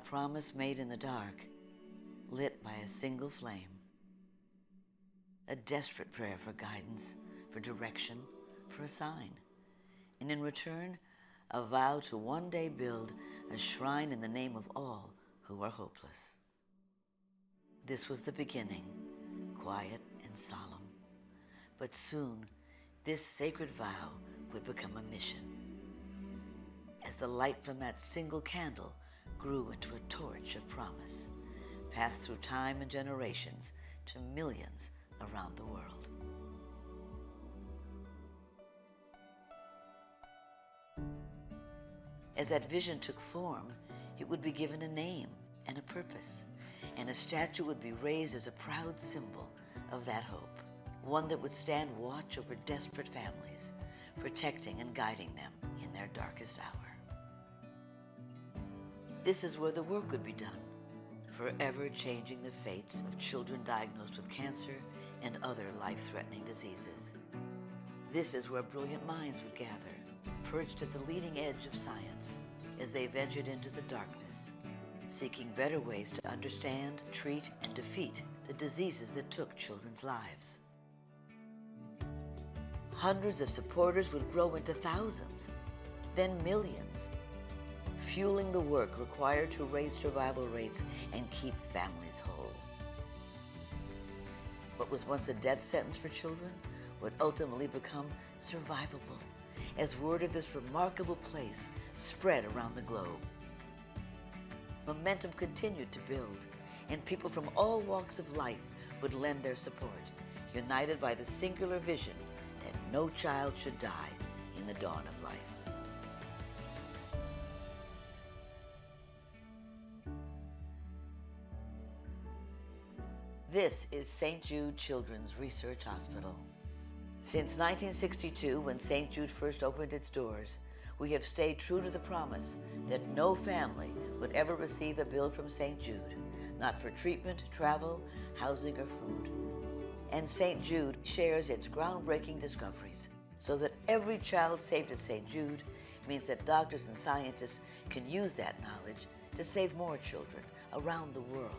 promise made in the dark, lit by a single flame. A desperate prayer for guidance, for direction, for a sign. And in return, a vow to one day build a shrine in the name of all who are hopeless. This was the beginning, quiet and solemn. But soon, this sacred vow would become a mission. As the light from that single candle grew into a torch of promise, passed through time and generations to millions around the world. As that vision took form, it would be given a name and a purpose, and a statue would be raised as a proud symbol of that hope, one that would stand watch over desperate families, protecting and guiding them in their darkest hour. This is where the work would be done, forever changing the fates of children diagnosed with cancer and other life-threatening diseases. This is where brilliant minds would gather, perched at the leading edge of science, as they ventured into the darkness, seeking better ways to understand, treat, and defeat the diseases that took children's lives. Hundreds of supporters would grow into thousands, then millions, fueling the work required to raise survival rates and keep families whole. What was once a death sentence for children would ultimately become survivable, as word of this remarkable place spread around the globe. Momentum continued to build, and people from all walks of life would lend their support, united by the singular vision that no child should die in the dawn of life. This is St. Jude Children's Research Hospital. Since 1962, when St. Jude first opened its doors, we have stayed true to the promise that no family would ever receive a bill from St. Jude, not for treatment, travel, housing, or food. And St. Jude shares its groundbreaking discoveries so that every child saved at St. Jude means that doctors and scientists can use that knowledge to save more children around the world.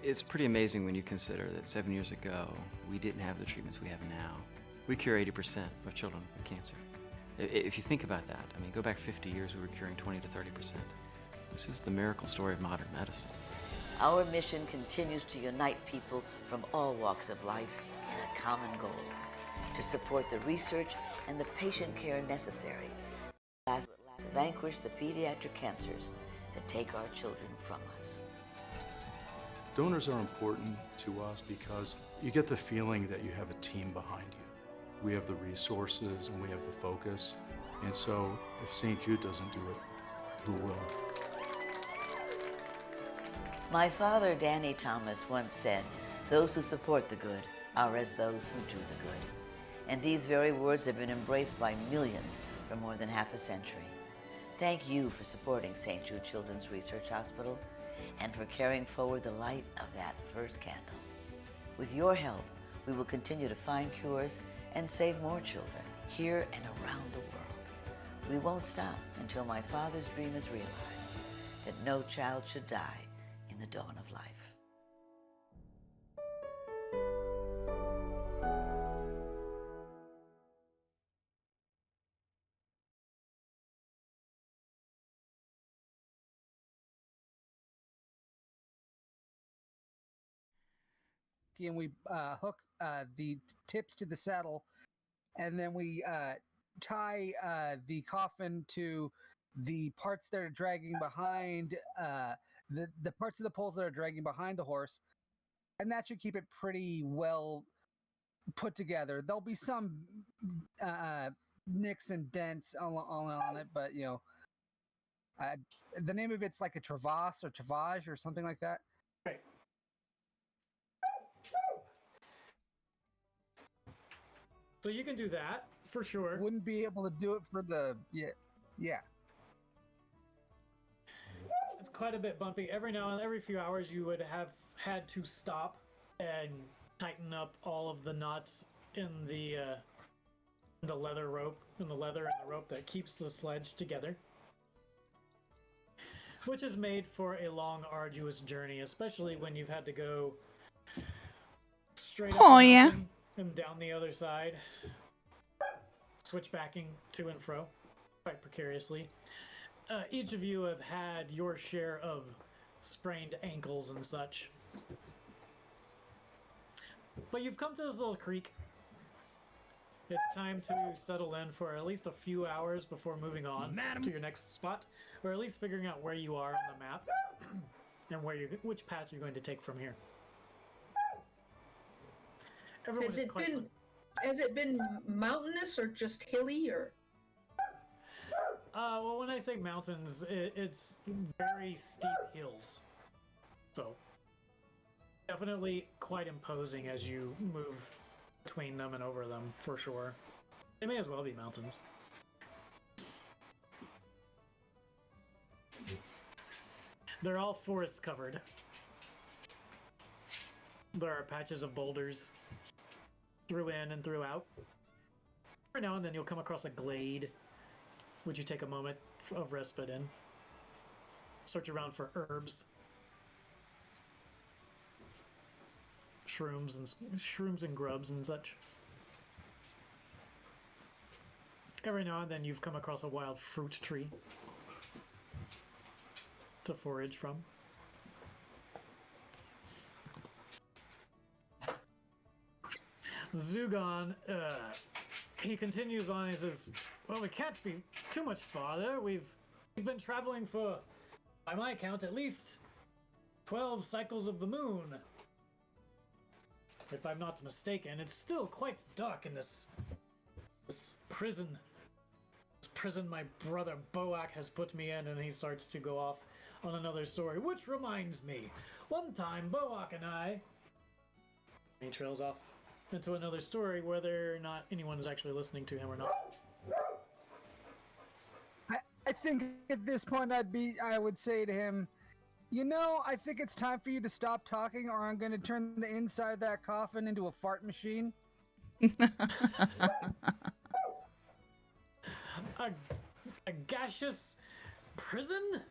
It's pretty amazing when you consider that 7 years ago, we didn't have the treatments we have now. We cure 80% of children with cancer. If you think about that, I mean, go back 50 years, we were curing 20 to 30%. This is the miracle story of modern medicine. Our mission continues to unite people from all walks of life in a common goal, to support the research and the patient care necessary to vanquish the pediatric cancers that take our children from us. Donors are important to us because you get the feeling that you have a team behind you. We have the resources and we have the focus. And so if St. Jude doesn't do it, who will? My father, Danny Thomas, once said, "Those who support the good are as those who do the good." And these very words have been embraced by millions for more than half a century. Thank you for supporting St. Jude Children's Research Hospital and for carrying forward the light of that first candle. With your help, we will continue to find cures and save more children here and around the world. We won't stop until my father's dream is realized, that no child should die in the dawn of life. And we hook the tips to the saddle, and then we tie the coffin to the parts that are dragging behind the parts of the poles that are dragging behind the horse, and that should keep it pretty well put together. There'll be some nicks and dents on it, but you know, the name of it's like a travasse or travage or something like that. Right. So you can do that for sure. Wouldn't be able to do it for the yeah. It's quite a bit bumpy. Every now and every few hours, you would have had to stop and tighten up all of the knots in the leather rope, in the leather and the rope that keeps the sledge together. which is made for a long, arduous journey, especially when you've had to go straight up Oh, the yeah. mountain and down the other side, switchbacking to and fro, quite precariously. Each of you have had your share of sprained ankles and such. But you've come to this little creek. It's time to settle in for at least a few hours before moving on to your next spot, or at least figuring out where you are on the map and which path you're going to take from here. Everyone Has is it quite been has it been mountainous or just hilly or? well, when I say mountains, it's very steep hills. So, definitely quite imposing as you move between them and over them, for sure. They may as well be mountains. They're all forest covered. There are patches of boulders through in and through out. Every now and then you'll come across a glade, which you take a moment of respite in. Search around for herbs, shrooms and grubs and such. Every now and then you've come across a wild fruit tree to forage from. Zugon, he continues on. He says, "Well, we can't be too much farther. We've been traveling for, by my count, at least 12 cycles of the moon. If I'm not mistaken, it's still quite dark in this prison. This prison my brother Boak has put me in," and he starts to go off on another story. Which reminds me, one time Boak and I. He trails off into another story, whether or not anyone is actually listening to him or not. I think at this point I would say to him, I think it's time for you to stop talking, or I'm going to turn the inside of that coffin into a fart machine. A gaseous prison?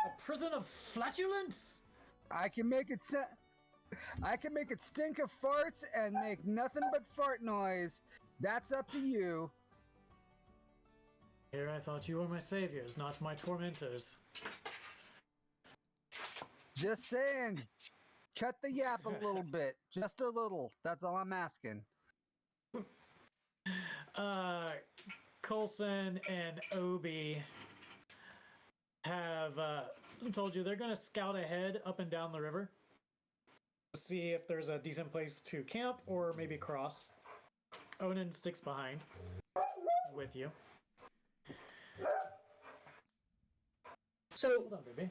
A prison of flatulence? I can make it stink of farts and make nothing but fart noise. That's up to you. Here I thought you were my saviors, not my tormentors. Just saying. Cut the yap a little bit. Just a little. That's all I'm asking. Coulson and Obi have told you they're going to scout ahead up and down the river to see if there's a decent place to camp or maybe cross. Onan sticks behind with you. So, Hold on, baby.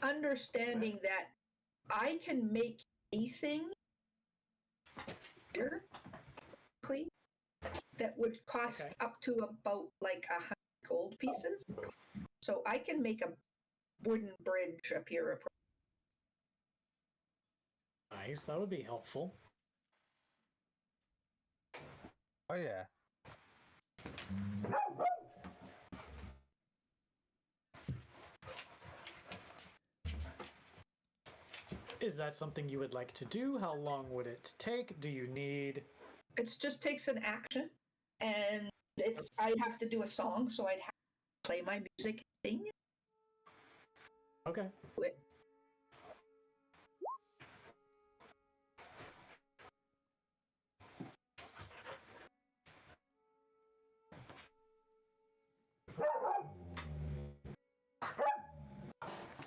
understanding that I can make anything here that would cost Okay. up to about like 100 gold pieces. So I can make a wooden bridge up here. Nice, that would be helpful. Oh, yeah. Is that something you would like to do? How long would it take? Do you need... It just takes an action, and I'd have to do a song, so I'd have to play my music, sing Okay. it.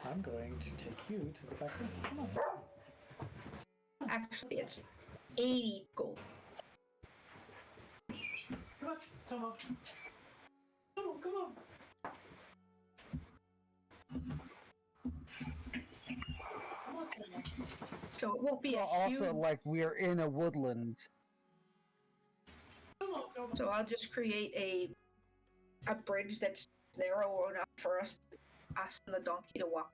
I'm going to take you to the back room. Come on. Actually, it's 80 gold. Come on, Tomo. Tomo, come on. Come on, Tomo. So it won't be a Also, huge... like we're in a woodland. Come on, Tomo. So I'll just create a bridge that's narrow enough for us and the donkey to walk.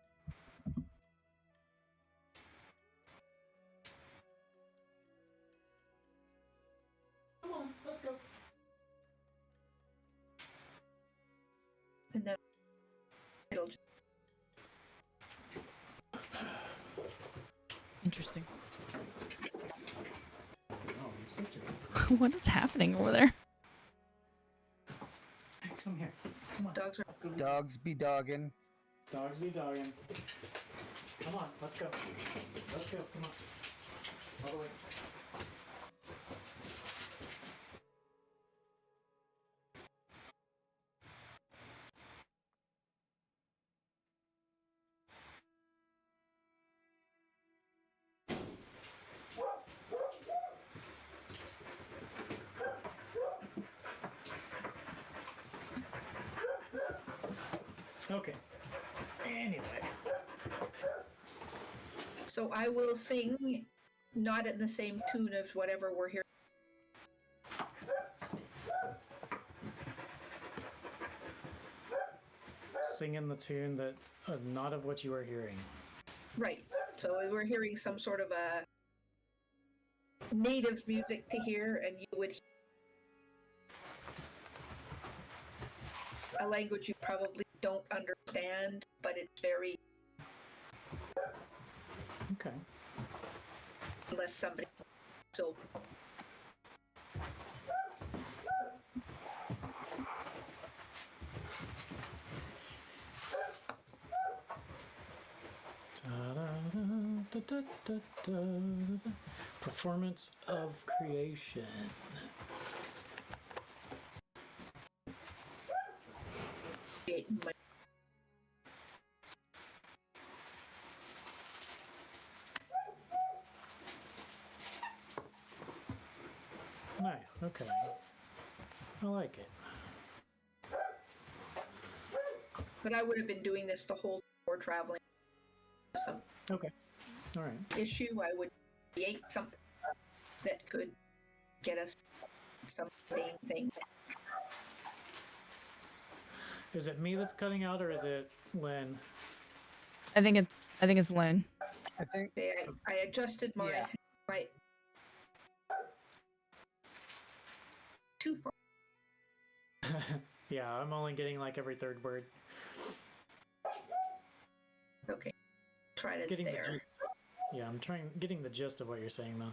Come on, let's go. it'll just Interesting. What is happening over there? Come here. Come on. dogs are. Let's go. Dogs be dogging. Dogs be dogging. Come on, let's go. Let's go. Come on. All the way. Okay. Anyway. So I will sing, not in the same tune as whatever we're hearing. Singing the tune that not of what you are hearing. Right. So we're hearing some sort of a native music to hear, and you would hear a language you probably don't understand, but it's very, Okay. unless somebody, so Da-da-da-da-da-da-da. Performance of creation. my, Nice. Okay. I like it. but I would have been doing this the whole tour traveling. Some Okay. All right. issue, I would create something that could get us some main thing. Is it me that's cutting out, or is it Lynn? I think it's Lynn. I think I adjusted my Yeah. my too far. Yeah, I'm only getting like every third word. Okay, tried it Getting the there. gist. Yeah, I'm getting the gist of what you're saying though.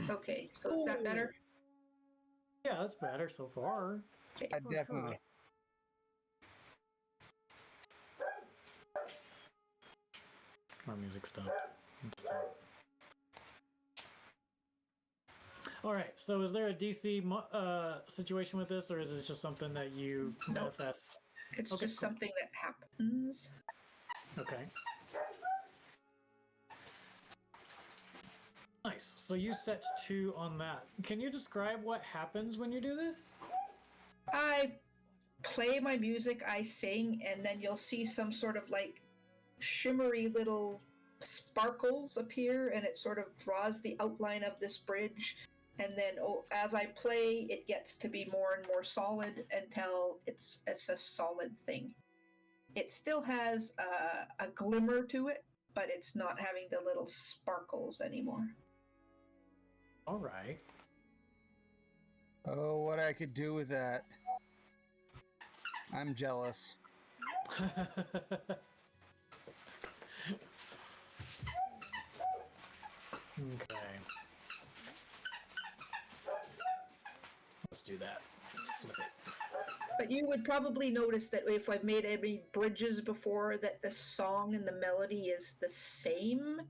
Okay, so is that better? Yeah, that's better so far. Okay. definitely. Our music stopped. All right. So, is there a DC situation with this, or is this just something that you No. manifest? It's Okay, just cool. something that happens. Okay. Nice. So you set 2 on that. Can you describe what happens when you do this? I play my music, I sing, and then you'll see some sort of like shimmery little sparkles appear, and it sort of draws the outline of this bridge. And then as I play, it gets to be more and more solid until it's a solid thing. It still has a glimmer to it, but it's not having the little sparkles anymore. All right. Oh, what I could do with that. I'm jealous. Okay. Let's do that. Flip it. But you would probably notice that if I've made any bridges before, that the song and the melody is the same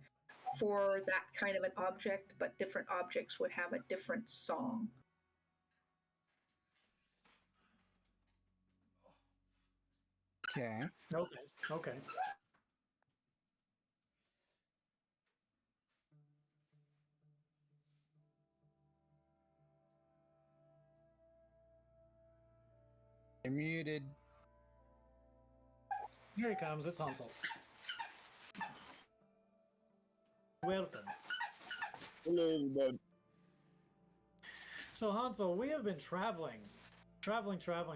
for that kind of an object, but different objects would have a different song. Okay. Okay. Okay. You're muted. Here he comes. It's Hansel. Welcome. Hello, everybody. So Hansel, we have been traveling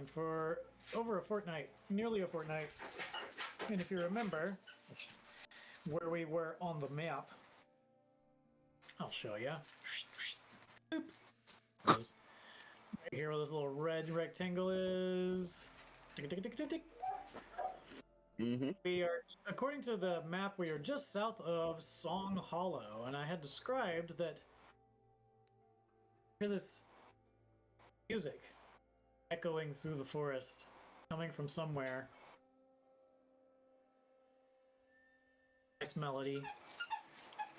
for over a fortnight, nearly a fortnight. And if you remember where we were on the map, I'll show you. Here where this little red rectangle is. Tick, tick, tick, tick, tick. Mm-hmm. We are, according to the map, we are just south of Song Hollow, and I had described that. Hear this music echoing through the forest, coming from somewhere. Nice melody,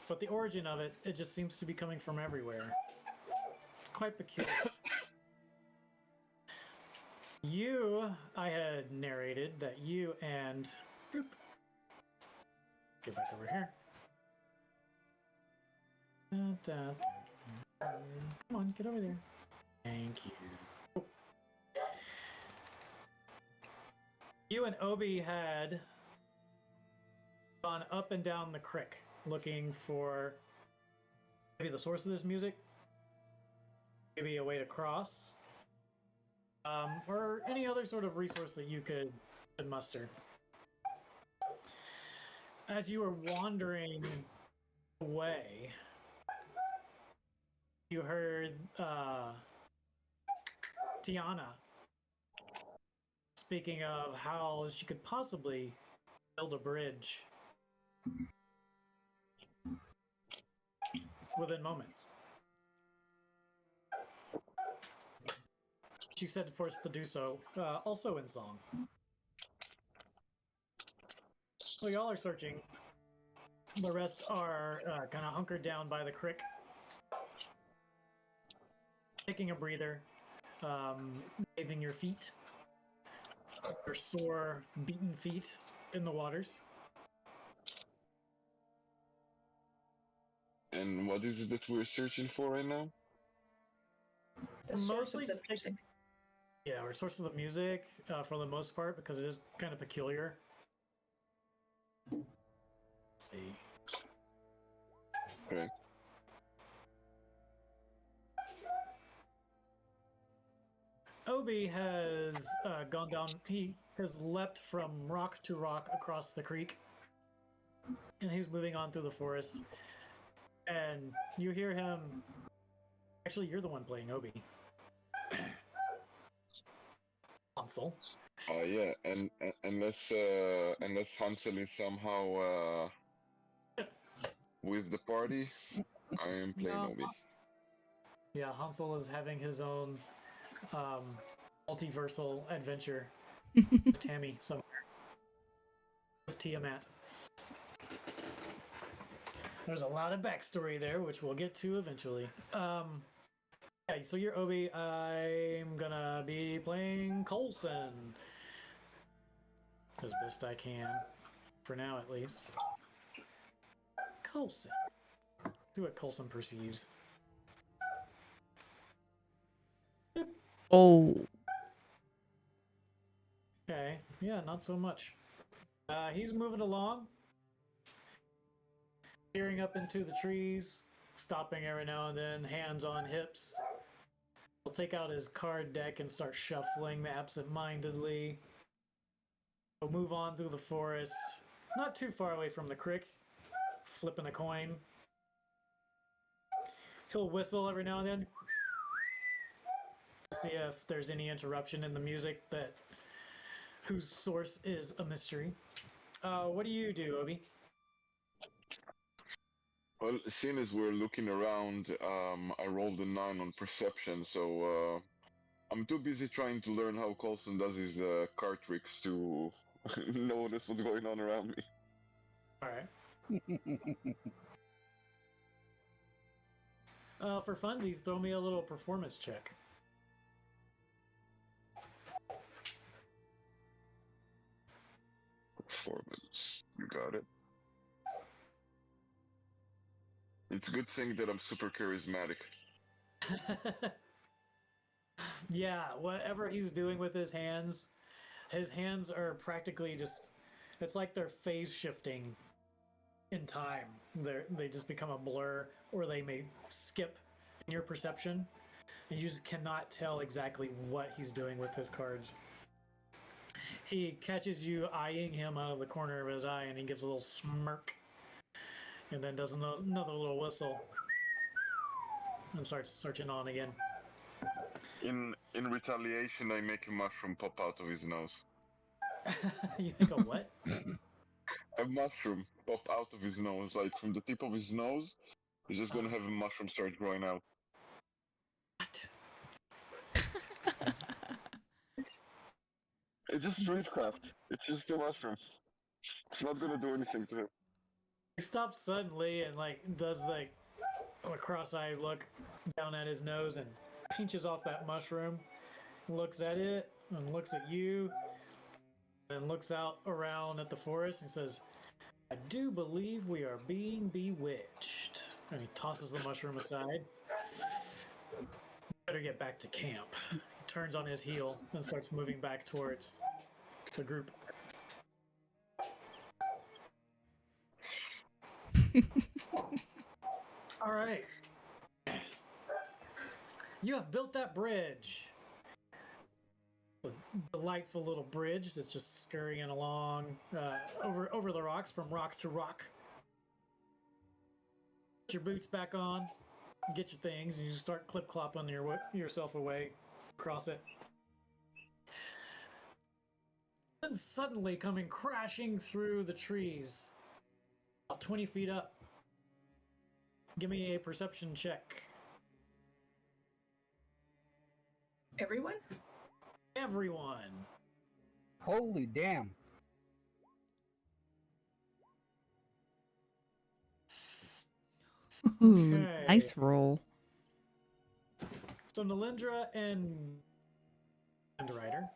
but the origin of it, it just seems to be coming from everywhere. It's quite peculiar. I had narrated that you and get back over here. Come on, get over there. Thank you. Oh. You and Obi had gone up and down the creek looking for maybe the source of this music, maybe a way to cross, or any other sort of resource that you could muster. As you were wandering away, you heard Tiana speaking of how she could possibly build a bridge within moments. She said for us to do so, also in song. So y'all are searching. The rest are kind of hunkered down by the creek, taking a breather, bathing your feet, your sore, beaten feet in the waters. And what is it that we're searching for right now? The source Mostly of the just music. Yeah, or source of the music for the most part, because it is kind of peculiar. Let's see. Correct. Obi has gone down. He has leapt from rock to rock across the creek, and he's moving on through the forest. And you hear him. Actually, you're the one playing Obi. Hansel. Oh yeah, and unless Hansel is somehow with the party, I am playing No. Obi. Yeah, Hansel is having his own multiversal adventure with Tammy somewhere. With Tiamat. There's a lot of backstory there, which we'll get to eventually. Yeah, so you're Obi. I'm gonna be playing Coulson. As best I can. For now, at least. Coulson. See what Coulson perceives. Oh. Okay, yeah, not so much. He's moving along. Peering up into the trees, stopping every now and then, hands on hips. He'll take out his card deck and start shuffling absent-mindedly. He'll move on through the forest, not too far away from the creek, flipping a coin. He'll whistle every now and then to see if there's any interruption in the music whose source is a mystery. What do you do, Obi? Well, seeing as we're looking around, I rolled a 9 on perception, so I'm too busy trying to learn how Coulson does his card tricks to notice what's going on around me. Alright. For funsies, throw me a little performance check. Performance, you got it. It's a good thing that I'm super charismatic. Yeah, whatever he's doing with his hands are practically just, it's like they're phase shifting in time. They just become a blur, or they may skip in your perception, and you just cannot tell exactly what he's doing with his cards. He catches you eyeing him out of the corner of his eye, and he gives a little smirk, and then does another little whistle, and starts searching on again. In retaliation, I make a mushroom pop out of his nose. You make a what? A mushroom pop out of his nose, like from the tip of his nose. He's just gonna have a mushroom start growing out. What? It's just streetcraft. It's just a mushroom. It's not gonna do anything to him. He stops suddenly and like does like a cross-eyed look down at his nose and pinches off that mushroom, looks at it and looks at you, and looks out around at the forest and says, "I do believe we are being bewitched." And he tosses the mushroom aside. Better get back to camp. He turns on his heel and starts moving back towards the group. All right. You have built that bridge. A delightful little bridge that's just scurrying along over the rocks from rock to rock. Put your boots back on, get your things, and you start clip-clopping yourself away across it. Then suddenly coming crashing through the trees, about 20 feet up. Give me a perception check. Everyone? Everyone. Holy damn. Ooh, Okay. nice roll. So Nalindra and Ryder.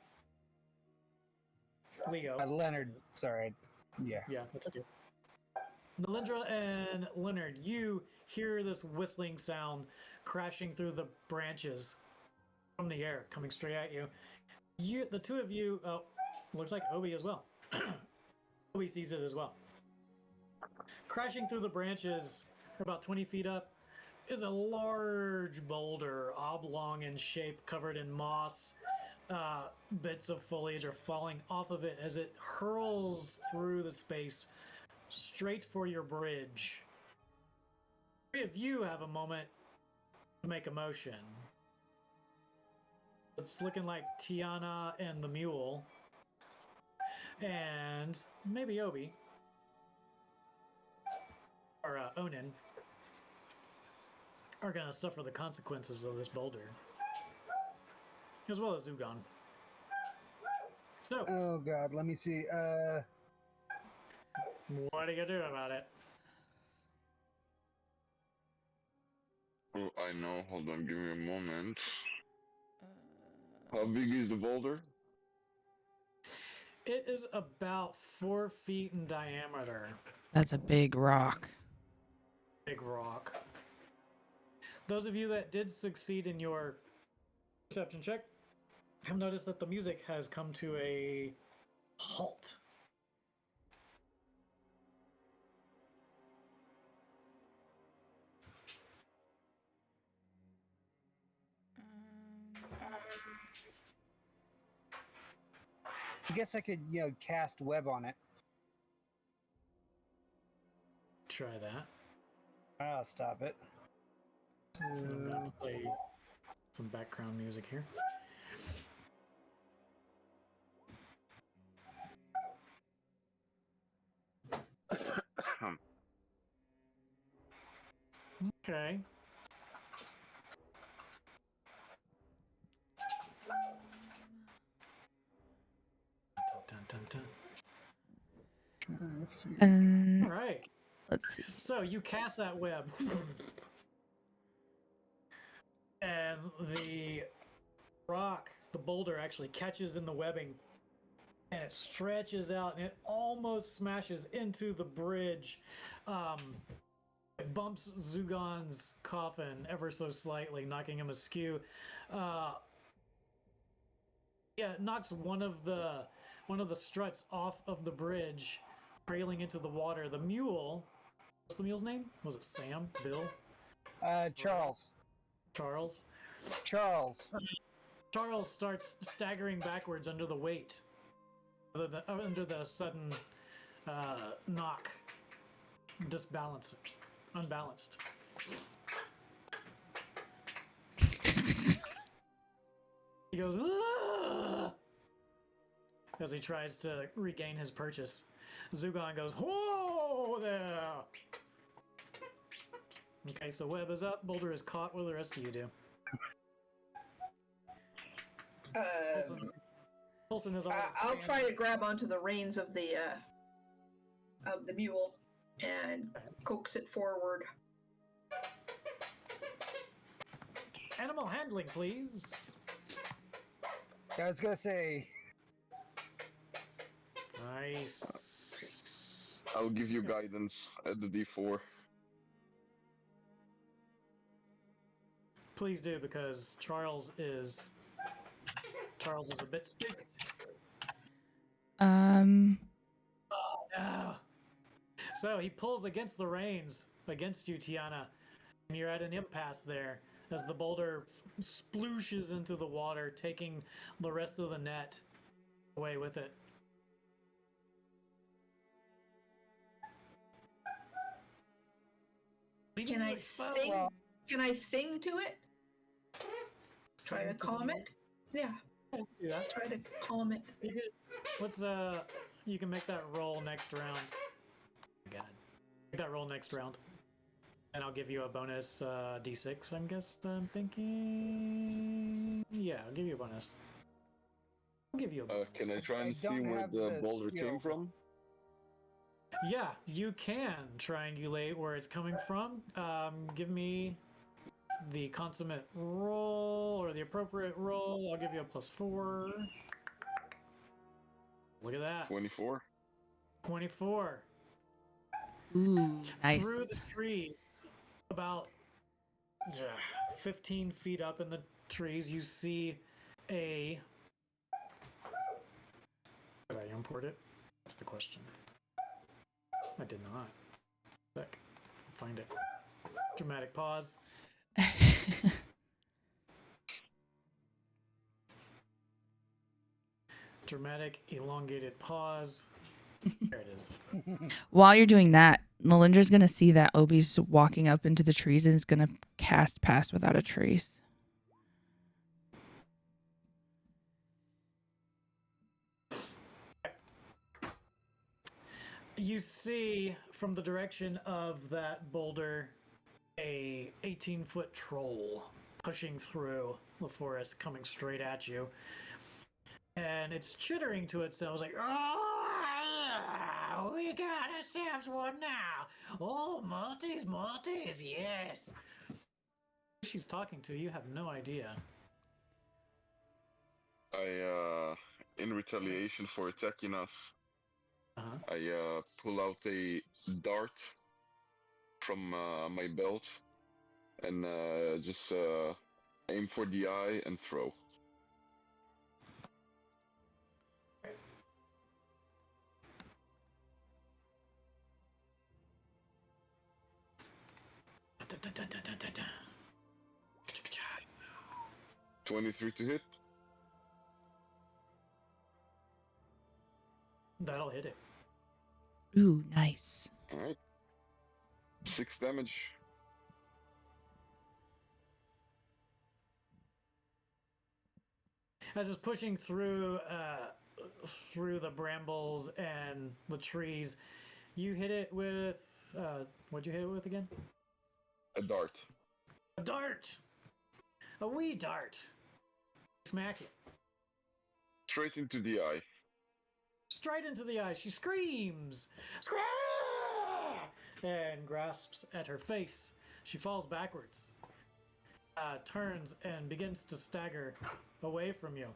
Leo. Leonard, sorry. Yeah. Yeah, that's okay. Nalindra and Leonard, you hear this whistling sound crashing through the branches from the air, coming straight at you. The two of you, looks like Obi as well. Obi sees it as well. Crashing through the branches, about 20 feet up, is a large boulder, oblong in shape, covered in moss. Bits of foliage are falling off of it as it hurls through the space straight for your bridge. Three of you have a moment to make a motion. It's looking like Tiana and the mule, and maybe Obi, or Onin, are going to suffer the consequences of this boulder, as well as Zugon. So, Oh god, let me see. what do you do about it? Oh, I know. Hold on, give me a moment. How big is the boulder? It is about 4 feet in diameter. That's a big rock. Big rock. Those of you that did succeed in your perception check have noticed that the music has come to a halt. I guess I could, cast web on it. Try that. I'll stop it. I'm going to play some background music here. Okay. Dun, dun, dun. All right. Let's see. So you cast that web, and the rock, the boulder, actually catches in the webbing, and it stretches out, and it almost smashes into the bridge. It bumps Zugon's coffin ever so slightly, knocking him askew. It knocks one of the struts off of the bridge, trailing into the water. The mule. What's the mule's name? Was it Sam? Bill? Charles. Charles? Charles. Charles starts staggering backwards under the weight, under the sudden knock, unbalanced. He goes, "Ah!" as he tries to regain his purchase. Zugon goes, "Whoa there!" Okay, so Web is up, Boulder is caught. What do the rest of you do? Olsen is already. I'll try to grab onto the reins of the mule and coax it forward. Animal handling, please. I was gonna say, Nice. I'll give you guidance at the D4. Please do, because Charles is a bit spooked. Um, No. So he pulls against the reins against you, Tiana, and you're at an impasse there as the boulder splooshes into the water, taking the rest of the net away with it. Can I sing? Can I sing to it? Try to calm it. Yeah. Do that. Try to calm it. You can make that roll next round. God. Make that roll next round. And I'll give you a bonus D6, I guess I'm thinking. Yeah, I'll give you a bonus. I'll give you a bonus. Can I try and see don't where have the the boulder came skill. from? Yeah, you can triangulate where it's coming from. Give me the consummate roll or the appropriate roll. I'll give you a +4. Look at that. 24. 24. ooh, nice. Through the trees, about 15 feet up in the trees, you see a. Did I import it? That's the question. I did not. Sec. Find it. Dramatic pause. Dramatic elongated pause. There it is. While you're doing that, Melindra's gonna see that Obi's walking up into the trees and is gonna cast Pass Without a Trace. You see from the direction of that boulder a 18-foot troll pushing through the forest, coming straight at you. And it's chittering to itself like, "Oh, we got ourselves one now. Oh, multis, yes." Who she's talking to, you have no idea. In retaliation for attacking us, Uh-huh. I pull out a dart from my belt and just aim for the eye and throw. Dun, dun, dun, dun, dun, dun, dun. 23 to hit. That'll hit it. Ooh, nice. Alright. 6 damage. As it's pushing through the brambles and the trees, you hit it with what'd you hit it with again? A dart. A dart. A wee dart. Smack it. Straight into the eye. Straight into the eye. She screams. Scream! And grasps at her face. She falls backwards. Turns and begins to stagger away from you.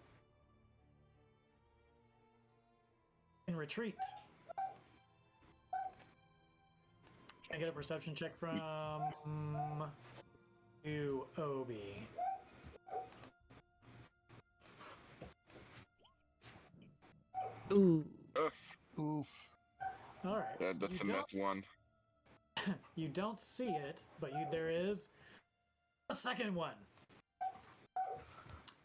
In retreat. I get a perception check from you, Obi. Ooh. oof. All right. Yeah, that's a net 1. You don't see it, but there is a second one.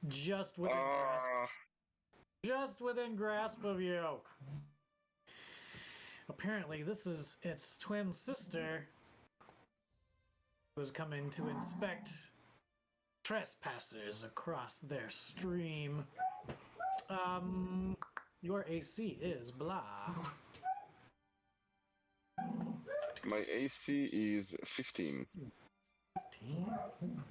Just within grasp. Just within grasp of you. Apparently, this is its twin sister who is coming to inspect trespassers across their stream. Your AC is blah. My AC is 15. 15.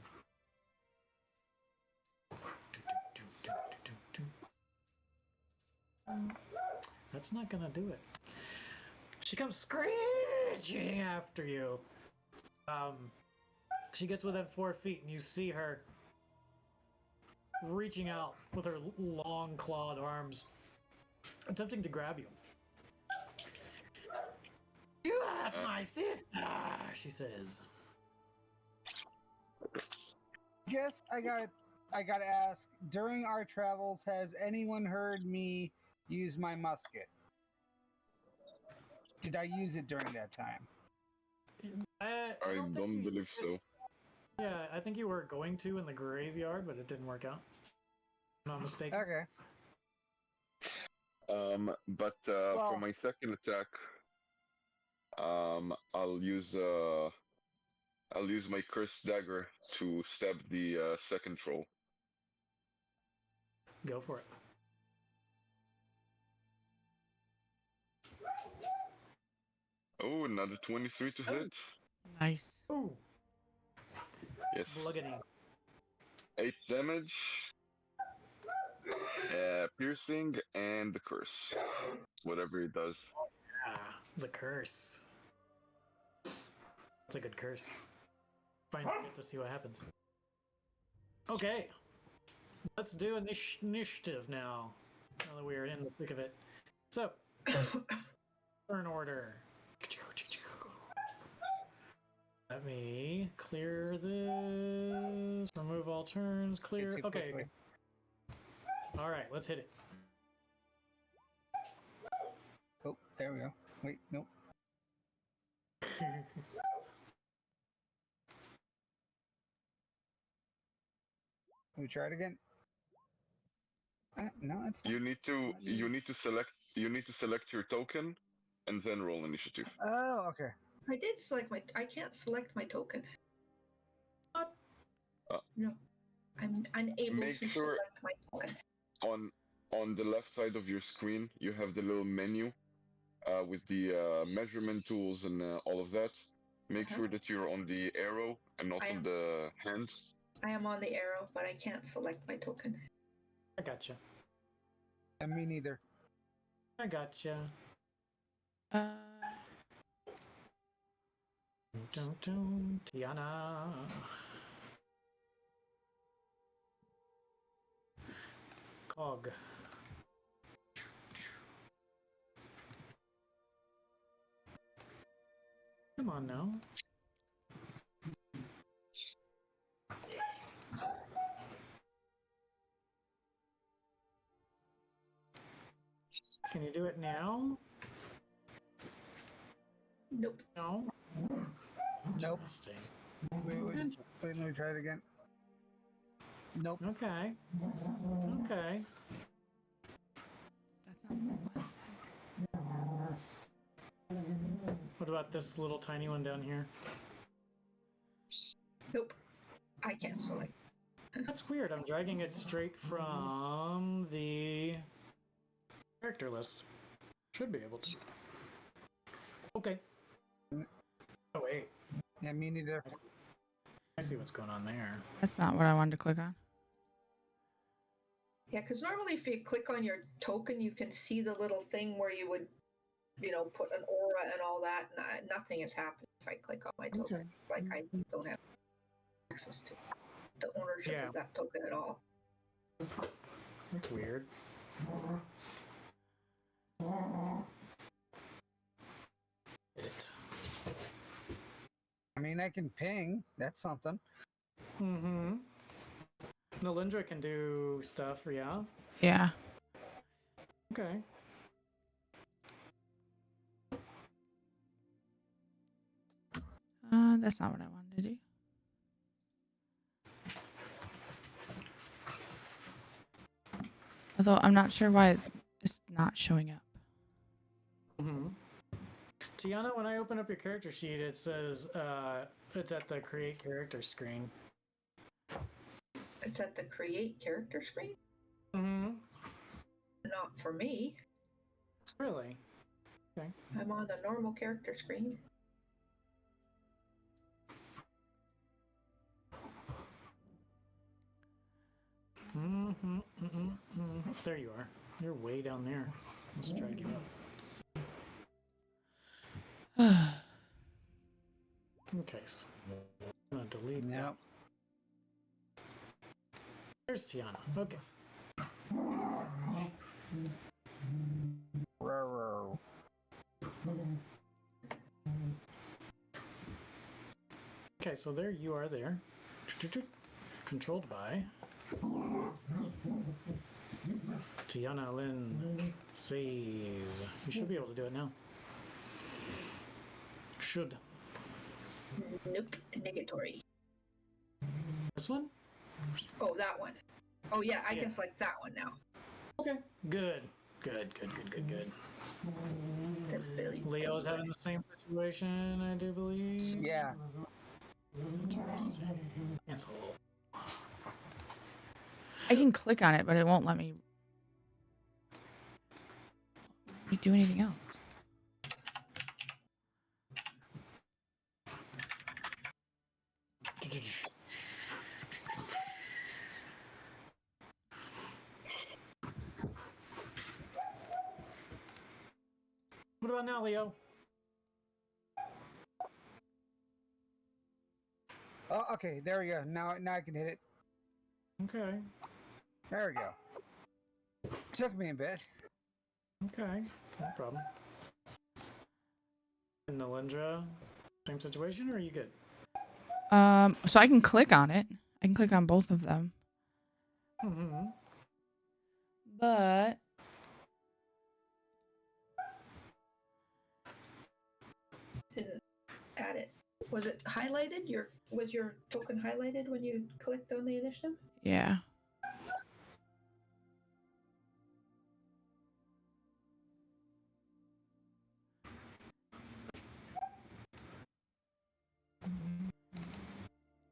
That's not gonna do it. She comes screeching after you. She gets within 4 feet, and you see her reaching out with her long clawed arms, attempting to grab you. You have my sister, she says. Guess I gotta ask. During our travels, has anyone heard me use my musket? Did I use it during that time? I think don't you believe did. so. Yeah, I think you were going to in the graveyard, but it didn't work out. If I'm not mistaken. Okay. But Well- for my second attack, I'll use my cursed dagger to stab the second troll. Go for it. Oh, another 23 to hit. Nice. Ooh, Yes. bludgeoning. 8 damage. Piercing and the curse. Whatever it does. Ah, the curse. It's a good curse. Find it to see what happens. Okay. Let's do initiative now. Now that we're in the thick of it. So, turn order. Let me clear this. Remove all turns. Clear. Too Okay. quickly. All right. Let's hit it. Oh, there we go. Wait, nope. Let me try it again. No, it's not. You need to select your token, and then roll initiative. Oh, okay. I did select my. I can't select my token. What? No, I'm unable Make to sure- select my token. On the left side of your screen, you have the little menu with the measurement tools and all of that. Make Uh-huh. sure that you're on the arrow and not I on am. the hand. I am on the arrow, but I can't select my token. I gotcha. And me neither. I gotcha. Dun, dun, Tiana. Cog. Come on now. Can you do it now? Nope. No. Nope. Interesting. Wait, let me try it again. Nope. Okay. Okay. That's not What about this little tiny one down here? Nope. I can't select. That's weird. I'm dragging it straight from the character list. Should be able to. Okay. Oh wait. Yeah, me neither. I see what's going on there. That's not what I wanted to click on. Yeah, because normally if you click on your token, you can see the little thing where you would, put an aura and all that. Nothing has happened if I click on my token. Okay. Like I don't have access to the ownership of that token at all. That's weird. It. I mean, I can ping. That's something. Mm-hmm. Nalindra can do stuff, yeah? Yeah. Okay. That's not what I wanted to do. Although I'm not sure why it's not showing up. Mm-hmm. Tiana, when I open up your character sheet, it says it's at the create character screen. It's at the create character screen? Mm-hmm. Not for me. Really? Okay. I'm on the normal character screen. There you are. You're way down there. Let's drag you up. Okay, so I'm gonna delete that. Yep. There's Tiana. Okay. Row. Okay, so there you are there. Controlled by Tiana Lynn. Save. You should be able to do it now. Should. Nope. Negatory. This one? Oh, that one. Oh, yeah, I Yeah. can select that one now. Okay. Good. Good. The Billy Leo's having the same situation, I do believe. Yeah. Interesting. Cancel. I can click on it, but it won't let me do anything else. What about now, Leo? Oh, okay. There we go. Now I can hit it. Okay. There we go. Took me a bit. Okay. No problem. And Nalindra, same situation, or are you good? So I can click on it. I can click on both of them. Mm-hmm. But didn't add it. Was it highlighted? Was your token highlighted when you clicked on the initiative? yeah.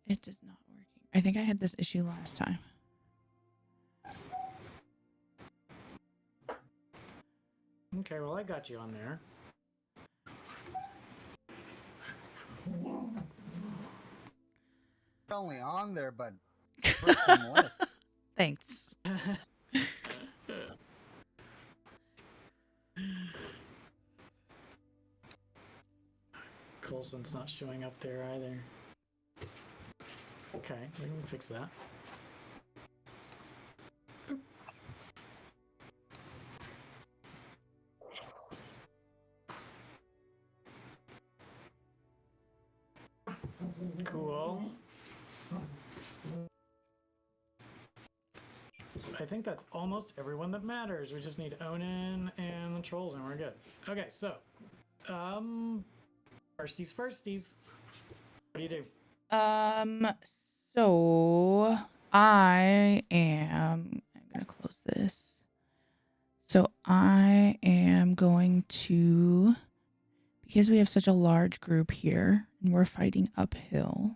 It is not working. I think I had this issue last time. Okay, well, I got you on there. It's only on there, but freaking list. Thanks. Coulson's not showing up there either. Okay, we can fix that. Cool. I think that's almost everyone that matters. We just need Onan and the trolls and we're good. Okay, so firsties. What do you do? So I'm gonna close this. So I am going to, because we have such a large group here and we're fighting uphill,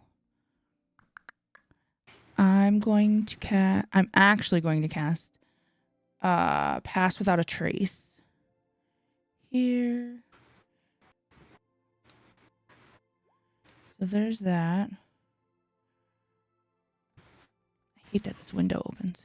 I'm actually going to cast Pass Without a Trace here. So there's that. I hate that this window opens.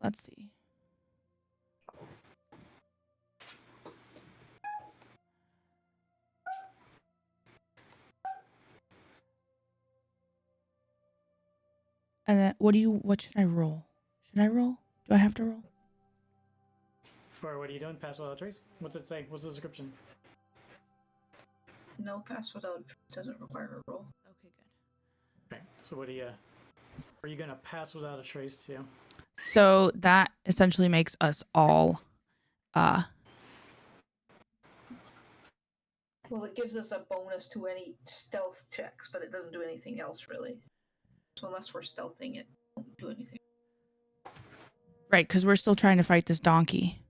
Let's see. And then what should I roll? Should I roll? Do I have to roll? For what are you doing? Pass without trace? What's it say? What's the description? No, pass without doesn't require a roll. Okay, good. Okay, so what are you gonna pass without a trace to? So that essentially makes us all Well, it gives us a bonus to any stealth checks, but it doesn't do anything else really. So unless we're stealthing, it won't do anything. Right, because we're still trying to fight this donkey.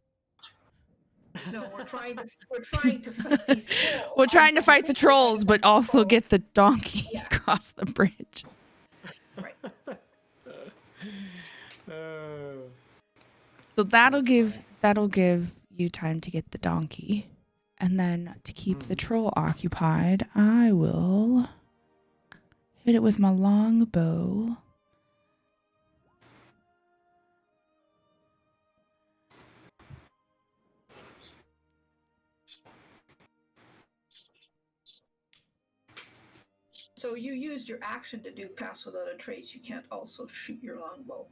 No, we're trying to fight these trolls. We're trying to I fight the think we're trying trolls, to but fight the also trolls. get the donkey Yeah. across the bridge. Right. So that'll That's give you time to get the donkey. And then to keep the troll occupied, I will hit it with my long bow. So you used your action to do pass without a trace. You can't also shoot your longbow.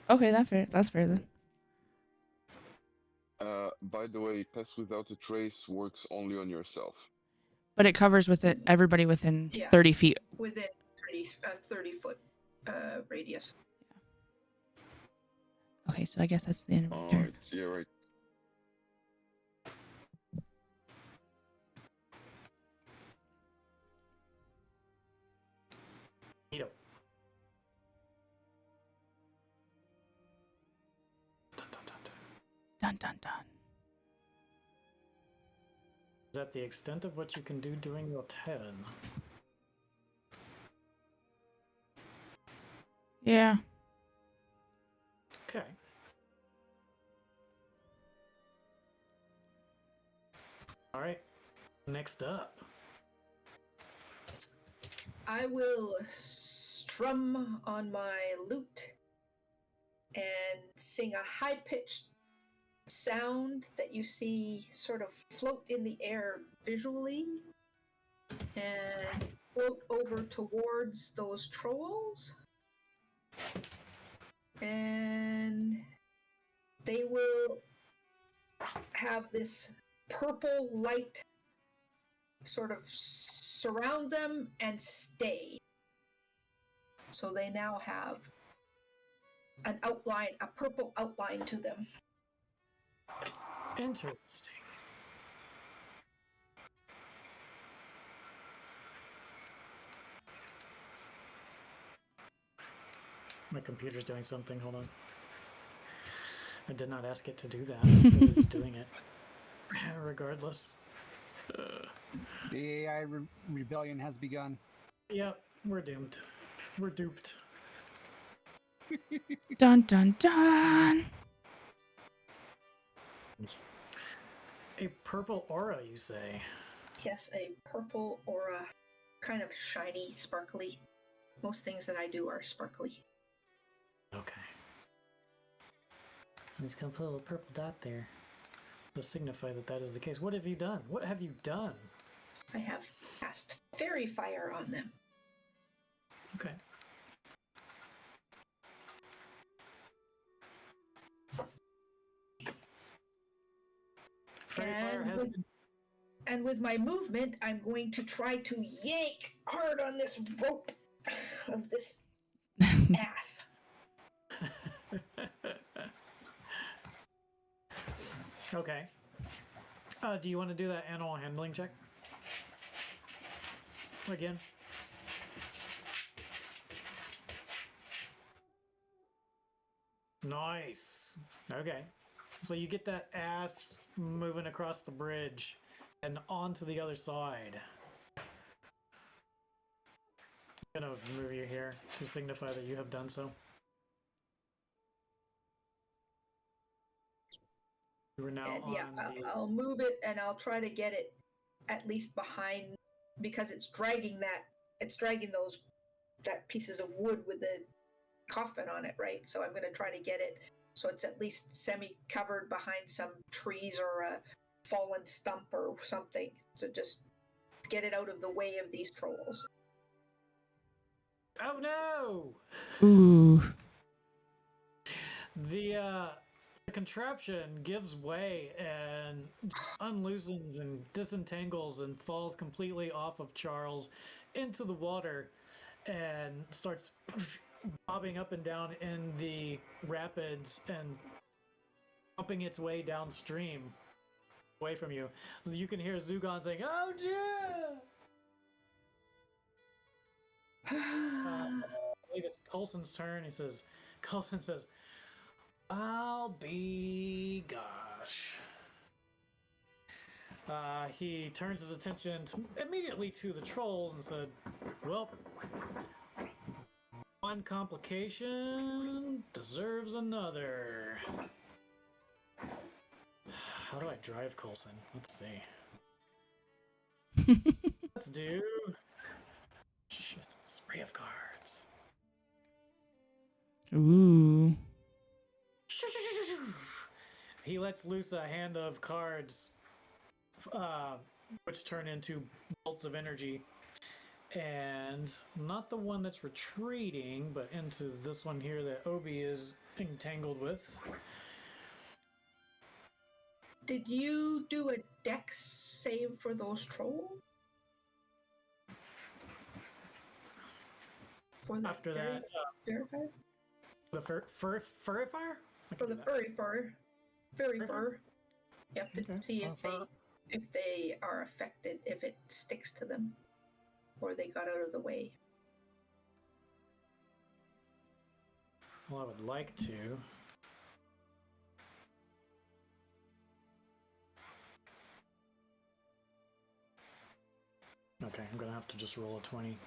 Okay, that's fair then. By the way, pass without a trace works only on yourself. But it covers with it everybody within Yeah. 30 feet. Within 30 foot radius. Okay, so I guess that's the end of my turn. Alright, yeah, right. Neato. Dun, dun, dun, dun. Dun dun dun. Is that the extent of what you can do during your turn? Yeah. Okay. All right. Next up. I will strum on my lute and sing a high-pitched sound that you see sort of float in the air visually and float over towards those trolls. And they will have this purple light sort of surround them and stay. So they now have an outline, a purple outline to them. Interesting. My computer's doing something. Hold on. I did not ask it to do that, but it's doing it. Regardless. The AI rebellion has begun. Yep, we're doomed. We're duped. Dun dun dun. A purple aura, you say? Yes, a purple aura, kind of shiny, sparkly. Most things that I do are sparkly. Okay. He's gonna put a little purple dot there to signify that that is the case. What have you done? What have you done? I have cast fairy fire on them. Okay. Fairy fire has been... And with my movement, I'm going to try to yank hard on this rope of this ass. Okay. Do you want to do that animal handling check? Again? Nice. Okay. So you get that ass moving across the bridge and onto the other side. I'm gonna move you here to signify that you have done so. You are now And yeah, on the... I'll move it and I'll try to get it at least behind, because it's dragging those that pieces of wood with the coffin on it, right? So I'm going to try to get it so it's at least semi-covered behind some trees or a fallen stump or something, to just get it out of the way of these trolls. Oh no! Ooh. The contraption gives way and unloosens and disentangles and falls completely off of Charles into the water and starts bobbing up and down in the rapids and pumping its way downstream. away from you. You can hear Zugon saying, "Oh dear!" I believe it's Coulson's turn. Coulson says, "I'll be gosh." He turns his attention immediately to the trolls and said, "Well, one complication deserves another." How do I drive Coulson? Let's see. Let's do spray of cards. Ooh. He lets loose a hand of cards, which turn into bolts of energy. And not the one that's retreating, but into this one here that Obi is entangled with. Did you do a dex save for those trolls? For the After that, verifier? the furifier? For the furry fur. Furry fur. You have to Okay. see Fur. if they are affected, if it sticks to them. Or they got out of the way. Well, I would like to. Okay, I'm gonna have to just roll a 20.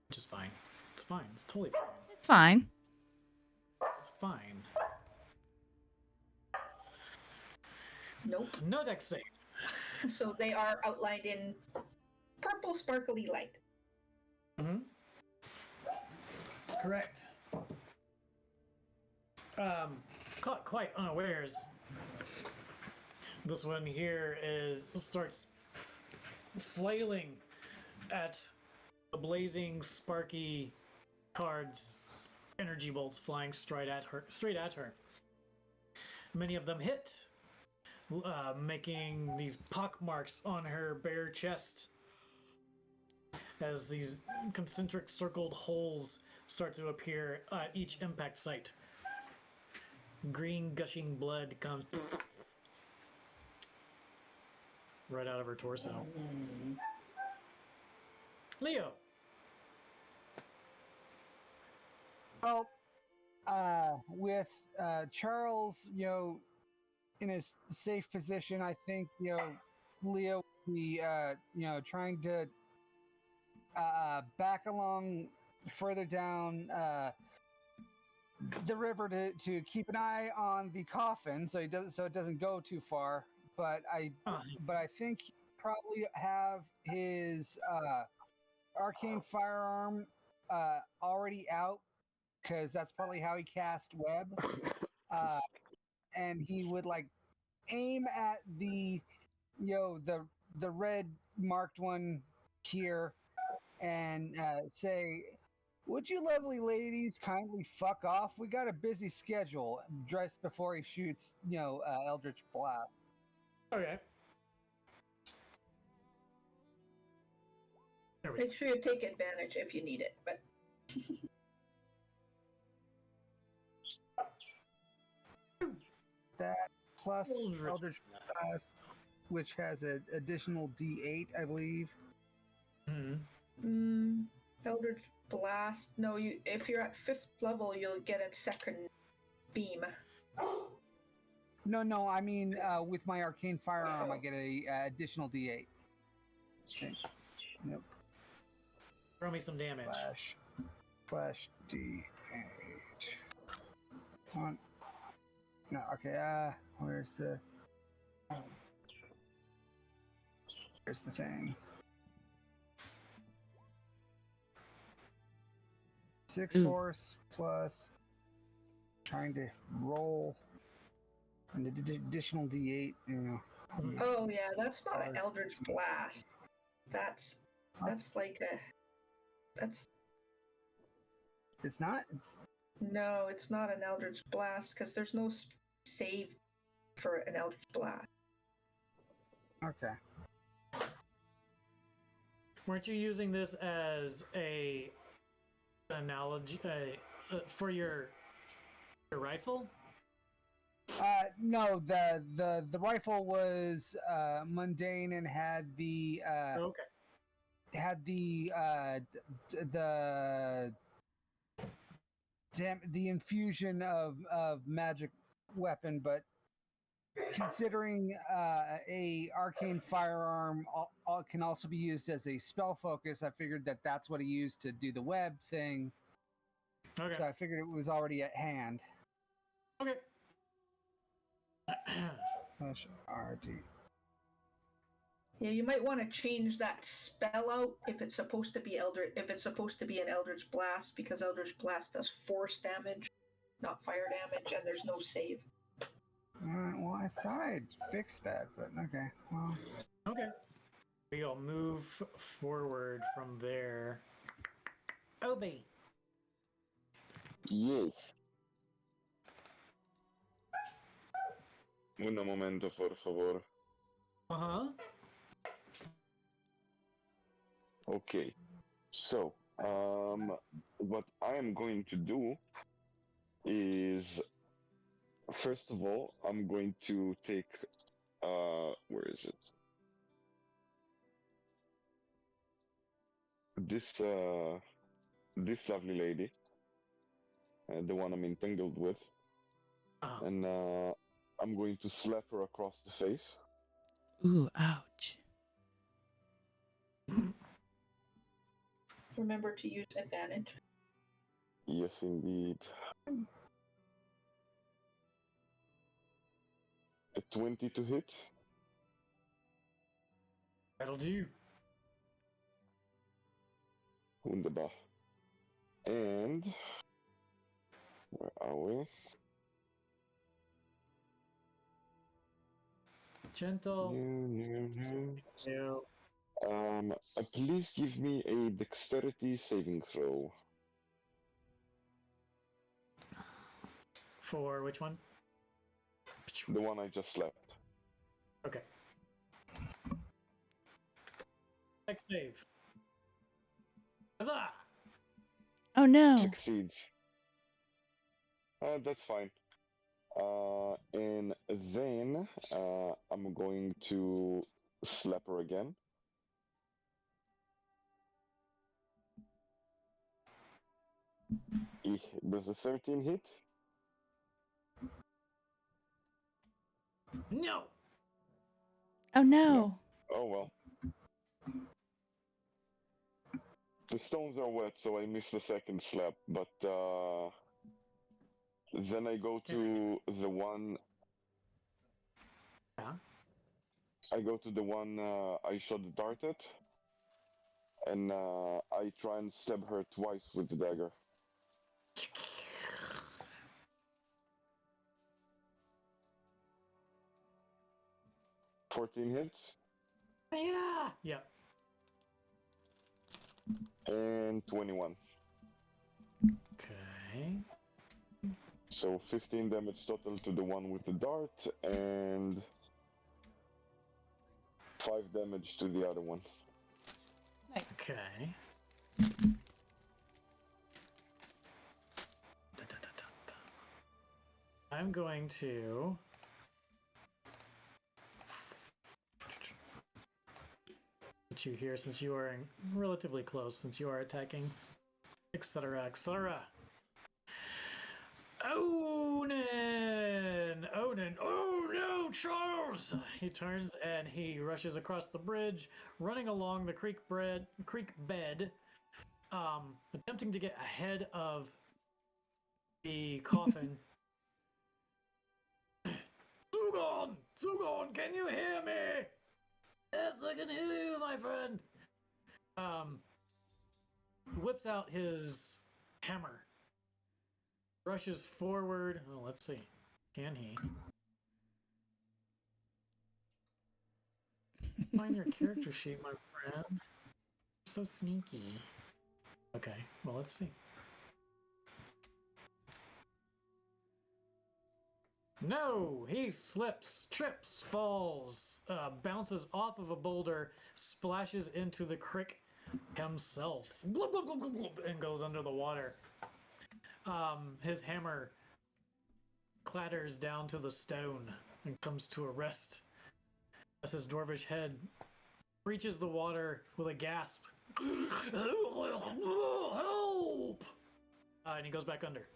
Which is fine. It's fine. It's totally fine. It's fine. It's fine. Nope. No dex save. So they are outlined in purple sparkly light. Mm-hmm. Correct. Caught quite unawares. This one here starts flailing at the blazing, sparky cards, energy bolts flying straight at her. Many of them hit, making these pock marks on her bare chest as these concentric circled holes start to appear at each impact site. Green gushing blood comes right out of her torso. Leo. Well, with Charles, in a safe position, I think Leo will be trying to back along further down the river to keep an eye on the coffin so it doesn't go too far. But I think he probably have his arcane firearm already out because that's probably how he cast web. And he would aim at the the red marked one here and say, "Would you lovely ladies kindly fuck off? We got a busy schedule." Just before he shoots, Eldritch Blast. Okay. There we go. Make sure you take advantage if you need it. But That plus Eldritch Eldritch Blast, which has an additional D8, I believe. Eldritch Blast. No, if you're at 5th level, you'll get a second beam. No, I mean with my arcane firearm, I get a additional D8. Okay. Yep. Throw me some damage. Flash D8. One. No, okay. Where's the thing? 6 force plus trying to roll an additional D8. Oh yeah, that's not an Eldritch Blast. That's like a that's It's not. no, it's not an Eldritch Blast because there's no save for an Eldritch Blast. Okay. Weren't you using this as a analogy for your rifle? No, the rifle was mundane and had the Okay. the the infusion of magic weapon, but considering a arcane firearm can also be used as a spell focus, I figured that that's what he used to do the web thing. Okay. So I figured it was already at hand. Okay. RD. Yeah, you might want to change that spell out if it's supposed to be an Eldritch Blast, because Eldritch Blast does force damage, not fire damage, and there's no save. Well, I thought I'd fixed that, but okay. Well, Okay. We'll move forward from there. Obi. Yes. Un momento, por favor. Uh-huh. Okay. So, what I am going to do is, first of all, I'm going to take, where is it? This lovely lady, the one I'm entangled with, and I'm going to slap her across the face. Ooh, ouch. Remember to use advantage. Yes, indeed. A 20 to hit. That'll do. Wunderbar. And where are we? Gentle. No. Please give me a dexterity saving throw. For which one? The one I just slapped. Okay. Dex save. Huzzah! Oh no. Succeeds. That's fine. And then I'm going to slap her again. Does a 13 hit? No! Oh no. Oh well. The stones are wet, so I missed the second slap, but then I go to the one. Yeah. I go to the one I shot the dart at, and I try and stab her twice with the dagger. $14 hits. Yeah! Yep. And 21. Okay. So 15 damage total to the one with the dart, and 5 damage to the other one. Okay. I'm going to put you here since you are relatively close, since you are attacking, etc., etc. Onan! Onan! Oh no, Charles! He turns and he rushes across the bridge, running along the creek bed, attempting to get ahead of the coffin. Zugon! Zugon, can you hear me? Yes, I can hear you, my friend. Whips out his hammer. Rushes forward. Oh, let's see. Can he? Find your character sheet, my friend. You're so sneaky. Okay, well, let's see. No! He slips, trips, falls, bounces off of a boulder, splashes into the creek himself, blub, blub, blub, blub, and goes under the water. His hammer clatters down to the stone and comes to a rest as his dwarvish head reaches the water with a gasp. Help! And he goes back under.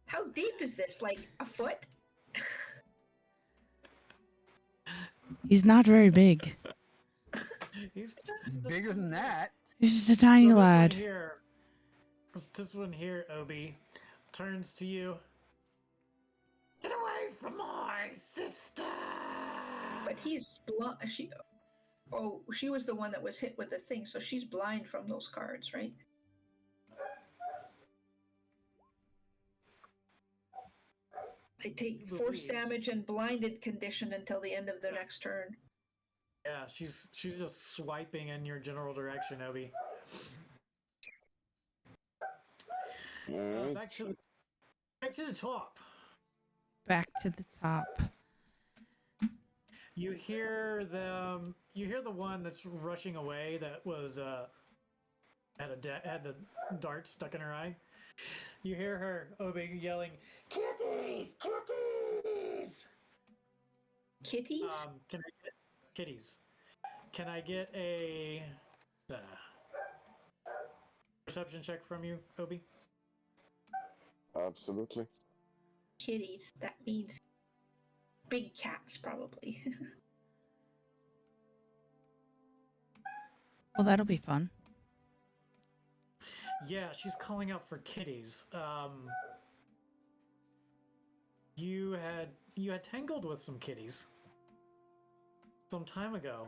How deep is this? Like a foot? He's not very big. He's It's bigger than that. He's just a tiny So lad. This one here, Obi, turns to you. Get away from my sister! But he's blind. She was the one that was hit with the thing, so she's blind from those cards, right? They take force damage and blinded condition until the end of their next turn. Yeah, she's just swiping in your general direction, Obi. Back to the top. Back to the top. You hear them. You hear the one that's rushing away. That was had the dart stuck in her eye. You hear her, Obi, yelling, "Kitties! Kitties!" Kitties? Can I get kitties? Can I get a perception check from you, Obi? Absolutely. Kitties. That means big cats, probably. Well, that'll be fun. Yeah, she's calling out for kitties. You had tangled with some kitties some time ago.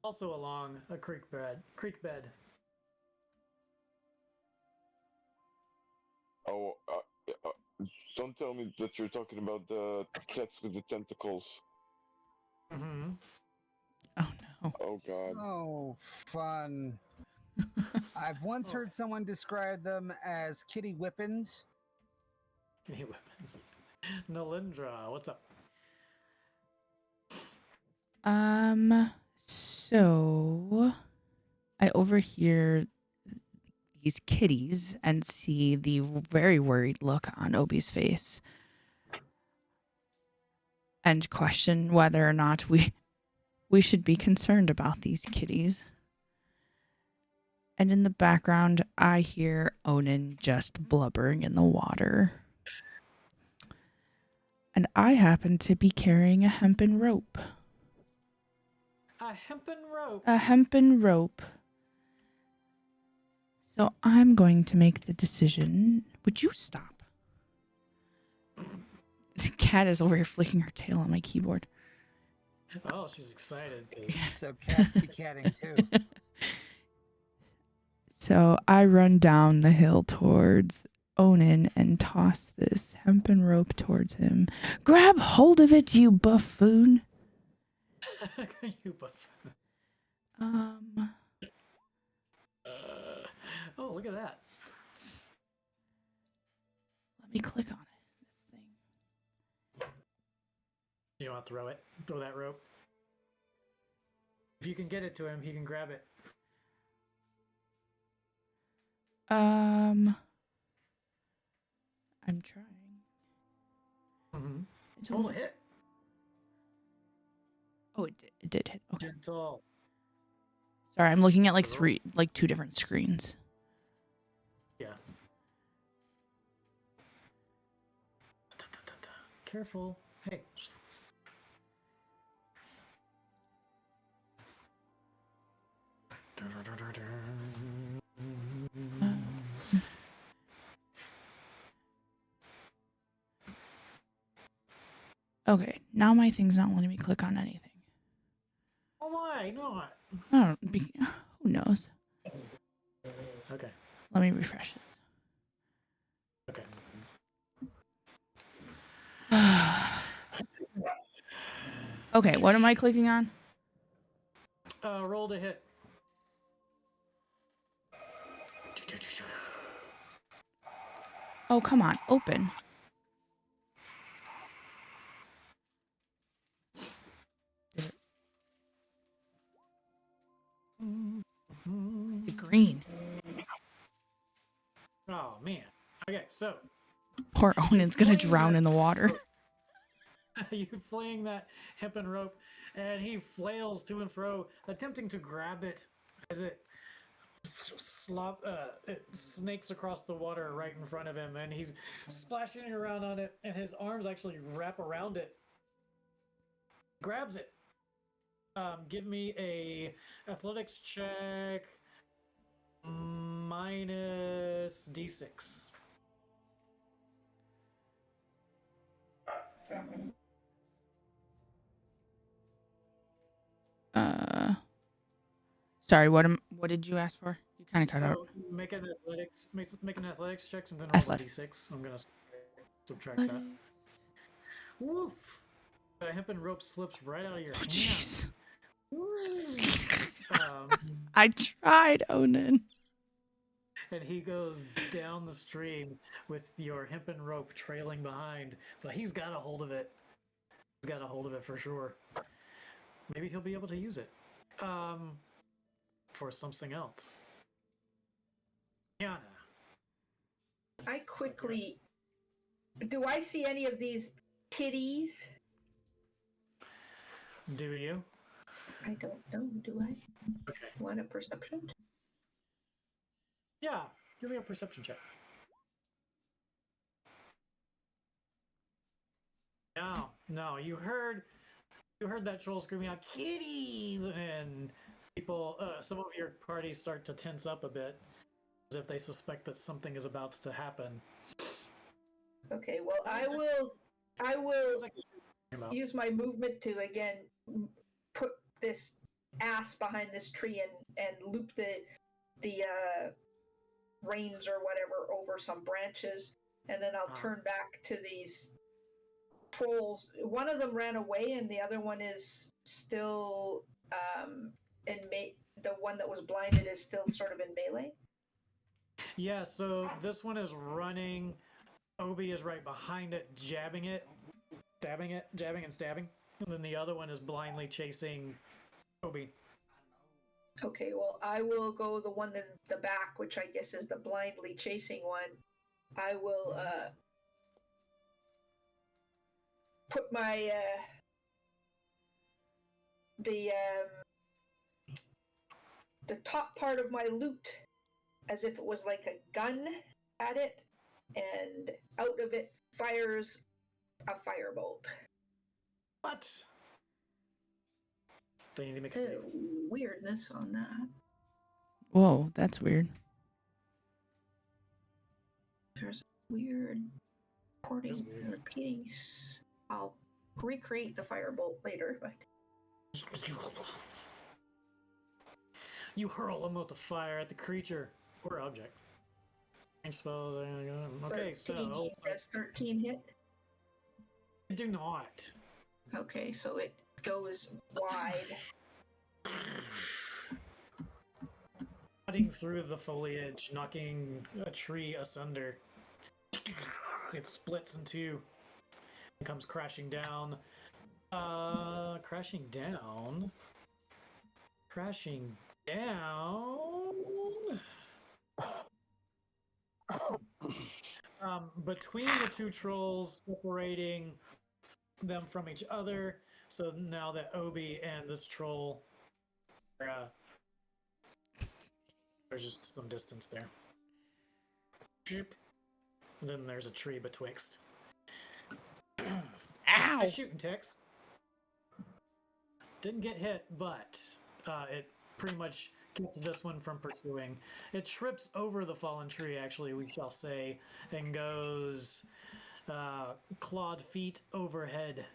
Also along a creek bed. Oh, don't tell me that you're talking about the cats with the tentacles. Mm-hmm. Oh no. Oh god. Oh, fun. I've once heard someone describe them as kitty whippins. Kitty weapons. Nalindra, what's up? So I overhear these kitties and see the very worried look on Obi's face and question whether or not we should be concerned about these kitties. And in the background, I hear Onan just blubbering in the water. And I happen to be carrying a hempen rope. A hempen rope. A hempen rope. So I'm going to make the decision. Would you stop? This cat is over here flicking her tail on my keyboard. Oh, she's excited. 'Cause So cats be catting too. So I run down the hill towards Onan and toss this hempen rope towards him. Grab hold of it, you buffoon. you buffoon. Oh, look at that. Let me click on it. This thing. You want to throw it? Throw that rope. If you can get it to him, he can grab it. I'm trying. Mm-hmm. It's Oh, only... hit. Oh, it did hit. Okay. Gentle. Sorry, I'm looking at like two different screens. Yeah. Careful. Hey. Okay, now my thing's not letting me click on anything. Oh, why not? I don't. Who knows? Okay. Let me refresh Okay. this. Okay, what am I clicking on? Roll to hit. Oh, come on, open. Is it green? Oh man. Okay, so Poor Onan's gonna fling drown that in the water. rope. You fling that hempen rope, and he flails to and fro, attempting to grab it as it it snakes across the water right in front of him, and he's splashing around on it, and his arms actually wrap around it. Grabs it. Give me a athletics check minus d6. Sorry, what did you ask for? You kind of cut out. Oh, make an athletics check and then roll the Athletic. d6. I'm gonna subtract that. Woof! The hempen rope slips right out of your hand. Jeez. Um, I tried, Onan. and he goes down the stream with your hempen rope trailing behind, but he's got a hold of it. He's got a hold of it for sure. Maybe he'll be able to use it for something else. Kiana. I quickly. Do I see any of these titties? Do you? I don't know. Do I? Okay. Want a perception? Yeah, give me a perception check. No, you heard that troll screaming out kitties, and people, some of your party start to tense up a bit, as if they suspect that something is about to happen. Okay, well, I will use my movement to again put this ass behind this tree and loop the reins or whatever over some branches, and then I'll turn back to these trolls. One of them ran away, and the other one is still the one that was blinded is still sort of in melee. Yeah, so this one is running. Obi is right behind it, jabbing it, jabbing and stabbing. And then the other one is blindly chasing Obi. Okay, well, I will go the one in the back, which I guess is the blindly chasing one. I will put my the top part of my loot as if it was like a gun at it, and out of it fires a firebolt. What? They need to make a The save. weirdness on that. Whoa, that's weird. There's weird repeating. I'll recreate the firebolt later, but You hurl a mote of fire at the creature or object. I suppose. Okay, 13, so does 13 hit? do not. Okay, so it goes wide. Cutting through the foliage, knocking a tree asunder. It splits in two and comes crashing down. Crashing down. Between the two trolls, separating them from each other. So now that Obi and this troll are, there's just some distance there. And then there's a tree betwixt. Ow! I shoot and ticks. Didn't get hit, but it pretty much kept this one from pursuing. It trips over the fallen tree, actually, we shall say, and goes clawed feet overhead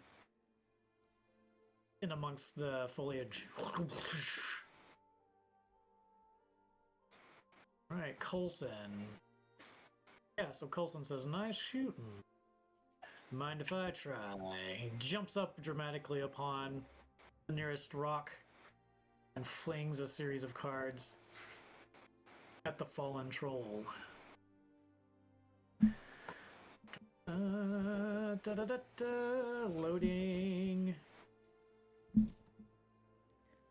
in amongst the foliage. Alright, Coulson. Yeah, so Coulson says, nice shooting. Mind if I try? He jumps up dramatically upon the nearest rock and flings a series of cards at the fallen troll. Loading.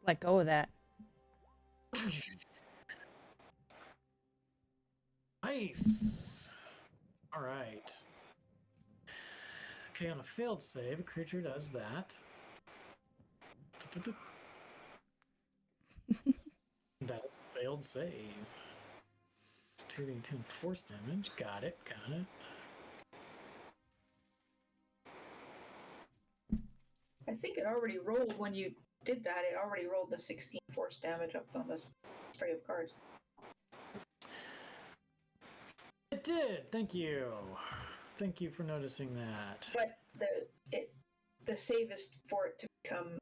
Let go of that. Nice. All right. Okay, on a failed save, a creature does that. That is a failed save. It's 2d2 force damage. Got it, got it. I think it already rolled when you did that. It already rolled the 16 force damage up on this spray of cards. It did. Thank you. Thank you for noticing that. But the save is for it to become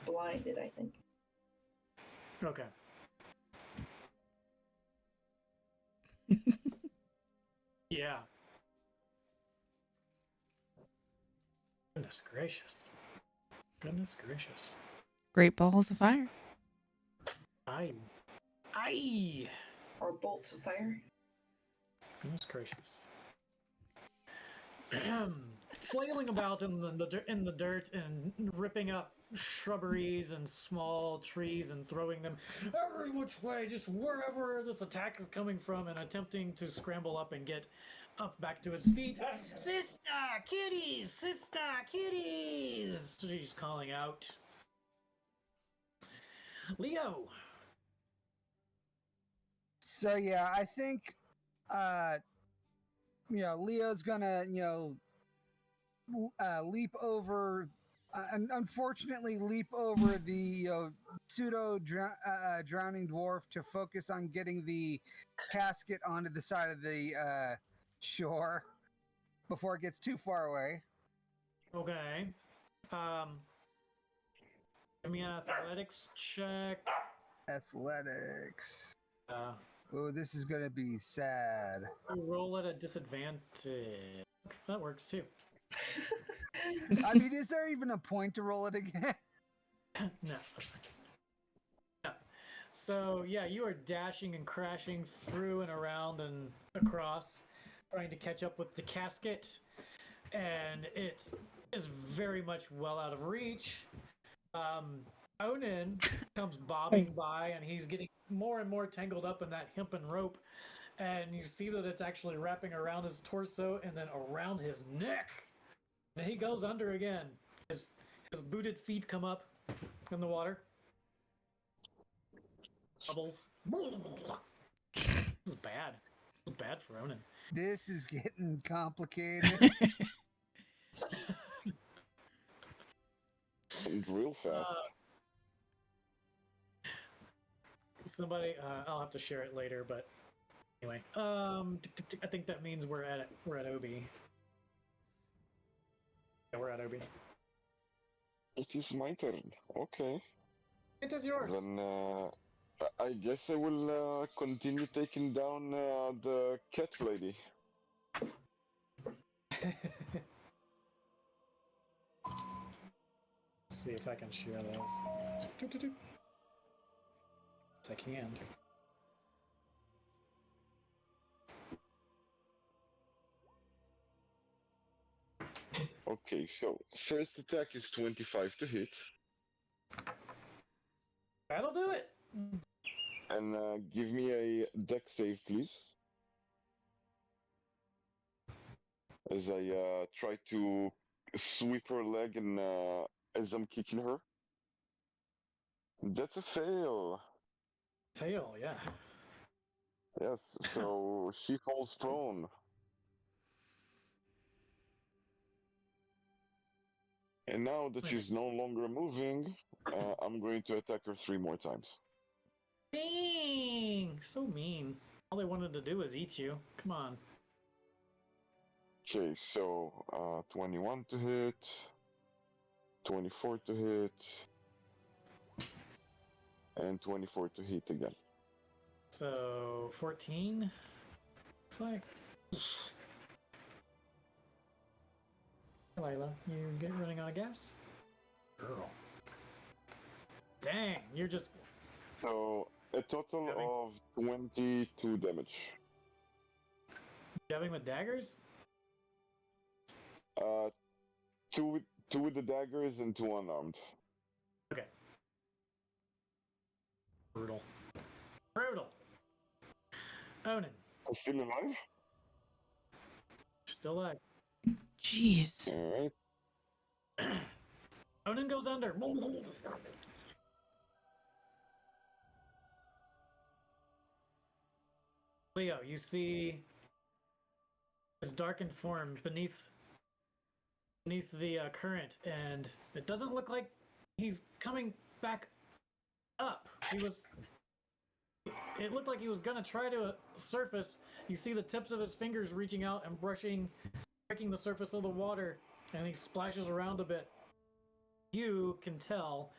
blinded, I think. Okay. Yeah. Goodness gracious. Goodness gracious. Great balls of fire. Aye. Aye. Or bolts of fire. Goodness gracious. Flailing about in the dirt and ripping up shrubberies and small trees and throwing them every which way, just wherever this attack is coming from, and attempting to scramble up and get up back to its feet. Sister kitties! Sister kitties! She's calling out. Leo! So yeah, I think Leo's gonna leap over, unfortunately leap over the pseudo drowning dwarf to focus on getting the casket onto the side of the shore before it gets too far away. Okay. Give me an athletics check. Athletics. Uh, Oh, this is gonna be sad. roll at a disadvantage. Okay, that works too. I mean, is there even a point to roll it again? No. No. So, yeah, you are dashing and crashing through and around and across, trying to catch up with the casket, and it is very much well out of reach. Onan comes bobbing by, and he's getting more and more tangled up in that hempen rope, and you see that it's actually wrapping around his torso and then around his neck. And he goes under again. His booted feet come up in the water. Bubbles. This is bad. This is bad for Onan. This is getting complicated. And real fast. Somebody, I'll have to share it later, but anyway, I think that means we're at Obi. Yeah, we're at Obi. It is my turn. Okay. It is yours. Then I guess I will continue taking down the cat lady. Let's see if I can share those. Yes, I can. Okay, so first attack is 25 to hit. That'll do it. And give me a deck save, please. As I try to sweep her leg and as I'm kicking her. That's a fail. Fail, yeah. Yes, so she falls prone. And now that she's no longer moving, I'm going to attack her 3 more times. Dang! So mean. All they wanted to do was eat you. Come on. Okay, so 21 to hit, 24 to hit, and 24 to hit again. So 14. Looks like. Layla, you get running out of gas? Girl. Dang, you're just. So a total of 22 damage. Jabbing with daggers? 2 with the daggers and 2 unarmed. Okay. Brutal. Brutal. Onan. I'm still alive? Still alive. Jeez. All right. Onan goes under. Leo, you see this darkened form beneath the current, and it doesn't look like he's coming back up. It looked like he was gonna try to surface. You see the tips of his fingers reaching out and breaking the surface of the water, and he splashes around a bit. You can tell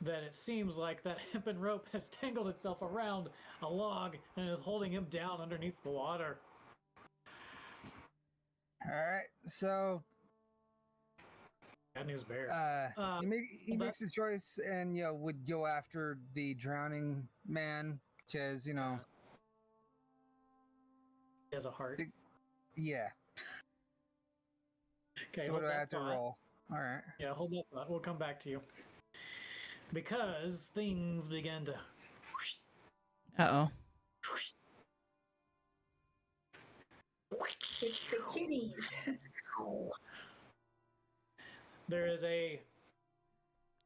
that it seems like that hempen rope has tangled itself around a log and is holding him down underneath the water. All right, so Bad news bears. he makes a choice and would go after the drowning man because He has a heart. yeah. Okay, So what do I have to roll? All right. Yeah, hold that thought. We'll come back to you. Because things begin to Uh-oh. It's the kitties. there is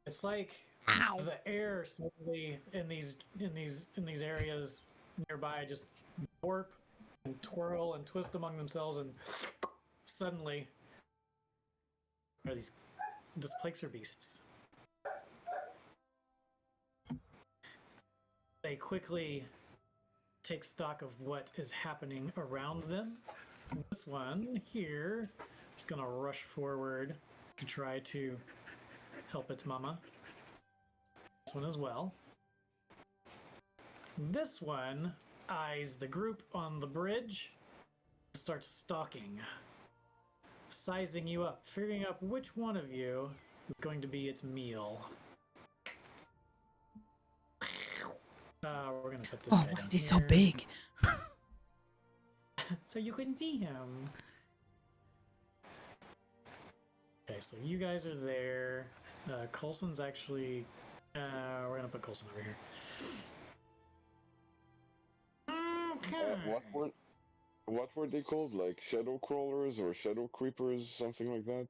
it's like the air suddenly in these areas nearby just warp and twirl and twist among themselves, and suddenly are these displacer beasts. They quickly take stock of what is happening around them. This one here is going to rush forward to try to help its mama. This one as well. This one eyes the group on the bridge, starts stalking, sizing you up, figuring out which one of you is going to be its meal. We're gonna put this guy Oh, why down is he so here. big? So you can see him. Okay, so you guys are there. Coulson's actually. We're gonna put Coulson over here. Okay. What were they called? Like shadow crawlers or shadow creepers, something like that?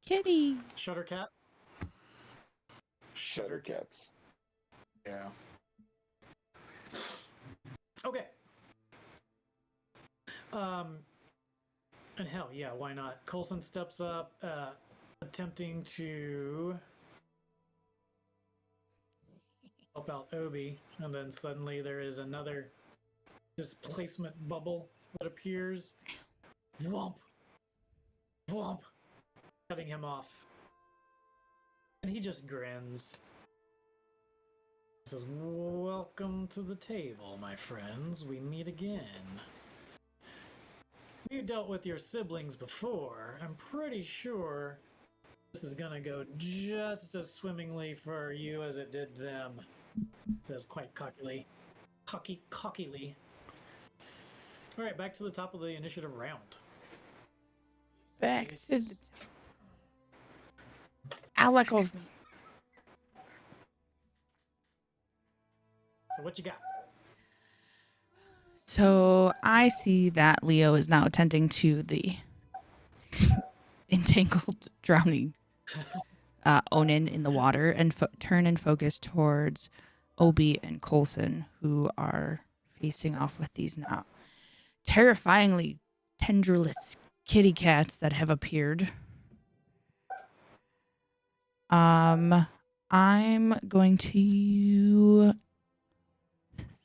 Kitty. Shutter cats. Shadow cats. Yeah. Okay. And hell, yeah, why not? Coulson steps up, attempting to help out Obi, and then suddenly there is another displacement bubble that appears. Vwomp! Vwomp! Cutting him off. And he just grins. He says, "Welcome to the table, my friends. We meet again. You dealt with your siblings before. I'm pretty sure this is gonna go just as swimmingly for you as it did them," says quite cockily. Cockily. Alright, back to the top of the initiative round. Back to the Alec of me. So what you got? So I see that Leo is now attending to the entangled, drowning Onan in the water, and turn and focus towards Obi and Coulson, who are facing off with these now terrifyingly tendrilless kitty cats that have appeared. I'm going to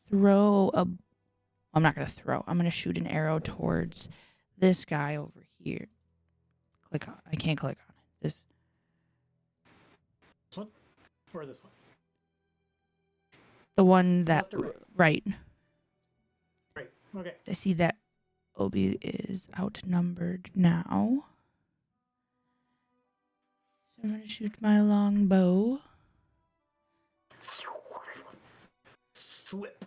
throw a. I'm not going to throw. I'm going to shoot an arrow towards this guy over here. Click on. I can't click on it. This one? Or this one? The one that. Right. Right. Okay. I see that Obi is outnumbered now. So I'm going to shoot my longbow. Slip.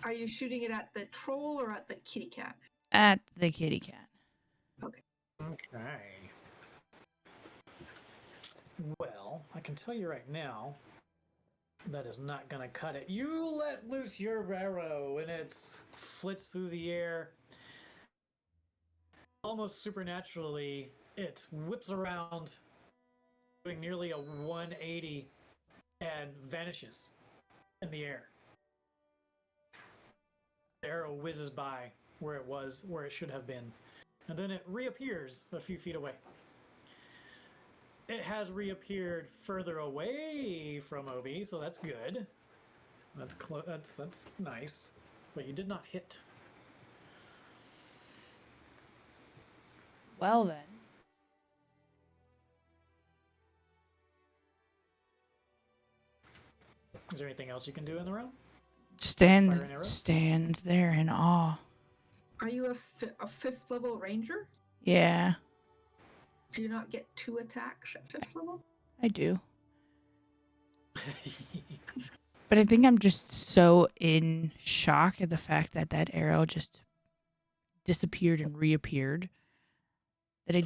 Are you shooting it at the troll or at the kitty cat? At the kitty cat. Okay. Okay. Well, I can tell you right now, that is not gonna cut it. You let loose your arrow, and it flits through the air. Almost supernaturally, it whips around, doing nearly a 180, and vanishes in the air. The arrow whizzes by where it should have been, and then it reappears a few feet away. It has reappeared further away from Obi, so that's good. That's nice, but you did not hit. Well then. Is there anything else you can do in the room? Stand Fire an arrow? there in awe. Are you a fifth level ranger? Yeah, Do you not get 2 attacks at fifth level? I do. But I think I'm just so in shock at the fact that that arrow just disappeared and reappeared that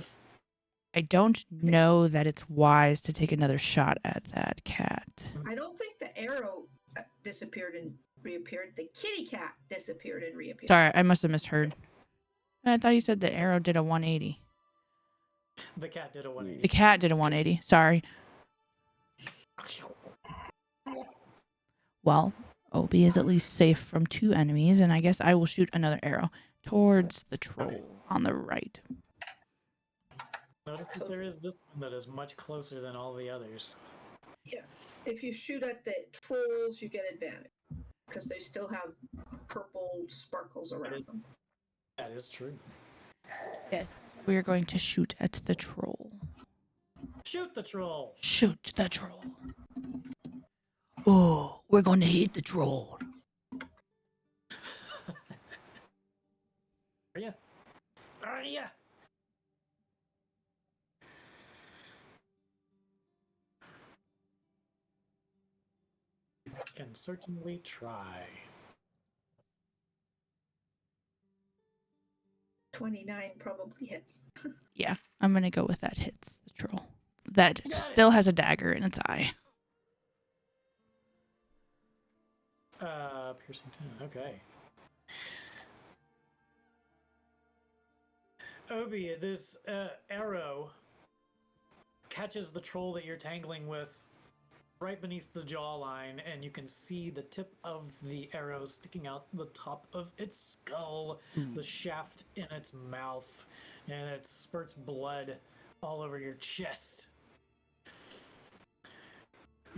I don't know that it's wise to take another shot at that cat. I don't think the arrow disappeared and reappeared. The kitty cat disappeared and reappeared. Sorry, I must have misheard. I thought you said the arrow did a 180. The cat did a 180. The cat did a 180. Sorry. Well, Obi is at least safe from 2 enemies, and I guess I will shoot another arrow towards the troll on the right. Notice that there is this one that is much closer than all the others. Yeah. If you shoot at the trolls, you get advantage because they still have purple sparkles around them. That is true. Yes, we are going to shoot at the troll. Shoot the troll! Shoot the troll. Oh, we're going to hit the troll. Are ya? Are ya? Can certainly try. 29 probably hits. Yeah, I'm going to go with that hits the troll. That still has a dagger in its eye. Piercing 10. Okay. Obi, this arrow catches the troll that you're tangling with right beneath the jawline, and you can see the tip of the arrow sticking out the top of its skull, the shaft in its mouth, and it spurts blood all over your chest.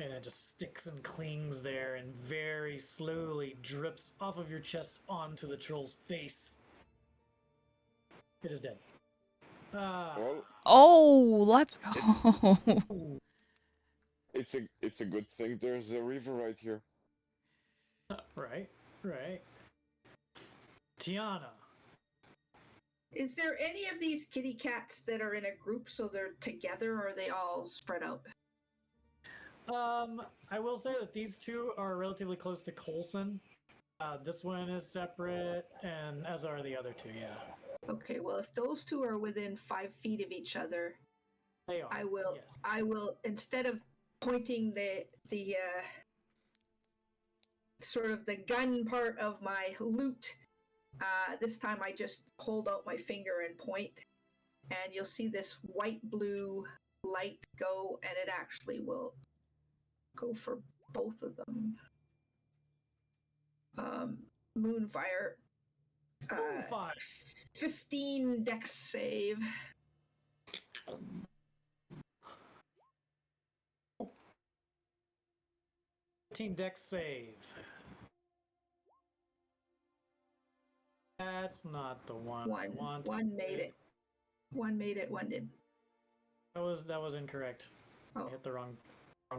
And it just sticks and clings there and very slowly drips off of your chest onto the troll's face. It is dead. Well, Oh, let's go. it's a good thing there's a river right here. Right. Tiana. Is there any of these kitty cats that are in a group so they're together, or are they all spread out? I will say that these two are relatively close to Coulson. This one is separate, and as are the other two, yeah. Okay, well, if those two are within 5 feet of each other, They are. Yes. I will, instead of pointing the sort of the gun part of my loot, this time I just hold out my finger and point, and you'll see this white-blue light go, and it actually will go for both of them. Moonfire. Moonfire. 15 dex save. Team dex save. That's not the one I want. One made it. One made it, one did. That was incorrect. Oh. I hit the wrong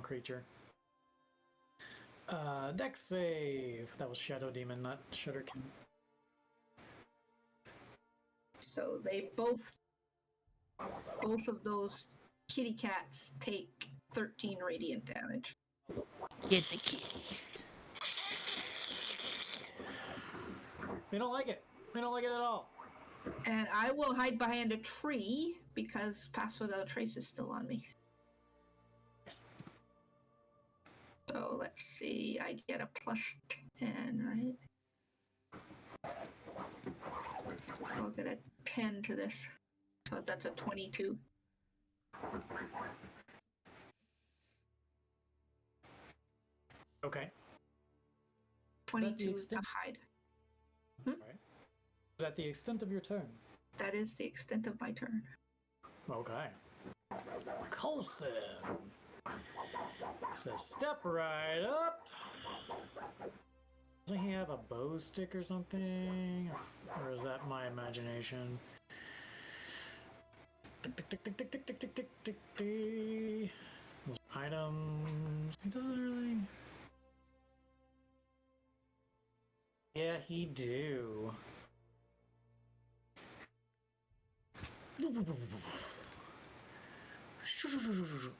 creature. Dex save. That was Shadow Demon, not Shudderkin. So they both of those kitty cats take 13 radiant damage. Get the kids. They don't like it. They don't like it at all. And I will hide behind a tree because Pass Without Trace is still on me. So let's see, I get a plus 10, right? I'll get a 10 to this. So that's a 22. Okay. 22 to extent? hide. All right. Is that the extent of your turn? That is the extent of my turn. Okay. Coulson says, step right up. Doesn't he have a bow stick or something? Or is that my imagination? Tick, tick, tick, tick, tick, tick, tick, tick, tick, tick, tick. Those items. He doesn't really. Yeah, he do.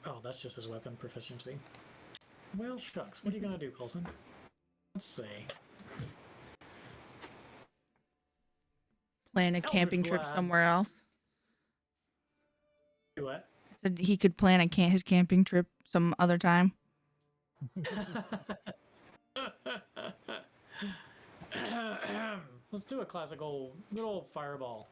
Oh, that's just his weapon proficiency. Well, shucks. What are you gonna do, Coulson? Let's see. Plan a camping trip Blast. somewhere else. Do what? I said he could plan his camping trip some other time. Let's do a classical little fireball.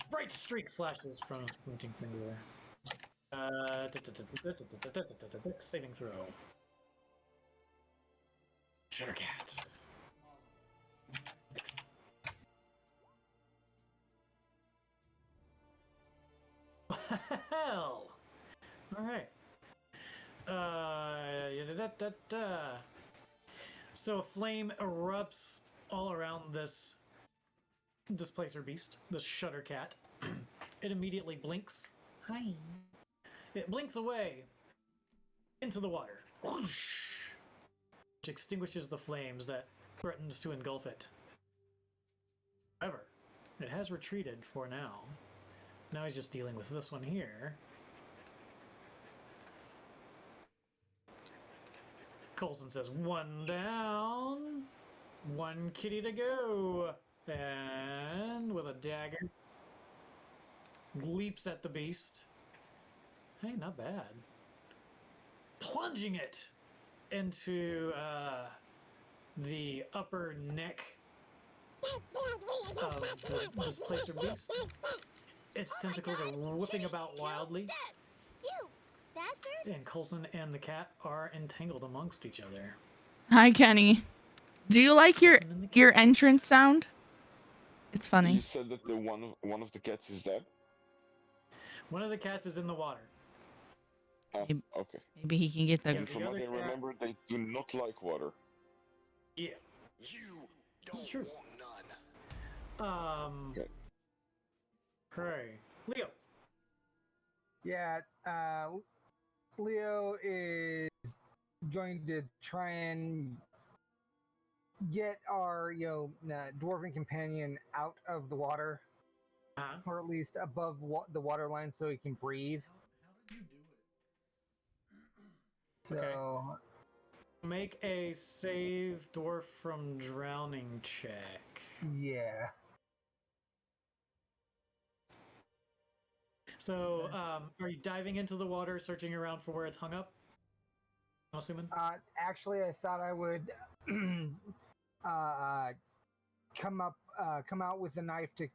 Bright streak flashes from his pointing finger. Saving throw. Shuttercat. Hell. All right. So a flame erupts all around this displacer beast, this shutter cat. It immediately blinks. Hi. It blinks away into the water, which extinguishes the flames that threatened to engulf it. However, it has retreated for now. Now he's just dealing with this one here. Coulson says, one down, one kitty to go. And with a dagger, leaps at the beast. Hey, not bad. Plunging it into the upper neck of the displacer beast. Its tentacles are whipping about wildly. And Coulson and the cat are entangled amongst each other. Hi, Kenny. Do you like your entrance sound? It's You funny. said that the one of the cats is dead. One of the cats is in the water. Okay. Maybe he can get the. And from what I remember, they do not like water. Yeah. That's true. Okay. Hooray. Leo. Yeah, Leo is going to try and get our dwarven companion out of the water, or at least above the water line, so he can breathe. So, Okay. Make a save dwarf from drowning check. yeah. So, are you diving into the water, searching around for where it's hung up? I'm assuming. Actually, I thought I would come out with a knife to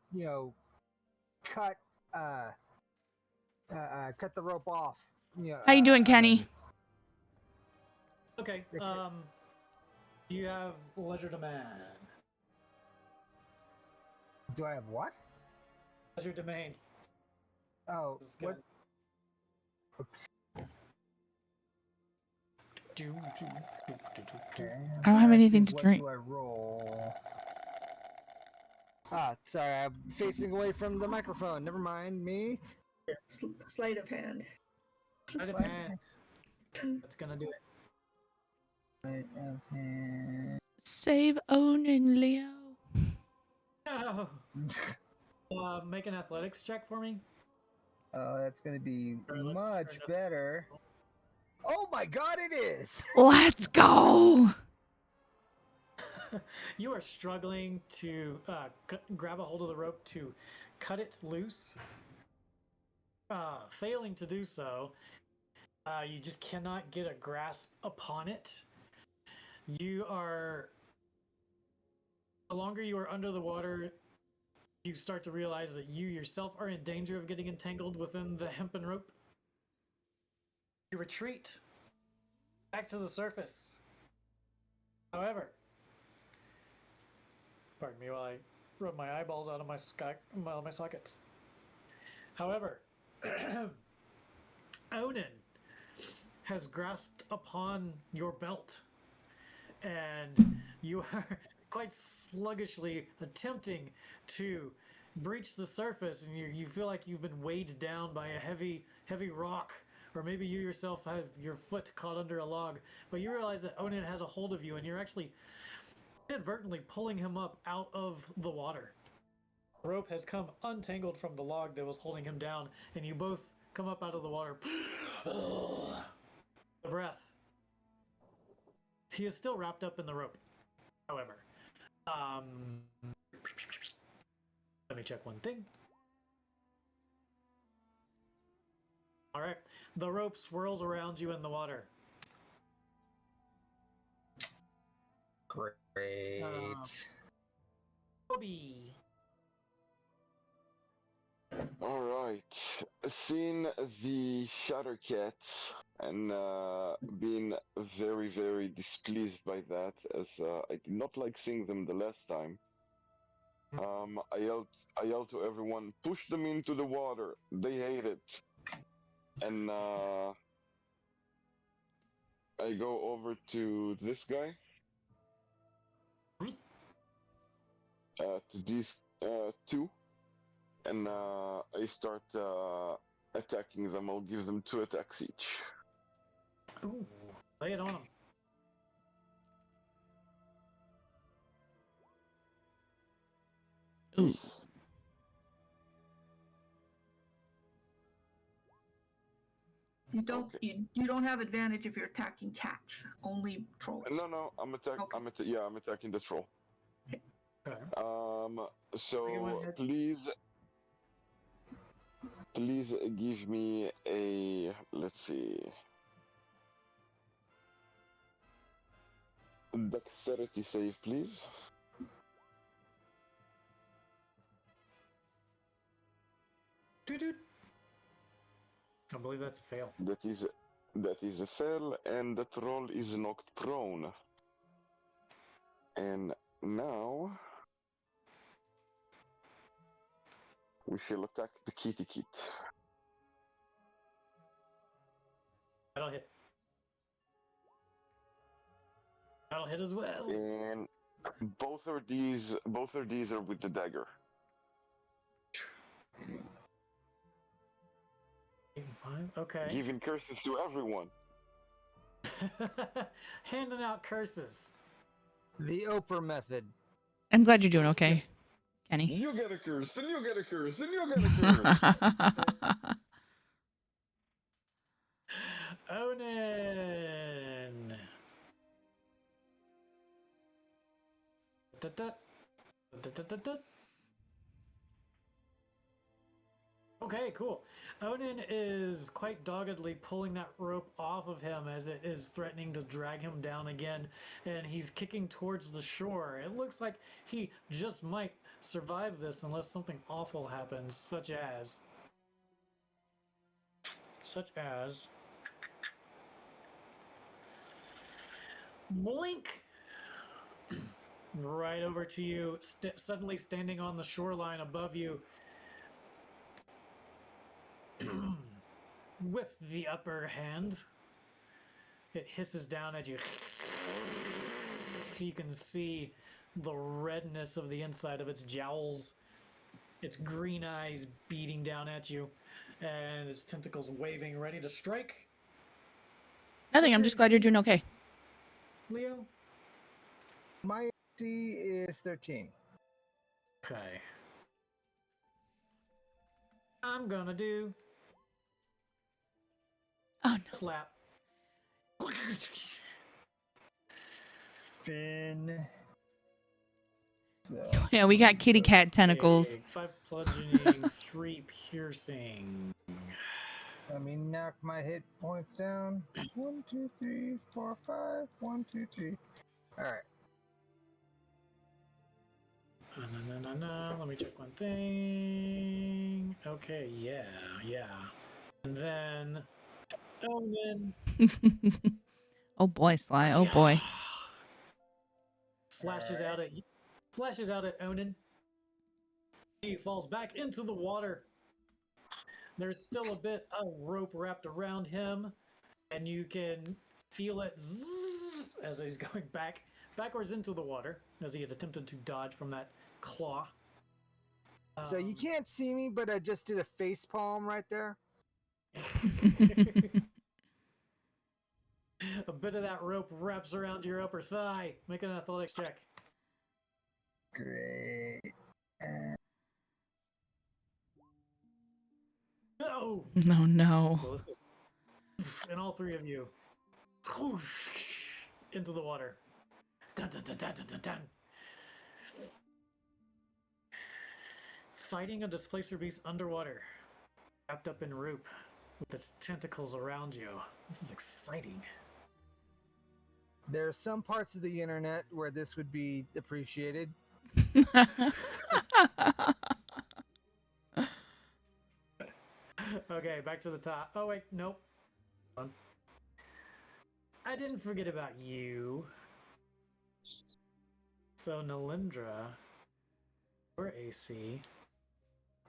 cut cut the rope off. How you doing, Kenny? Okay. Do you have leisure domain? Do I have what? Leisure domain. Oh, what? Okay. I don't have anything to drink. What do I roll? Sorry, I'm facing away from the microphone. Never mind me. Sleight of hand. Sleight of hand. That's gonna do it. Sleight of hand. Save Onin, Leo. Oh. Make an athletics check for me. Oh, that's gonna be much better. Oh my god, it is! Let's go! You are struggling to grab a hold of the rope to cut it loose. Failing to do so, you just cannot get a grasp upon it. You are The longer you are under the water, you start to realize that you yourself are in danger of getting entangled within the hempen rope. You retreat back to the surface. However, pardon me while I rub my eyeballs out of my sockets. However, Onan has grasped upon your belt, and you are quite sluggishly attempting to breach the surface, and you feel like you've been weighed down by a heavy rock, or maybe you yourself have your foot caught under a log, but you realize that Onan has a hold of you, and you're actually inadvertently pulling him up out of the water. The rope has come untangled from the log that was holding him down, and you both come up out of the water. The breath. He is still wrapped up in the rope, however. Let me check one thing. All right. The rope swirls around you in the water. Great. Bobby. All right. Seeing the Shattercats and being very, very displeased by that, as I did not like seeing them the last time. I yelled to everyone, push them into the water. They hate it. And I go over to this guy, to these two, and I start attacking them. I'll give them 2 attacks each. Ooh, lay it on him. Ooh. You don't Okay. you don't have advantage if you're attacking cats. Only trolls. No, I'm attacking. Okay. I'm attacking the troll. Okay. So please give me a, let's see, dexterity save, please. Doo-doo. I believe that's a fail. That is a fail, and that troll is knocked prone. And now we shall attack the kitty kit. That'll hit. That'll hit as well. And both of these are with the dagger. 85. Okay. Giving curses to everyone. Handing out curses. The Oprah method. I'm glad you're doing okay, Kenny. You get a curse, and you get a curse, and you get a curse. Onan. Da-da. Da-da-da-da. Okay, cool. Onan is quite doggedly pulling that rope off of him as it is threatening to drag him down again, and he's kicking towards the shore. It looks like he just might survive this unless something awful happens, such as blink. Right over to you, suddenly standing on the shoreline above you. With the upper hand, it hisses down at you. You can see the redness of the inside of its jowls, its green eyes beating down at you, and its tentacles waving, ready to strike. Nothing. I'm just glad you're doing okay. Leo? My AC is 13. Okay. I'm gonna do Oh no. slap. Finn. So, Yeah, we got kitty cat tentacles. 5 bludgeoning, 3 piercing. let me knock my hit points down. 1, 2, 3, 4, 5. 1, 2, 3. All right. Let me check one thing. Okay, yeah. And then Omen Oh boy, Sly. Oh boy. slashes out at Onan. He falls back into the water. There's still a bit of rope wrapped around him, and you can feel it zzz as he's going backwards into the water as he had attempted to dodge from that claw. So you can't see me, but I just did a face palm right there. A bit of that rope wraps around your upper thigh. Make an athletics check. Great. No! No, no. So this is, and all three of you, whoosh, into the water. Dun, dun, dun, dun, dun, dun, dun. Fighting a displacer beast underwater, wrapped up in rope, with its tentacles around you. This is exciting. There are some parts of the internet where this would be appreciated. Okay, back to the top. Oh wait, nope. Hold on. I didn't forget about you. So Nalindra, your AC.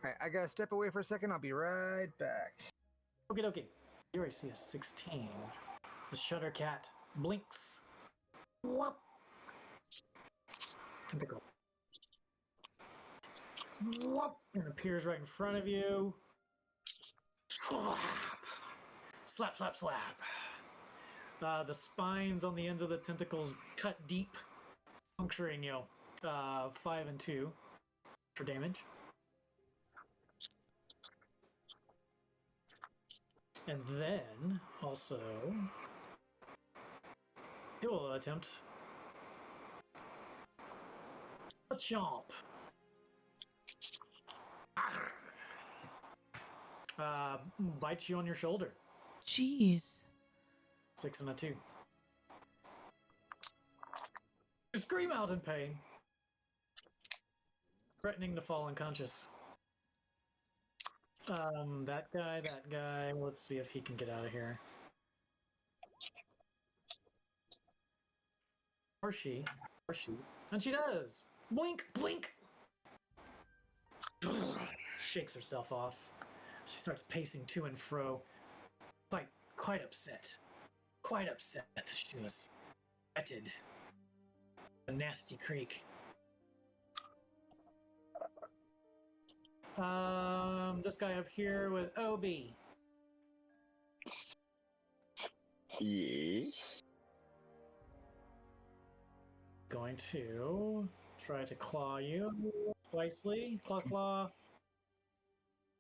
All right, I gotta step away for a second. I'll be right back. Okay. Your AC is 16. The shutter cat blinks. Whoop. Tentacle. Whoop. And appears right in front of you. Slap. The spines on the ends of the tentacles cut deep, puncturing you. 5 and 2 for damage. And then, also, he will attempt a chomp. Bites you on your shoulder. Jeez. 6 and a 2. You scream out in pain, threatening to fall unconscious. That guy. Let's see if he can get out of here. Or she. And she does! Blink! Shakes herself off. She starts pacing to and fro. Quite upset. She was wetted. A nasty creek. This guy up here with Obi. Yes. Going to try to claw you. Twicely. Claw.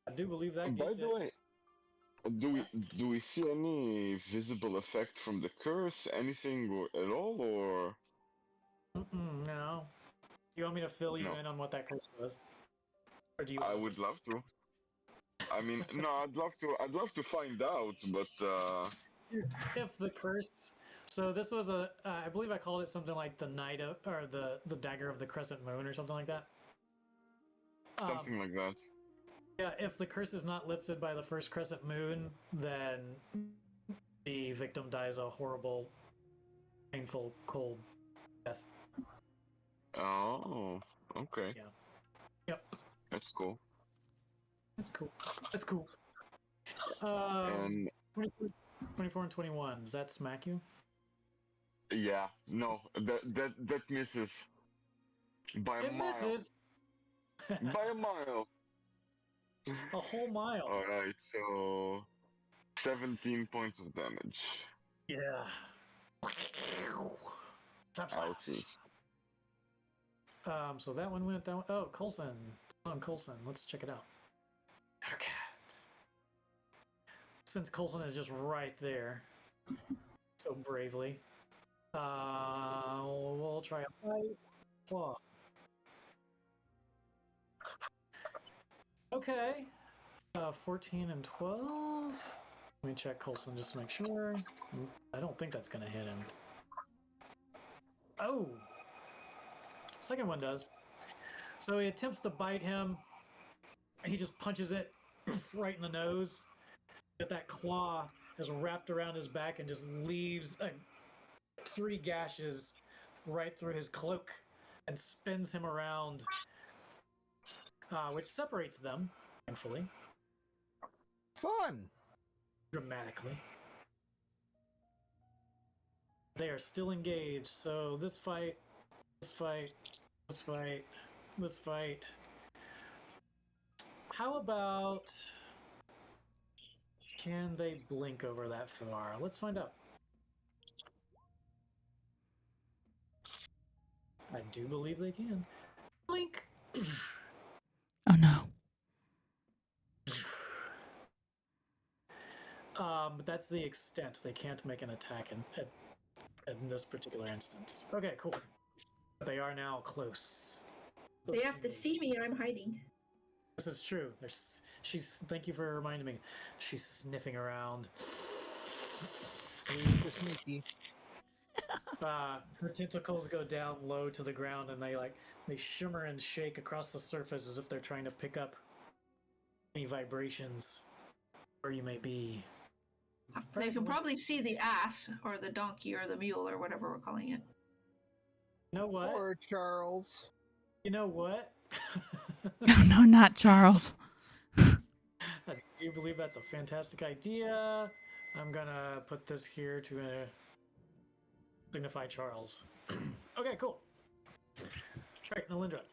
I do believe that By gets the it. way, do we see any visible effect from the curse? Anything at all, or No. You want me to fill you no? in on what that curse was? Or do you I want would to love to. I mean, no, I'd love to. I'd love to find out, but if the curse. So this was I believe I called it something like the Knight of, or the Dagger of the Crescent Moon, or something like that. something like that. Yeah, if the curse is not lifted by the first crescent moon, then the victim dies a horrible, painful, cold death. Oh, okay. Yeah. Yep. That's cool. That's cool. And 24 and 21. Does that smack you? yeah, no, that misses by a It mile. misses. By a mile. A whole mile. All right, so 17 points of damage. Yeah. Slap. Ouchie. So that one went down. Oh, Coulson. Coulson. Let's check it out. Cat. Since Coulson is just right there, so bravely, we'll try a fight. Claw. Okay. 14 and 12. Let me check Coulson just to make sure. I don't think that's going to hit him. Oh! Second one does. So he attempts to bite him. He just punches it right in the nose. But that claw is wrapped around his back and just leaves 3 gashes right through his cloak and spins him around, which separates them, thankfully, Fun. dramatically. They are still engaged, so this fight, this fight, this fight, this fight. How about, can they blink over that far? Let's find out. I do believe they can. Blink! Oh no. But that's the extent. They can't make an attack in this particular instance. Okay, cool. They are now close. They have to see me and I'm hiding. This is true. She's. Thank you for reminding me. She's sniffing around. Sneaky. Her tentacles go down low to the ground, and they shimmer and shake across the surface as if they're trying to pick up any vibrations where you may be. They can probably see the ass or the donkey or the mule or whatever we're calling it. You know what? Or Charles. You know what? Oh no, not Charles. I do believe that's a fantastic idea. I'm gonna put this here to signify Charles. Okay, cool. Right, Nalindra.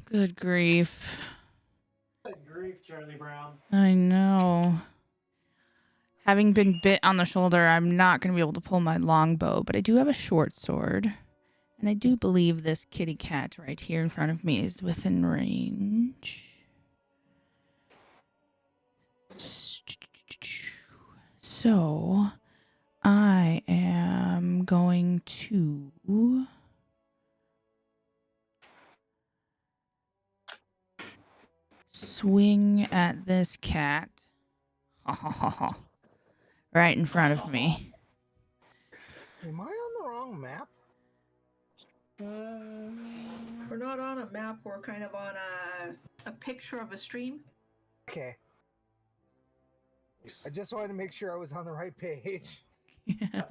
Good grief. Good grief, Charlie Brown. I know. Having been bit on the shoulder, I'm not going to be able to pull my longbow, but I do have a short sword. And I do believe this kitty cat right here in front of me is within range. So, I am going to swing at this cat. Right in front of me. Am I on the wrong map? We're not on a map, we're kind of on a picture of a stream. Okay. I just wanted to make sure I was on the right page. Yeah.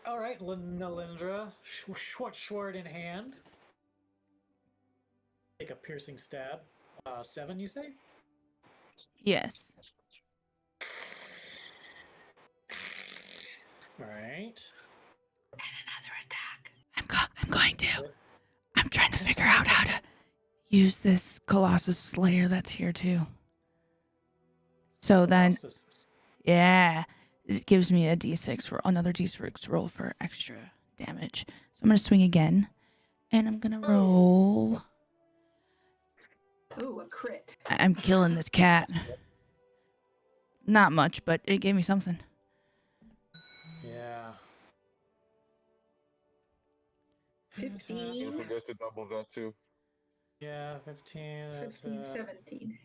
All right, Nalindra, short sword in hand. Take a piercing stab. 7, you say? Yes. All right. And another attack. I'm going to. I'm trying to figure out how to use this Colossus Slayer that's here too. So then, yeah, it gives me a d6 for another d6 roll for extra damage. So I'm gonna swing again, and I'm gonna roll. Oh, a crit. I'm killing this cat. Not much, but it gave me something. Yeah. 15. Don't forget to double that too. Yeah, 15. That's, 15, 17.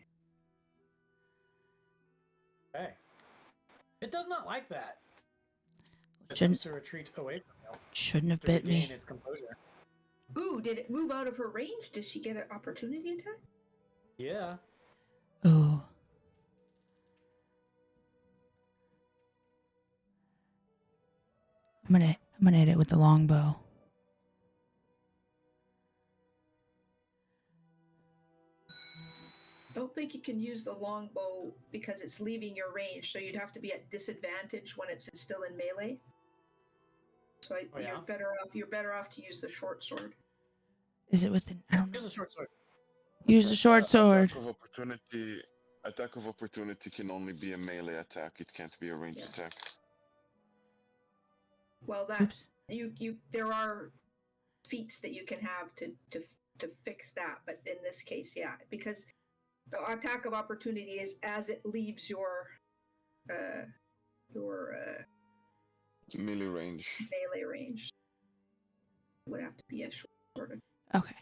Okay. It does not like that. It Shouldn't attempts to retreat away from you shouldn't have to bit regain me. its composure. Ooh, did it move out of her range? Does she get an opportunity attack? Yeah. Ooh. I'm gonna hit it with the longbow. Don't think you can use the longbow because it's leaving your range, so you'd have to be at disadvantage when it's still in melee. So you're better off to use the short sword. Is it within? I don't know. Use a short sword. Use the short sword. Attack of opportunity can only be a melee attack. It can't be a ranged attack. Well, that Oops. there are feats that you can have to fix that, but in this case, yeah, because the attack of opportunity is as it leaves your melee range. Melee range. It would have to be a short sword. Okay.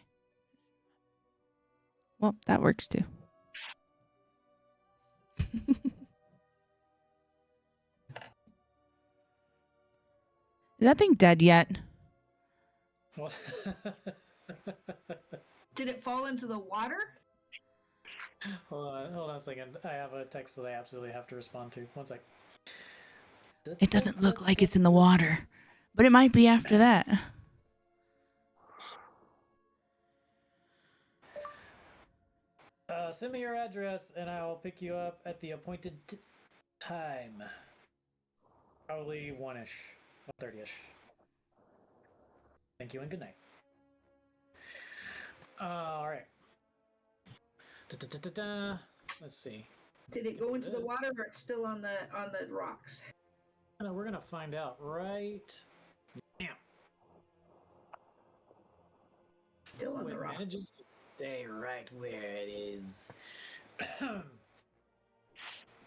Well, that works too. Is that thing dead yet? What? Did it fall into the water? Hold on a second. I have a text that I absolutely have to respond to. One sec. It doesn't look like it's in the water, but it might be after that. Send me your address and I'll pick you up at the appointed time. Probably 1-ish. 1:30-ish. Thank you and good night. Alright. Let's see. Did it go into the water or it's still on the rocks? No, we're gonna find out right now. Still on the It rocks. manages to stay right where it is.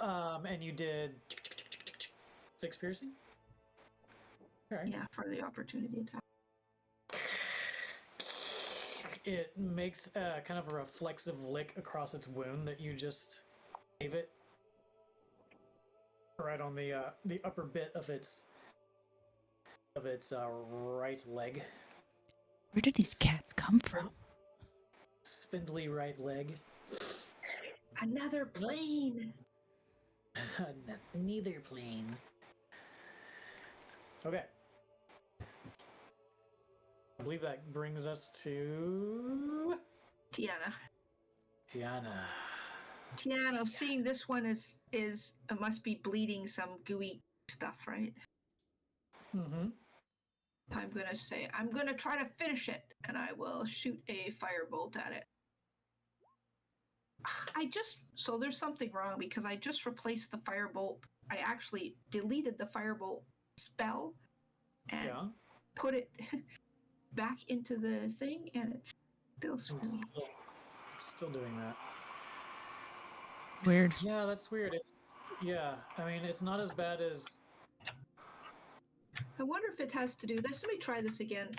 And you did 6 piercing? Alright. Yeah, for the opportunity attack. It makes kind of a reflexive lick across its wound that you just gave it. Right on the upper bit of its right leg. Where did these cats come from? Spindly right leg. Another plane. Neither plane. Okay. I believe that brings us to Tiana. Tiana. Seeing this one is it must be bleeding some gooey stuff, right? Mm-hmm. I'm gonna try to finish it, and I will shoot a firebolt at it. So there's something wrong because I just replaced the firebolt. I actually deleted the firebolt spell and put it back into the thing, and it's still screwing. Still doing that. Weird. Yeah, that's weird. I mean, it's not as bad as. I wonder if it has to do. Let me try this again.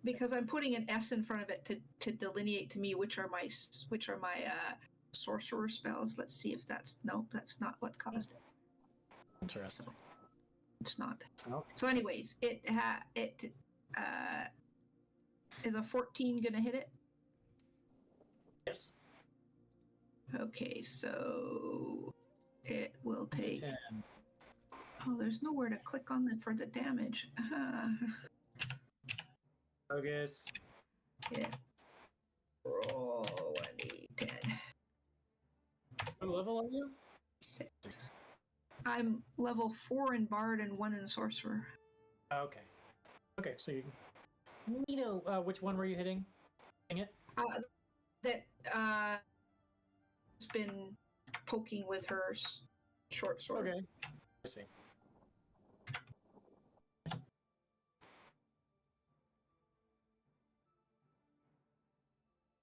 Because I'm putting an S in front of it to delineate to me which are my sorcerer spells. Let's see if that's that's not what caused it. Interesting. So, it's not. Okay. So, anyways, is a 14 gonna hit it? Yes. Okay, so it will take. 10. Oh, there's nowhere to click on for the damage. Focus. Yeah. Roll 1d10. What level are you? 6. I'm level 4 in Bard and 1 in Sorcerer. Okay. Okay, so you which one were you hitting? It? That has been poking with her short sword. Okay. I see.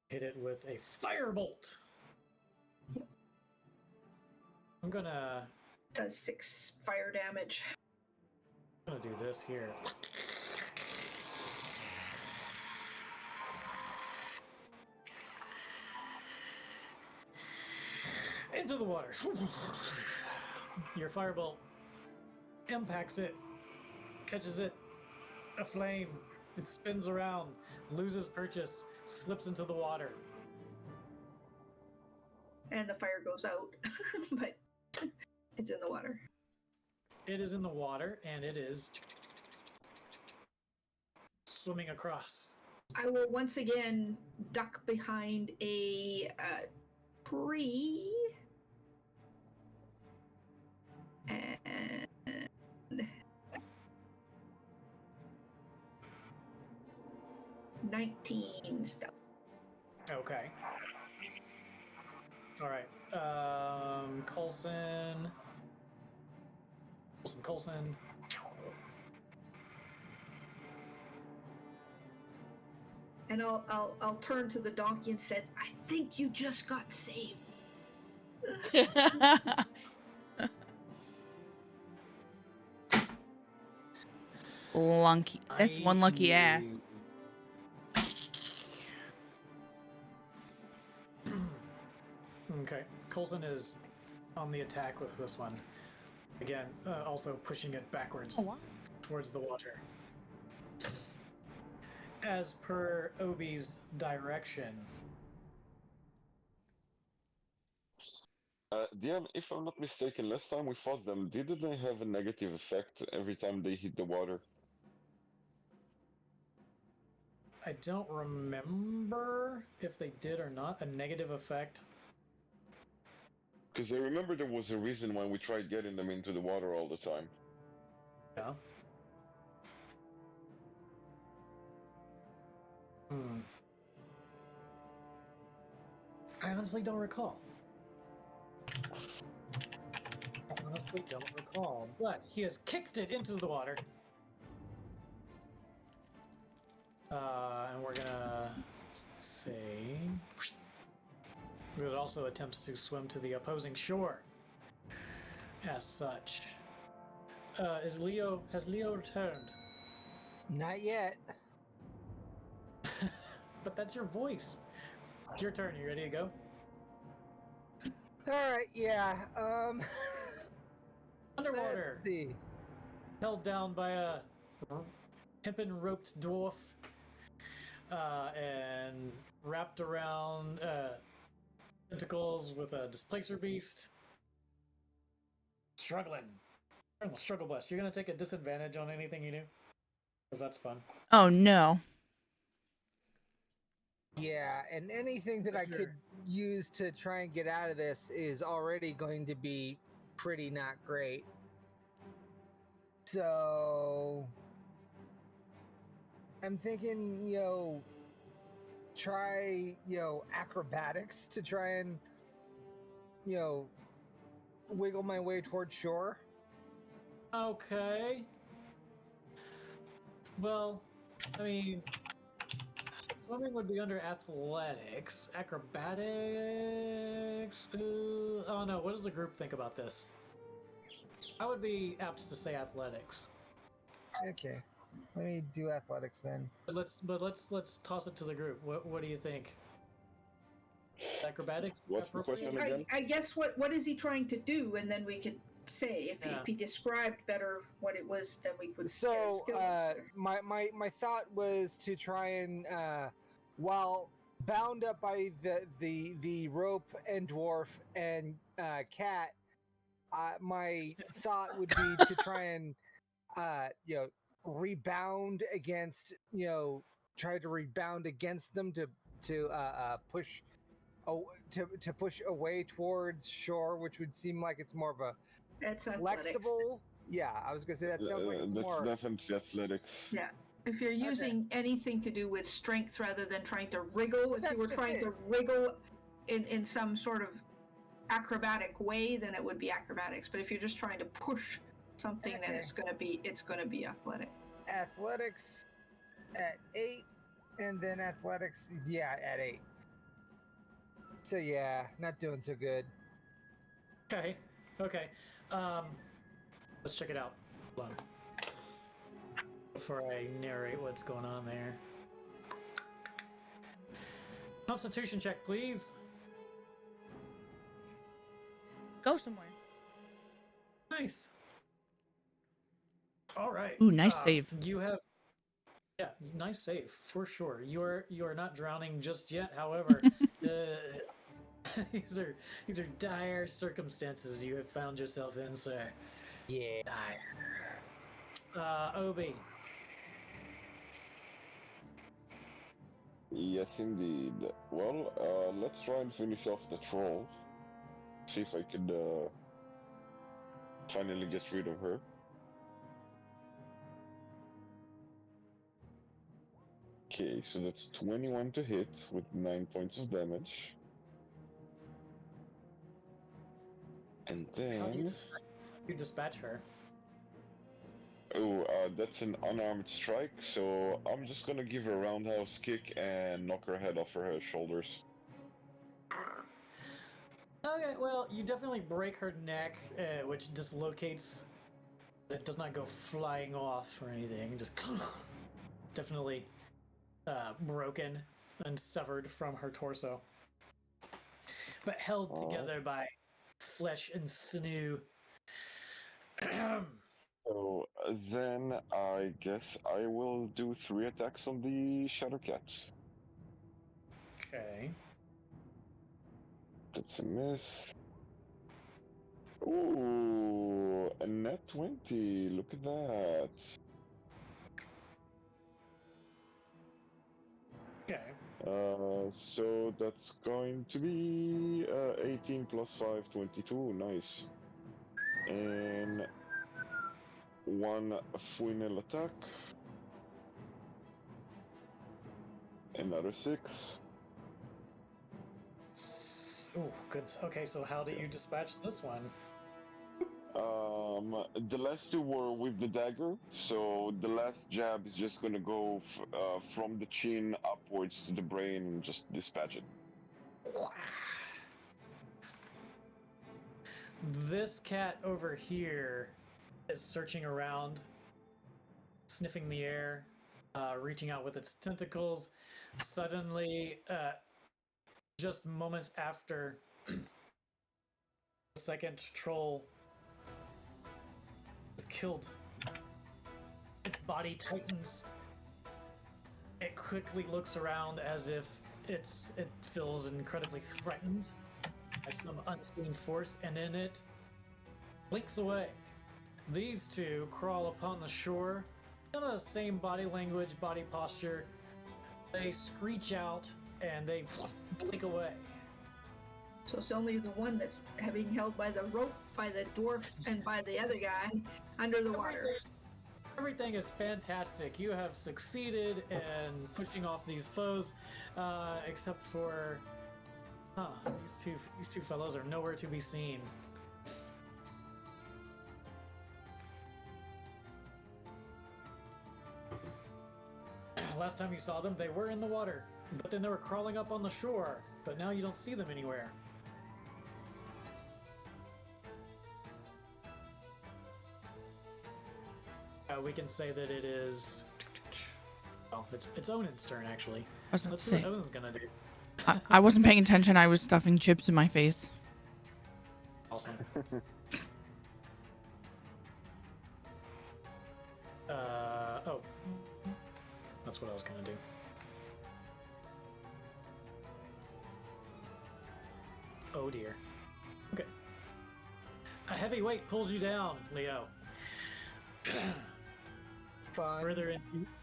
Hit it with a firebolt. Yep. I'm gonna. Does 6 fire damage. I'm gonna do this here. Into the water. Your firebolt impacts it, catches it aflame. It spins around, loses purchase, slips into the water. And the fire goes out, but it's in the water. It is in the water, and it is swimming across. I will once again duck behind a tree. And 19 stealth. Okay. All right. Coulson. And I'll turn to the donkey and said, "I think you just got saved." Lunky. That's one lucky ass. Okay. Coulson is on the attack with this one. Again, also pushing it backwards. Oh, wow. towards the water. As per Obi's direction. DM, if I'm not mistaken, last time we fought them, didn't they have a negative effect every time they hit the water? I don't remember if they did or not. A negative effect. Because I remember there was a reason why we tried getting them into the water all the time. Yeah. I honestly don't recall. But he has kicked it into the water. And we're gonna say it also attempts to swim to the opposing shore. As such, has Leo returned? Not yet. But that's your voice. It's your turn. You ready to go? All right, yeah. Underwater. Let's see. Held down by a pimpin' roped dwarf, and wrapped around tentacles with a displacer beast. Struggling. Struggle bus. You're gonna take a disadvantage on anything you do? Because that's fun. Oh no. Yeah, and anything that I could use to try and get out of this is already going to be pretty not great. So I'm thinking, try, acrobatics to try and, wiggle my way towards shore. Okay. Well, I mean, swimming would be under athletics. Acrobatics? Oh no, what does the group think about this? I would be apt to say athletics. Okay. Let me do athletics then. But let's toss it to the group. What do you think? Acrobatics? What's the question again? I guess what is he trying to do, and then we could say if he described better what it was, then we could. So my thought was to try and while bound up by the rope and dwarf and cat, my thought would be to try and rebound against try to rebound against them to push to push away towards shore, which would seem like it's more of a That's flexible. Yeah, I was gonna say that sounds like it's that's more definitely athletics. Yeah. If you're using anything to do with strength rather than trying to wriggle, if you were trying to wriggle in some sort of acrobatic way, then it would be acrobatics. But if you're just trying to push something, then it's gonna be athletic. Athletics at 8, and then athletics, at 8. So yeah, not doing so good. Okay. Let's check it out. Hold on. Before I narrate what's going on there. Constitution check, please. Go somewhere. Nice. All right. Ooh, nice save. Nice save for sure. You are not drowning just yet. However, these are dire circumstances you have found yourself in, sir. Yeah. Dire. Obi. Yes, indeed. Well, let's try and finish off the troll. See if I could finally get rid of her. Okay, so that's 21 to hit with 9 points of damage. And How do then... you dispatch her? Oh, that's an unarmed strike, so I'm just gonna give her a roundhouse kick and knock her head off her shoulders. Okay, well, you definitely break her neck, which dislocates. It does not go flying off or anything. Just definitely broken and severed from her torso, but held together by flesh and sinew. So then I guess I will do 3 attacks on the Shadow Cat. Okay. That's a miss. Ooh, a net 20. Look at that. Okay. So that's going to be 18 plus 5, 22. Nice. And one funnel attack. Another 6. Oh, good. Okay, so how do you dispatch this one? The last two were with the dagger, so the last jab is just gonna go from the chin upwards to the brain and just dispatch it. This cat over here is searching around, sniffing the air, reaching out with its tentacles. Suddenly, just moments after the second troll is killed, its body tightens. It quickly looks around as if it feels incredibly threatened by some unseen force, and then it blinks away. These two crawl upon the shore, kind of the same body language, body posture. They screech out and they blink away. So it's only the one that's being held by the rope by the dwarf and by the other guy under the water. Everything is fantastic. You have succeeded in pushing off these foes, except for these two fellows are nowhere to be seen. Last time you saw them, they were in the water, but then they were crawling up on the shore. But now you don't see them anywhere. We can say that it is. Oh, it's Onan's turn actually. I was about Let's to see say. what Onan's gonna do. I wasn't paying attention. I was stuffing chips in my face. Awesome. Oh, that's what I was gonna do. Oh dear. Okay. A heavy weight pulls you down, Leo. Fine.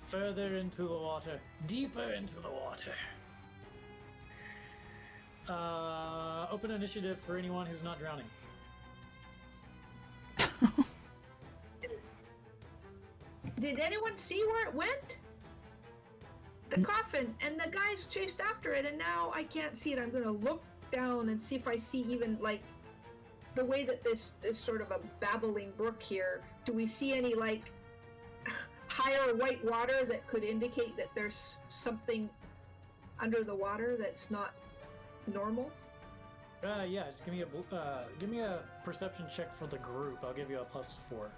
Further into the water, deeper into the water. Open initiative for anyone who's not drowning. Did anyone see where it went? The coffin, and the guys chased after it, and now I can't see it. I'm gonna look down and see if I see even like the way that this is sort of a babbling brook here. Do we see any like higher white water that could indicate that there's something under the water that's not normal? Yeah, just give me a perception check for the group. I'll give you a +4.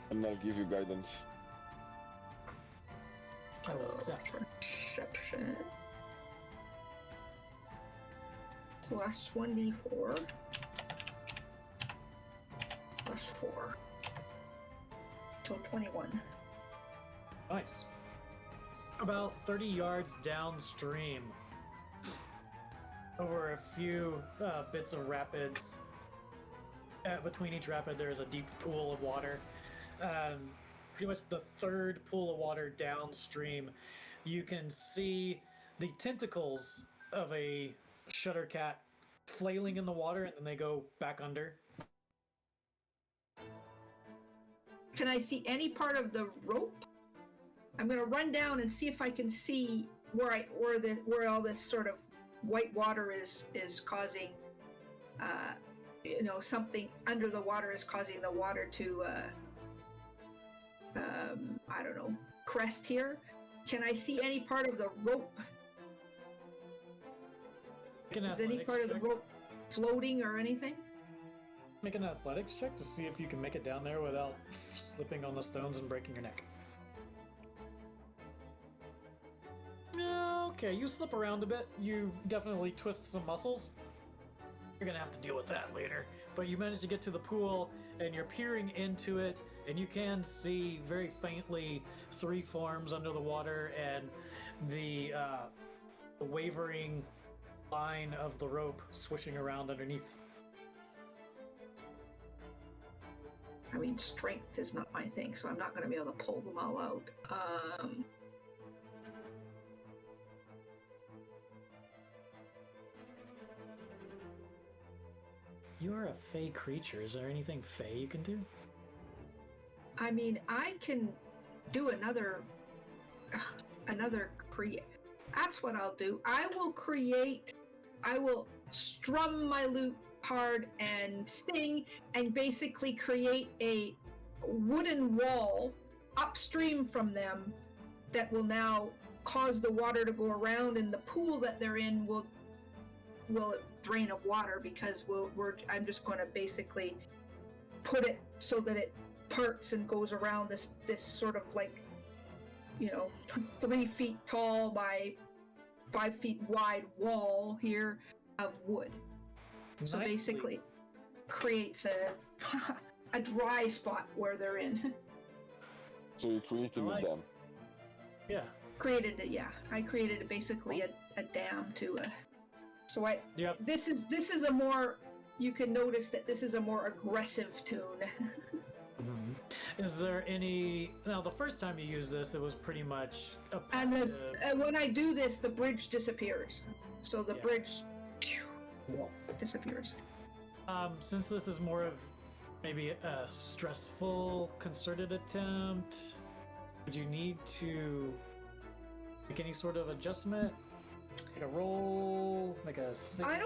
And I'll give you guidance. I will accept. Perception. Plus 1d4. Plus 4. So 21. Nice. About 30 yards downstream, over a few bits of rapids. Between each rapid, there is a deep pool of water. Pretty much the third pool of water downstream, you can see the tentacles of a shutter cat flailing in the water, and then they go back under. Can I see any part of the rope? I'm gonna run down and see if I can see where all this sort of white water is causing, something under the water is causing the water to, I don't know, crest here. Can I see any part of the rope? Is any part of the rope floating or anything? Make an athletics check to see if you can make it down there without slipping on the stones and breaking your neck. Okay, you slip around a bit. You definitely twist some muscles. you're gonna have to deal with that later. But you manage to get to the pool, and you're peering into it, and you can see very faintly 3 forms under the water, and the wavering line of the rope swishing around underneath. I mean, strength is not my thing, so I'm not going to be able to pull them all out. You are a fey creature. Is there anything fey you can do? I mean, I can do another create. That's what I'll do. I will strum my lute hard and sing and basically create a wooden wall upstream from them that will now cause the water to go around, and the pool that they're in will drain of water, because I'm just going to basically put it so that it parts and goes around this sort of like, 3 feet tall by 5 feet wide wall here of wood. So Nicely. basically creates a dry spot where they're in. So you're creating I like- a dam. Yeah. I created basically a dam to so Yep. this is a more, you can notice that this is a more aggressive tune. Is there any... Now, the first time you used this, it was pretty much a And passive... when I do this, the bridge disappears. So the Yeah. bridge disappears. Since this is more of maybe a stressful, concerted attempt, would you need to make any sort of adjustment? Make a roll? Make a... I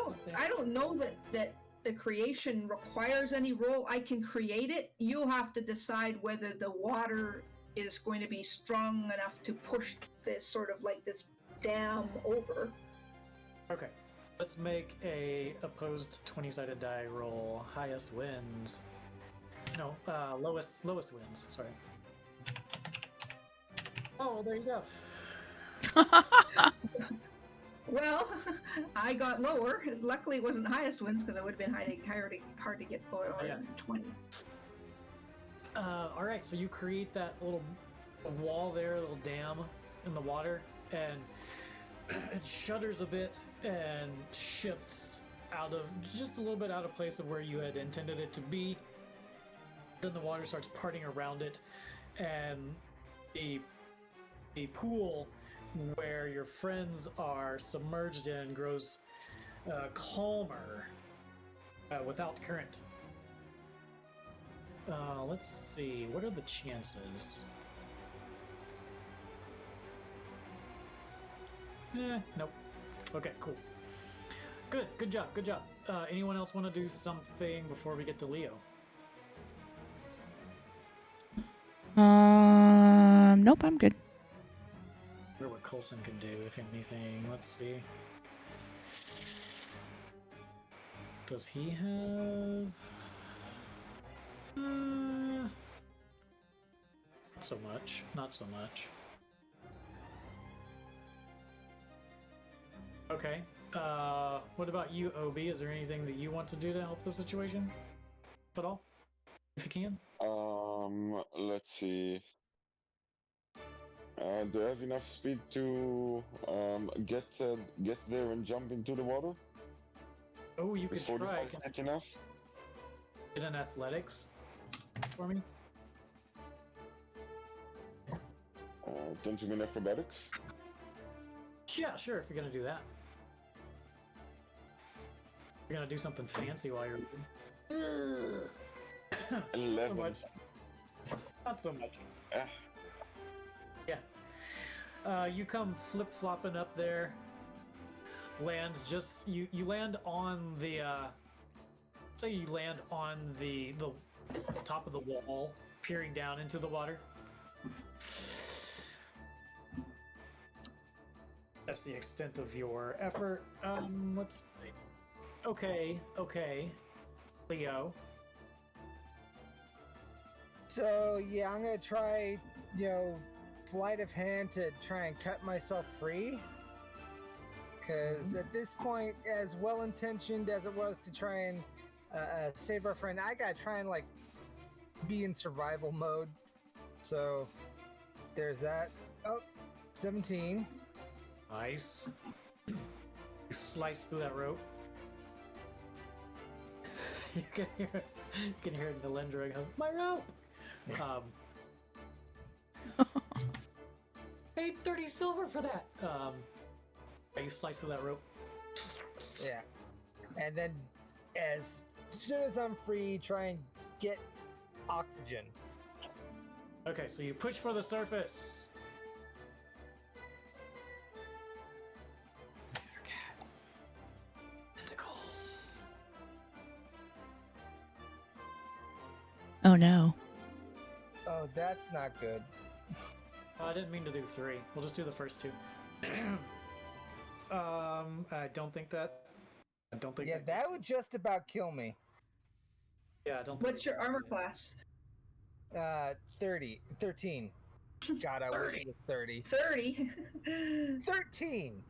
don't know that the creation requires any roll. I can create it. You'll have to decide whether the water is going to be strong enough to push this sort of like this dam over. Okay. Let's make a opposed 20-sided die roll. Highest wins. No, lowest wins. Sorry. Oh, there you go. Well, I got lower. Luckily, it wasn't highest wins, because it would have been hard to get lower than 20. All right, so you create that little wall there, a little dam in the water, and it shudders a bit and shifts out of just a little bit out of place of where you had intended it to be. Then the water starts parting around it, and the pool where your friends are submerged in grows calmer without current. Let's see, what are the chances? Nope. Okay, cool. Good job. Anyone else want to do something before we get to Leo? Nope, I'm good. I wonder what Coulson can do, if anything. Let's see. Does he have... Not so much. Okay. What about you, Obi? Is there anything that you want to do to help the situation? At all? If you can? Let's see. Do I have enough speed to get there and jump into the water? Oh, you could try. 45 feet enough? Get an athletics for me. Don't you mean acrobatics? Yeah, sure, if you're gonna do that. You're gonna do something fancy while you're... 11. Not so much. Ah. Yeah. You come flip-flopping up there. Land just... You land on the... say you land on the top of the wall, peering down into the water. That's the extent of your effort. Let's see. Okay. Leo. So yeah, I'm gonna try, sleight of hand to try and cut myself free. Because at this point, as well intentioned as it was to try and save our friend, I gotta try and like be in survival mode. So there's that. Oh, 17. Nice. You slice through that rope. You can hear Nalendra go, my rope! Paid 30 silver for that! You slice through that rope. Yeah. And then as soon as I'm free, try and get oxygen. Okay, so you push for the surface. Tentacle. Oh no. Oh, that's not good. Oh, I didn't mean to do 3. We'll just do the first 2. I don't think that. I don't think. Yeah, that would just about kill me. Yeah, I don't. What's your armor class? 13. God, I wish it was 30. 30. 13!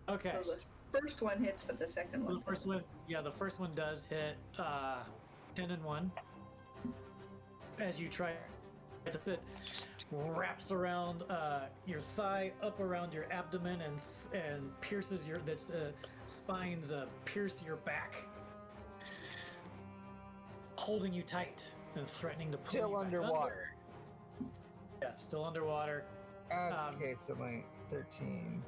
Okay. So the first one hits, but the second one. The first one, yeah, the first one does hit 10 and 1. As you try to it wraps around your thigh, up around your abdomen, and pierces your spines pierce your back, holding you tight and threatening to pull Still you back underwater. under. Yeah, still underwater. Okay, so like 13.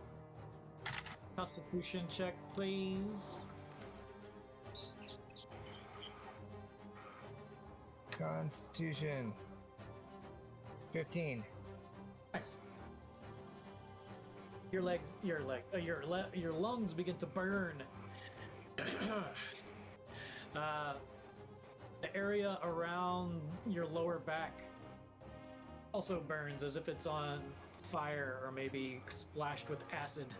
Constitution check, please. Constitution. 15. Nice. Your lungs begin to burn. The area around your lower back also burns as if it's on fire or maybe splashed with acid.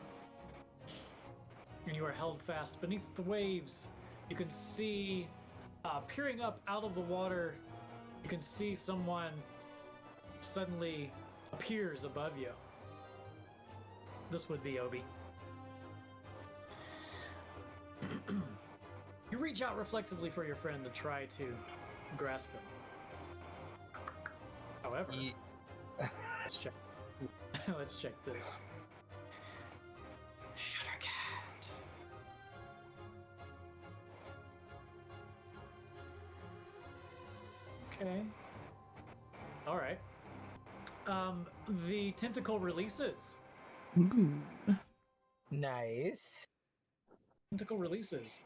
And you are held fast beneath the waves. You can see, peering up out of the water, you can see someone suddenly appears above you. This would be Obi. You reach out reflexively for your friend to try to grasp him. However, let's check. Let's check this. Shuttercat. Okay. All right. The tentacle releases. Ooh. Nice. Tentacle releases.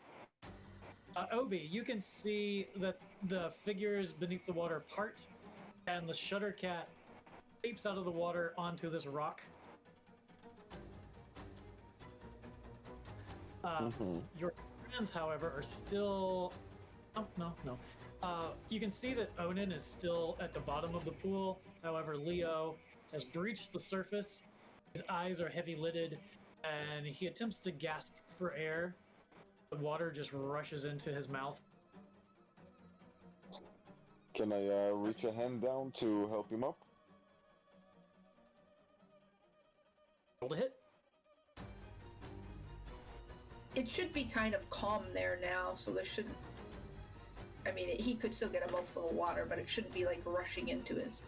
Obi, you can see that the figures beneath the water part, and the Shuttercat leaps out of the water onto this rock. Your friends, however, are still... Oh, no. You can see that Onan is still at the bottom of the pool. However, Leo has breached the surface. His eyes are heavy-lidded, and he attempts to gasp for air. The water just rushes into his mouth. Can I reach a hand down to help him up? Roll to hit. It should be kind of calm there now, so there shouldn't. I mean, he could still get a mouthful of water, but it shouldn't be like rushing into his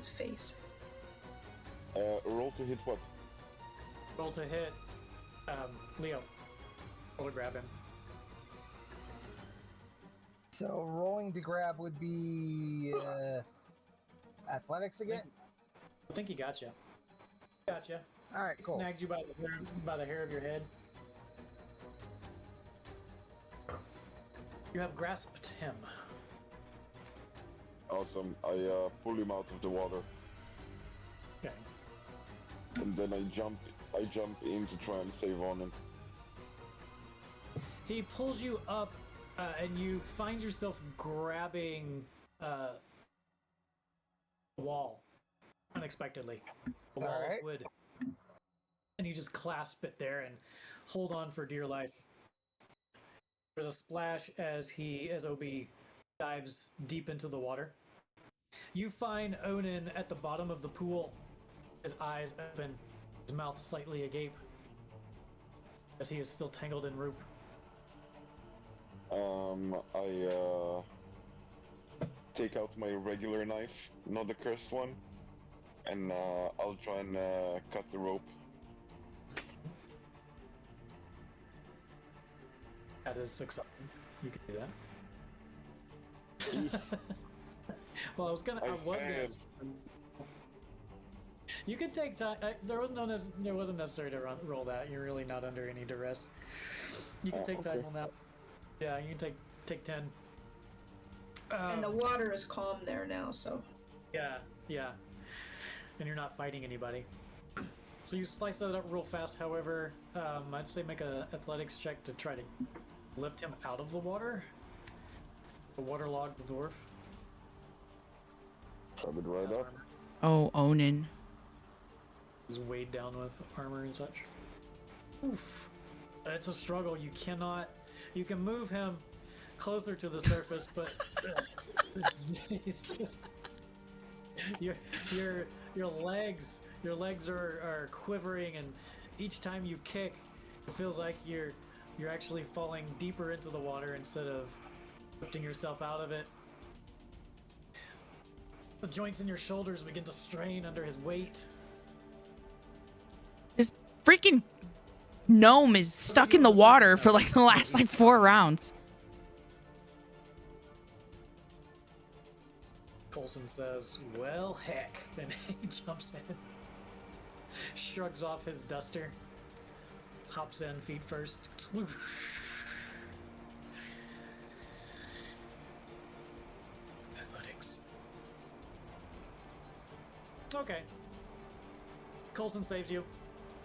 face. Roll to hit what? Roll to hit Leo. Roll to grab him. So rolling to grab would be athletics again? I think he got you. Gotcha. All right, cool. Snagged you by the hair of your head. You have grasped him. Awesome. I pull him out of the water, Okay. and then I jump in to try and save on him. He pulls you up, and you find yourself grabbing a wall unexpectedly. A wall Alright. of wood. And you just clasp it there and hold on for dear life. There's a splash as Obi dives deep into the water. You find Onan at the bottom of the pool, his eyes open, his mouth slightly agape, as he is still tangled in rope. I take out my regular knife, not the cursed one, and I'll try and cut the rope. That is successful. You can do that. Well, I was gonna. You could take time. There wasn't necessary to roll that. You're really not under any duress. You can take time on that. Yeah, you can take 10. And the water is calm there now, so. Yeah. And you're not fighting anybody. So you slice that up real fast. However, I'd say make a athletics check to try to lift him out of the water. The waterlogged dwarf. Coming right up. Oh, Onin. Is weighed down with armor and such. Oof. It's a struggle. You can move him closer to the surface, but it's just your legs are quivering, and each time you kick, it feels like you're actually falling deeper into the water instead of lifting yourself out of it. The joints in your shoulders begin to strain under his weight. This freaking gnome is stuck in the water for like the last 4 rounds. Coulson says, "Well, heck," and he jumps in, shrugs off his duster, hops in feet first. Athletics. Okay. Coulson saves you.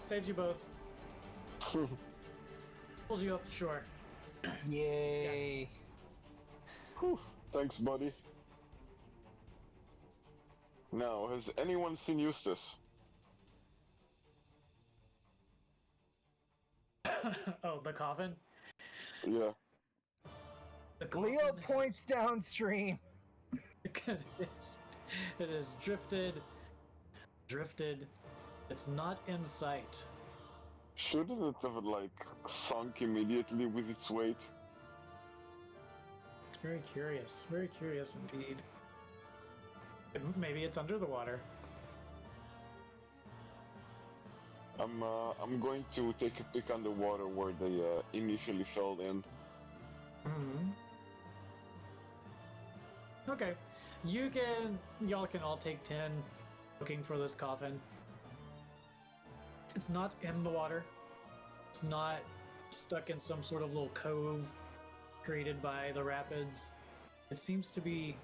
Saves you both. Pulls you up shore. Yay. Whew. Thanks, buddy. Now, has anyone seen Eustace? Oh, the coffin? Yeah. The Leo coffin points downstream. It is drifted. It's not in sight. Shouldn't it have, sunk immediately with its weight? It's very curious indeed. Maybe it's under the water. I'm going to take a peek underwater where they initially fell in. Mm-hmm. Okay. Y'all can all take 10 looking for this coffin. It's not in the water. It's not stuck in some sort of little cove created by the rapids. It seems to be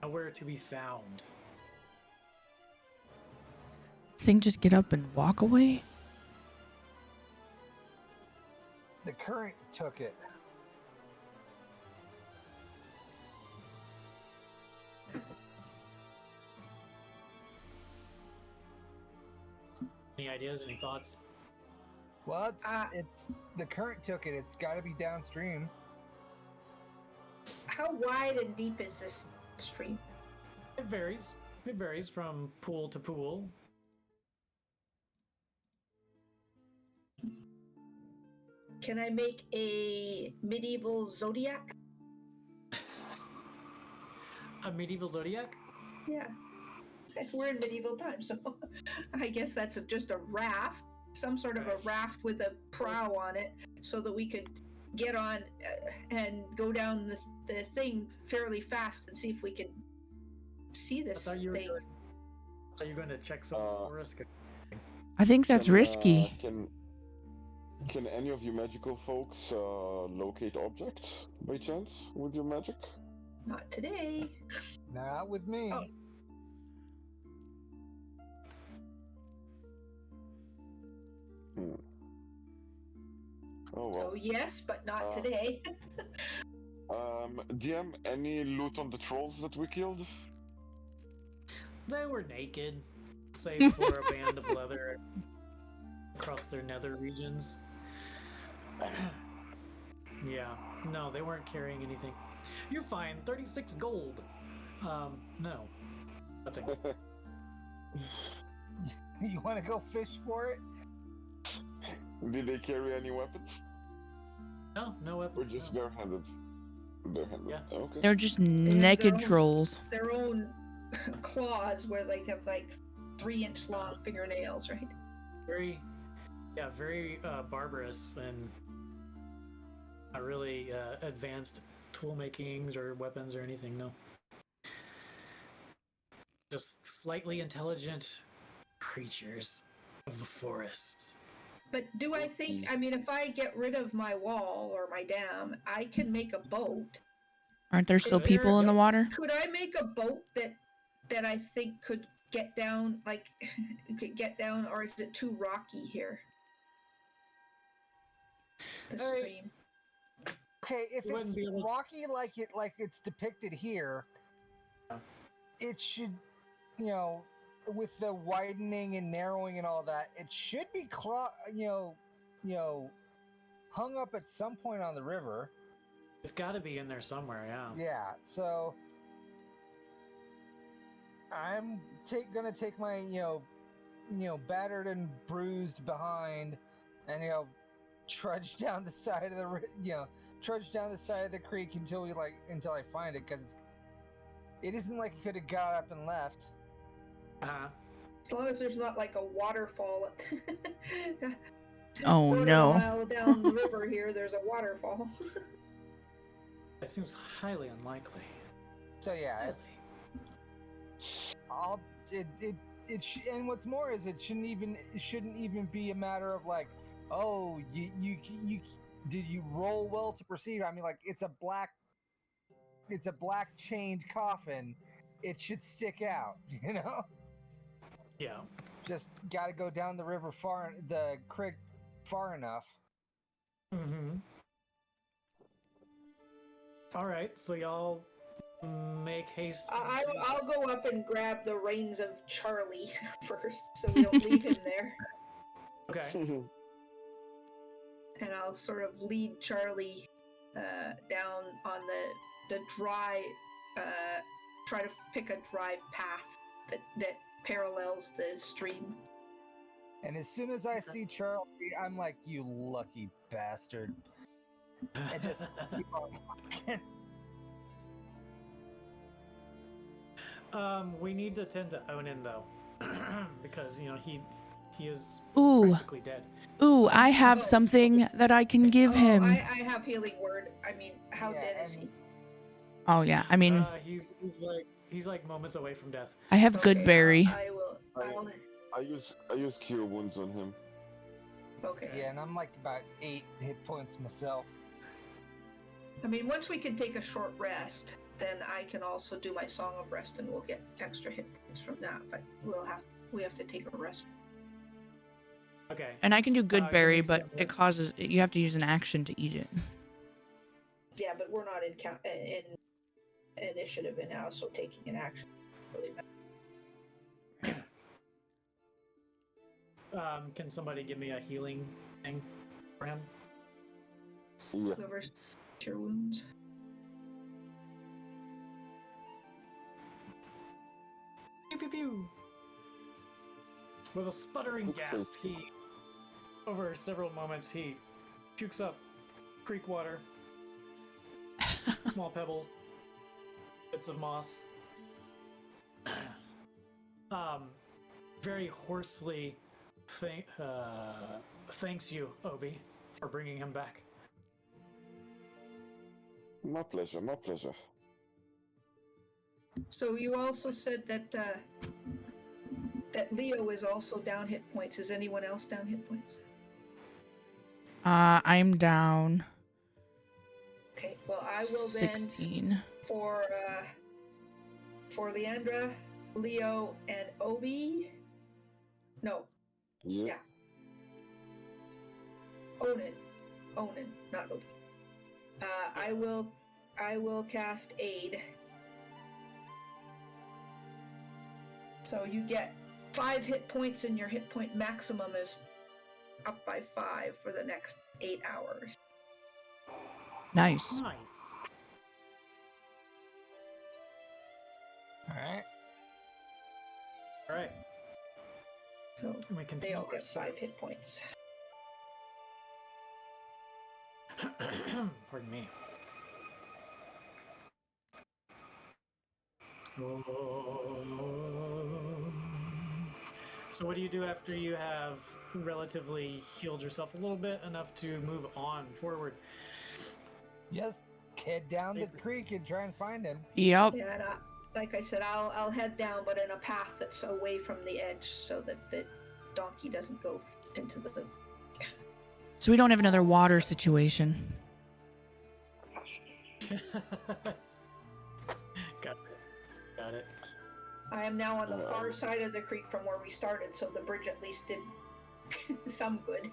nowhere to be found. Thing just get up and walk away? The current took it. Any ideas? Any thoughts? Well, it's the current took it. It's got to be downstream. How wide and deep is this stream? It varies. It varies from pool to pool. Can I make a medieval zodiac? A medieval zodiac? Yeah. We're in medieval times, so I guess that's just a raft, some sort of a raft with a prow on it, so that we could get on and go down the thing fairly fast and see if we could see this thing. Are you going to check some risk? I think that's risky. Can any of you magical folks locate objects by chance with your magic? Not today. Not with me. Oh. Oh well. So yes, but not today. DM, any loot on the trolls that we killed? They were naked, save for a band of leather across their nether regions. Yeah, no, they weren't carrying anything. You find 36 gold. No. Nothing. You want to go fish for it? Did they carry any weapons? No Or weapons. just no. barehanded? Barehanded. Yeah. Okay. They're just They have naked trolls. their own claws where they have like 3-inch long fingernails, right? Very, very barbarous and not really advanced tool makings or weapons or anything. No, just slightly intelligent creatures of the forest. But do I think, I mean, if I get rid of my wall or my dam, I can make a boat. Aren't there still Is there- people in the water? Could I make a boat that I think could get down, like, could get down, or is it too rocky here? The Hey. stream. Okay, if You wouldn't it's be able- rocky like it's depicted here, it should, you know, with the widening and narrowing and all that, it should be hung up at some point on the river. It's got to be in there somewhere. Yeah. Yeah, so I'm gonna take my battered and bruised behind, and trudge down the side of the trudge down the side of the creek until I find it, because it isn't like it could have got up and left. Uh-huh. As long as there's not like a waterfall. Oh Quarter no. mile down the river here, there's a waterfall. It seems highly unlikely. So yeah, and what's more is it shouldn't even be a matter of like, oh, you did you roll well to perceive? I mean, like, it's a black chained coffin. It should stick out, you know. Yeah. Just got to go down the creek far enough. Mm-hmm. All right, so y'all make haste. I'll go up and grab the reins of Charlie first, so we don't leave him there. Okay. And I'll sort of lead Charlie down on the dry, try to pick a dry path that parallels the stream. And as soon as I see Charlie, I'm like, you lucky bastard. And just keep on walking. We need to tend to Onin though, because he is Ooh. practically dead. Ooh, I have something that I can give him. I have healing word. I mean, how dead is he? Oh yeah, I mean, He's like moments away from death. I have Okay, good berry. I use cure wounds on him. Okay. Yeah, and I'm like about 8 hit points myself. I mean, once we can take a short rest, then I can also do my Song of Rest, and we'll get extra hit points from that. But we have to take a rest. Okay. And I can do good berry, give me but some- you have to use an action to eat it. Yeah, but we're not in initiative now, so taking an action really matters. Can somebody give me a healing thing for him? Yeah. Whoever's cure wounds. Pew pew pew. With a sputtering gasp, over several moments, he pukes up creek water, small pebbles, bits of moss. Very hoarsely thanks you, Obi, for bringing him back. My pleasure, my pleasure. So you also said that that Leo is also down hit points. Is anyone else down hit points? I'm down Okay, well I will 16. then for Leandra, Leo, and Obi. No, Yeah. yeah. Onan, not Obi. I will cast Aid. So you get 5 hit points, and your hit point maximum is up by 5 for the next 8 hours. Nice. Nice. All right. All right. So And we they continue all our get search. 5 hit points. Pardon me. So what do you do after you have relatively healed yourself a little bit, enough to move on forward? Just head down the creek and try and find him. Yep. Yeah, and like I said, I'll head down, but in a path that's away from the edge, so that the donkey doesn't go into the. So we don't have another water situation. Got it. I am now on the far side of the creek from where we started, so the bridge at least did some good.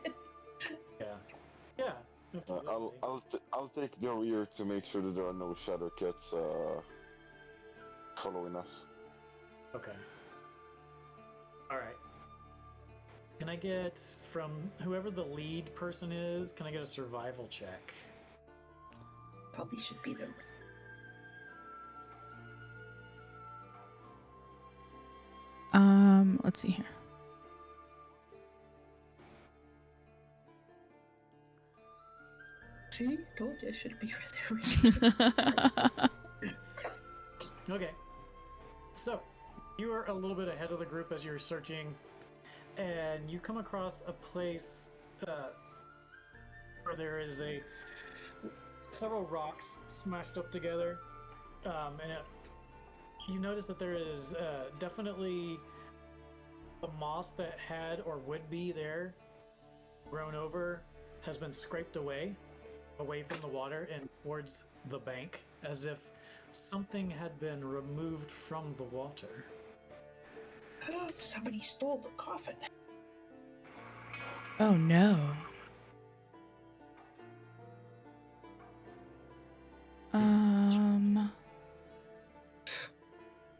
Yeah. Absolutely. I'll take the rear to make sure that there are no shadow cats following us. Okay. All right. Can I get, from whoever the lead person is, can I get a survival check? Probably should be the. Let's see here. See, told you it should be right there. Okay. So, you are a little bit ahead of the group as you're searching, and you come across a place where there is several rocks smashed up together, and you notice that there is definitely the moss that had or would be there, grown over, has been scraped away from the water and towards the bank, as if something had been removed from the water. Somebody stole the coffin. Oh no.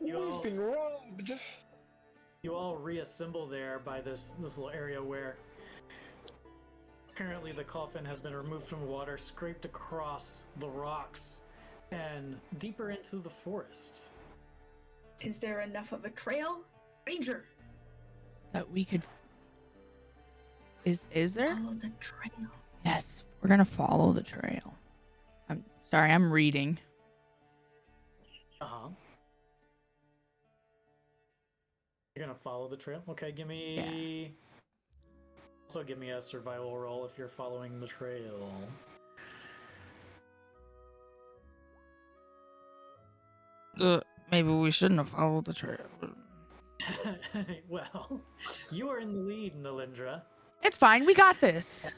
We've been robbed. You all reassemble there by this little area where apparently the coffin has been removed from the water, scraped across the rocks, and deeper into the forest. Is there enough of a trail? Ranger! That we could. Is there? Follow the trail. Yes, we're gonna follow the trail. I'm sorry, I'm reading. Uh-huh. You're gonna follow the trail? Okay, give me... Also give me a survival roll if you're following the trail. Maybe we shouldn't have followed the trail. Well, you are in the lead, Nalindra. It's fine. We got this.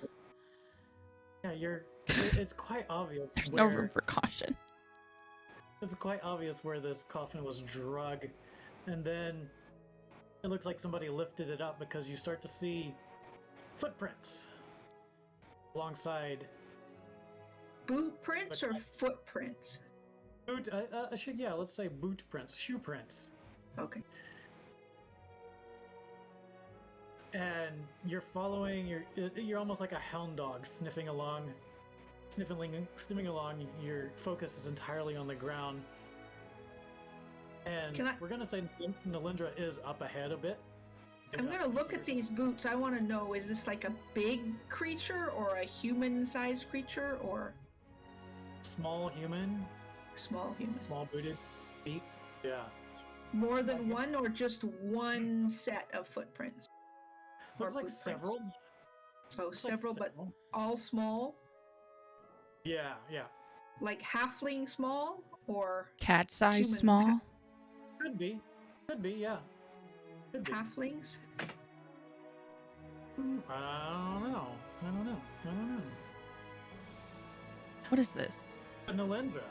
Yeah, it's quite obvious. There's no room for caution. It's quite obvious where this coffin was drug, and then it looks like somebody lifted it up because you start to see footprints alongside. Boot prints or footprints? Let's say boot prints, shoe prints. Okay. And you're following. You're almost like a hound dog sniffing along. Your focus is entirely on the ground. And we're gonna say Nalindra is up ahead a bit. I'm gonna look at these boots. I want to know: is this like a big creature or a human-sized creature or small human? Small human. Small booted feet. Yeah. More than one, or just one set of footprints? Looks like several. Oh, several, but all small. Yeah. Like halfling small or cat size small? Could be, yeah. Could be. Halflings? I don't know. What is this? Nalindra,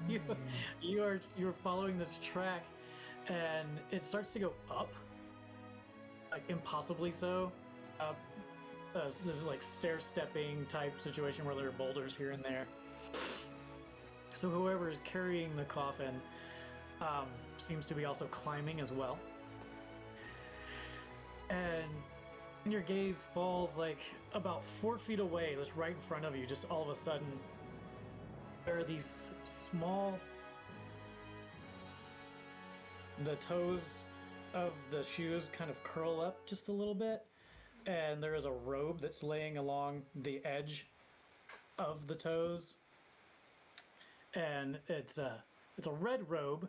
you're following this track, and it starts to go up, like impossibly so. This is like stair-stepping type situation where there are boulders here and there. So whoever is carrying the coffin seems to be also climbing as well. And when your gaze falls like about 4 feet away, just right in front of you, just all of a sudden, there are these small... The toes of the shoes kind of curl up just a little bit, and there is a robe that's laying along the edge of the toes, and it's a red robe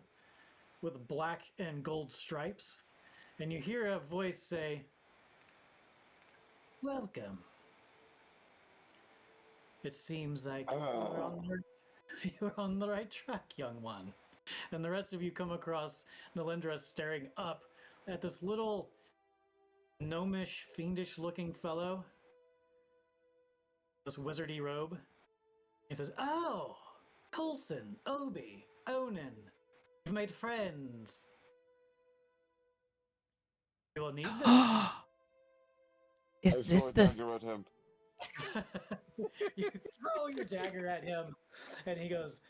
with black and gold stripes, and you hear a voice say, "Welcome. It seems like you're on the right track, young one." And the rest of you come across Nalindra staring up at this little gnomish, fiendish-looking fellow, this wizardy robe. He says, "Oh, Coulson, Obi, Onan, you've made friends. You will need them." Is I this throw a the dagger at him. You throw your dagger at him, and he goes,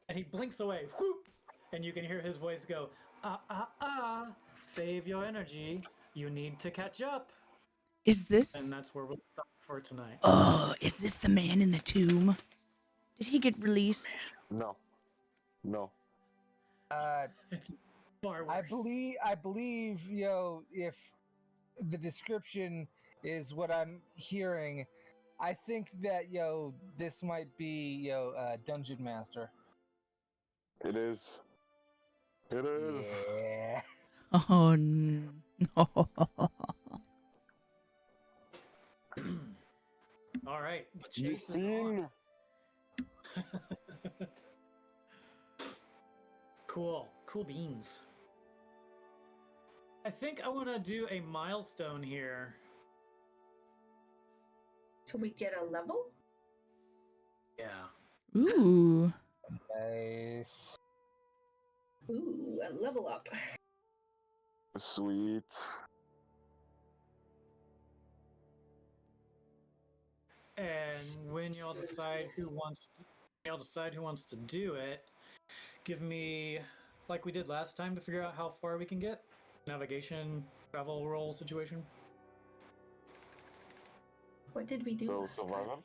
and he blinks away. Whoop! And you can hear his voice go, save your energy. You need to catch up. is this And that's where we'll stop for tonight. is this the man in the tomb? Did he get released? No. No. It's far worse. I believe, if the description is what I'm hearing, I think that, this might be, Dungeon Master. It is. It is. Yeah. Oh no. All right, the You chase is on. seen? Cool beans. I think I want to do a milestone here. So we get a level? Yeah. Ooh. Nice. Ooh, a level up. Sweet. And when y'all decide who wants to do it, give me, like we did last time, to figure out how far we can get. Navigation, travel roll situation. What did we do So last time? survival?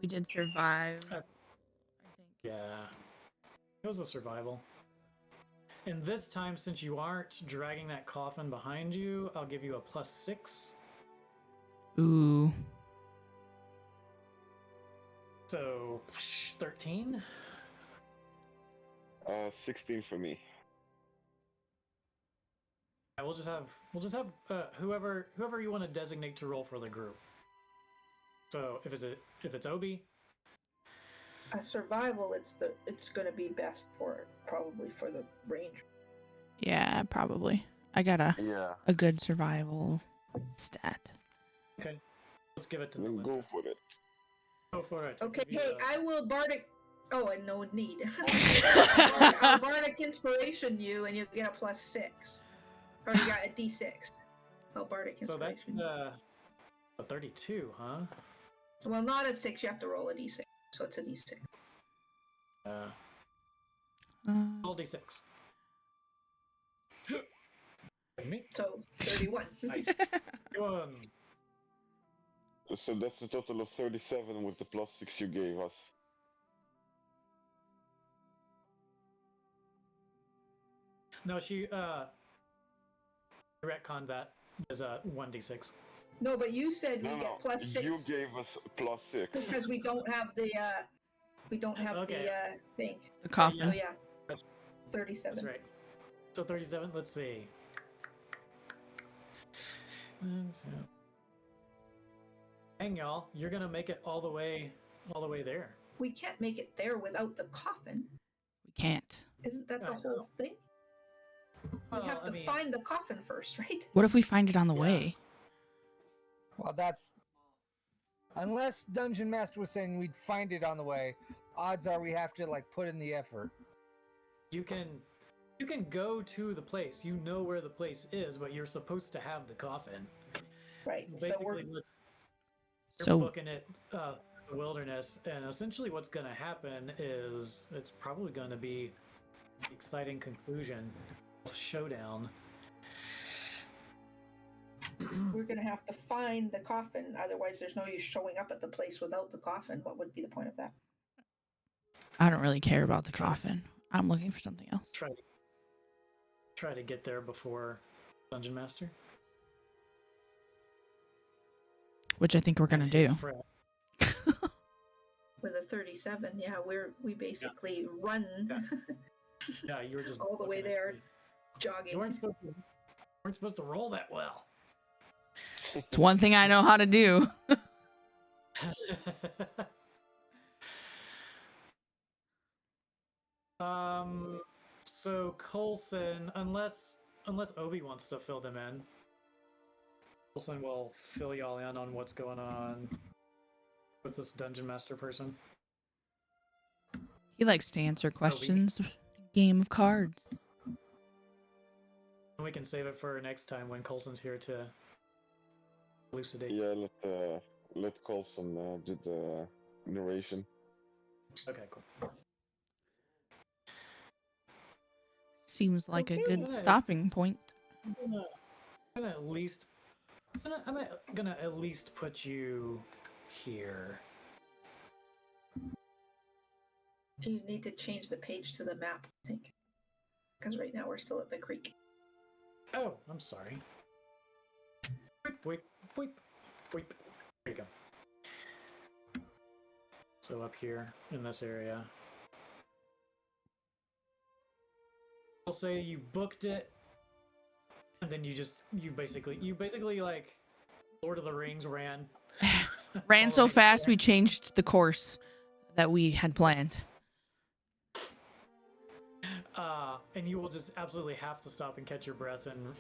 We did survive. I think. Yeah. It was a survival. And this time, since you aren't dragging that coffin behind you, I'll give you a +6. Ooh. So 13. 16 for me. Yeah, we'll just have whoever you want to designate to roll for the group. So if it's Obi, A survival, it's gonna be best probably for the ranger. Yeah, probably. I got Yeah. a good survival stat. okay, let's give it to Then Melinda. go for it. Go for it. Okay, Give you hey, a- I will bardic. Oh, and no need. I'll bardic inspiration you, and you get a +6, or you got a D6. I'll bardic So that's inspiration. a 32, huh? Well, not a 6. You have to roll a D6, so it's a D6. Roll D6. Me. So 31. Nice. One. So that's a total of 37 with the +6 you gave us. No, she retcon that as a 1d6. No, but you said we No, get +6 you gave us +6. because we don't have the Okay. thing. The coffin. So yeah, That's 37. That's right. So 37. Let's see. Hang y'all, you're gonna make it all the way there. We can't make it there without the coffin. We can't. Isn't that the I whole know. thing? Well, We have to I mean, find the coffin first, right? What if we find it on the Yeah. way? Well, unless Dungeon Master was saying we'd find it on the way, odds are we have to put in the effort. you can go to the place. You know where the place is, but you're supposed to have the coffin. Right. So So basically, we're you're So booking it through the wilderness, and essentially what's going to happen is it's probably going to be the exciting conclusion, showdown. gonna have to find the coffin. Otherwise, there's no use showing up at the place without the coffin. What would be the point of that? I don't really care about the coffin. I'm looking for something else. try to get there before Dungeon Master. Which I think we're gonna And his do. friend. With a 37, yeah, we basically run Yeah, you were just all the way booking it. there, jogging. You weren't supposed to roll that well. It's one thing I know how to do. So Coulson, unless Obi wants to fill them in, Coulson will fill y'all in on what's going on with this dungeon master person. He likes to answer questions. Game of cards. We can save it for next time when Coulson's here to elucidate. Yeah, let Colson do the narration. Okay, cool. Seems like a Okay. good stopping point. I'm gonna at least put you here. You need to change the page to the map, I think. Because right now we're still at the creek. Oh, I'm sorry. Wait. There you go. So up here in this area. I'll say you booked it, and then you basically like Lord of the Rings ran. Ran all so the way fast there. we changed the course that we had planned. And you will just absolutely have to stop and catch your breath and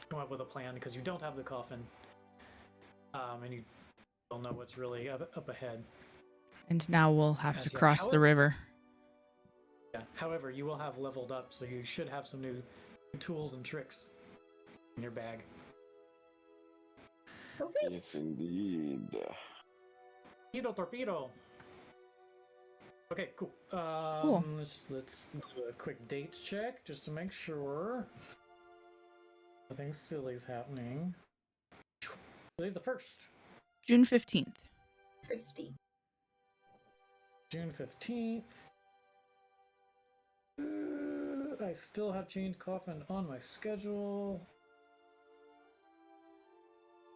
come up with a plan because you don't have the coffin. And you don't know what's really up ahead. And now we'll have to Yes, yeah. cross the river. Yeah. However, you will have leveled up, so you should have some new tools and tricks in your bag. Okay. Yes, indeed. Torpedo. Okay, cool. Cool. Let's do a quick date check just to make sure nothing silly is happening. Today's the 1st. June 15th. 50. June 15th. I still have Chained Coffin on my schedule.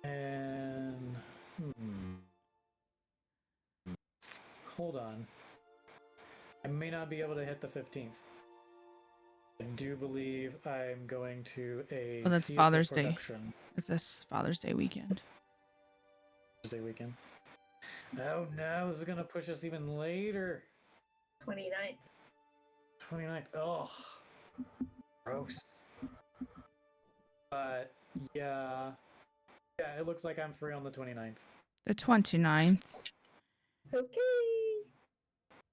And hold on. I may not be able to hit the 15th. I do believe I'm going to a Oh, that's theater Father's Day. production. It's this Father's Day weekend. Thursday weekend. Oh no, this is gonna push us even later. 29th. 29th. Oh, gross. But yeah, it looks like I'm free on the 29th. The 29th. Okay.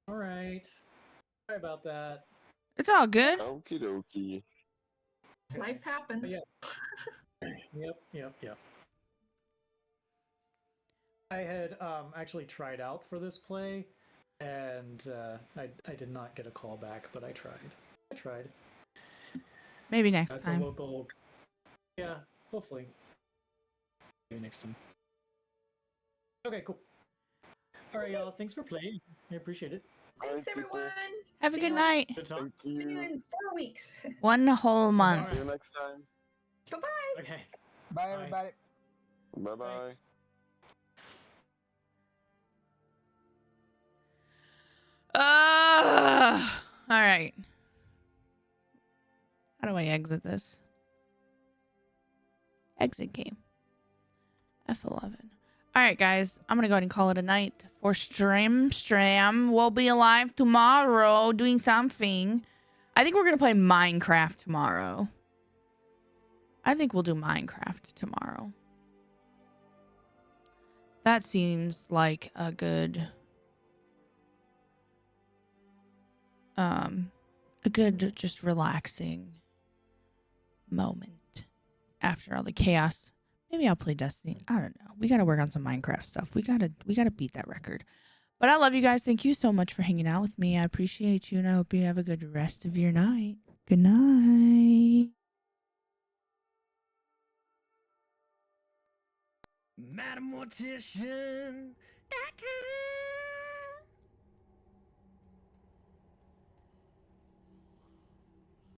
All right. Sorry about that. It's all good. Okie dokie. Life happens. Yep. I had actually tried out for this play, and I did not get a call back, but I tried. Maybe next That's time. a local. Yeah, hopefully. Maybe next time. Okay, cool. All right, y'all. Thanks for playing. I appreciate it. Thanks, everyone. Have a See good you- night. Good talk. Thank See you you. in 4 weeks. One whole month. See you next time. Bye-bye. Okay. Bye, Bye. everybody. Bye bye. All right. How do I exit this? Exit game. F11. All right, guys. I'm going to go ahead and call it a night for stream. We'll be alive tomorrow doing something. I think we're going to play Minecraft tomorrow. I think we'll do Minecraft tomorrow. That seems like a good just relaxing moment after all the chaos. Maybe I'll play Destiny. I don't know. We got to work on some Minecraft stuff. We got to beat that record. But I love you guys. Thank you so much for hanging out with me. I appreciate you, and I hope you have a good rest of your night. Good night. Madam Mortician.com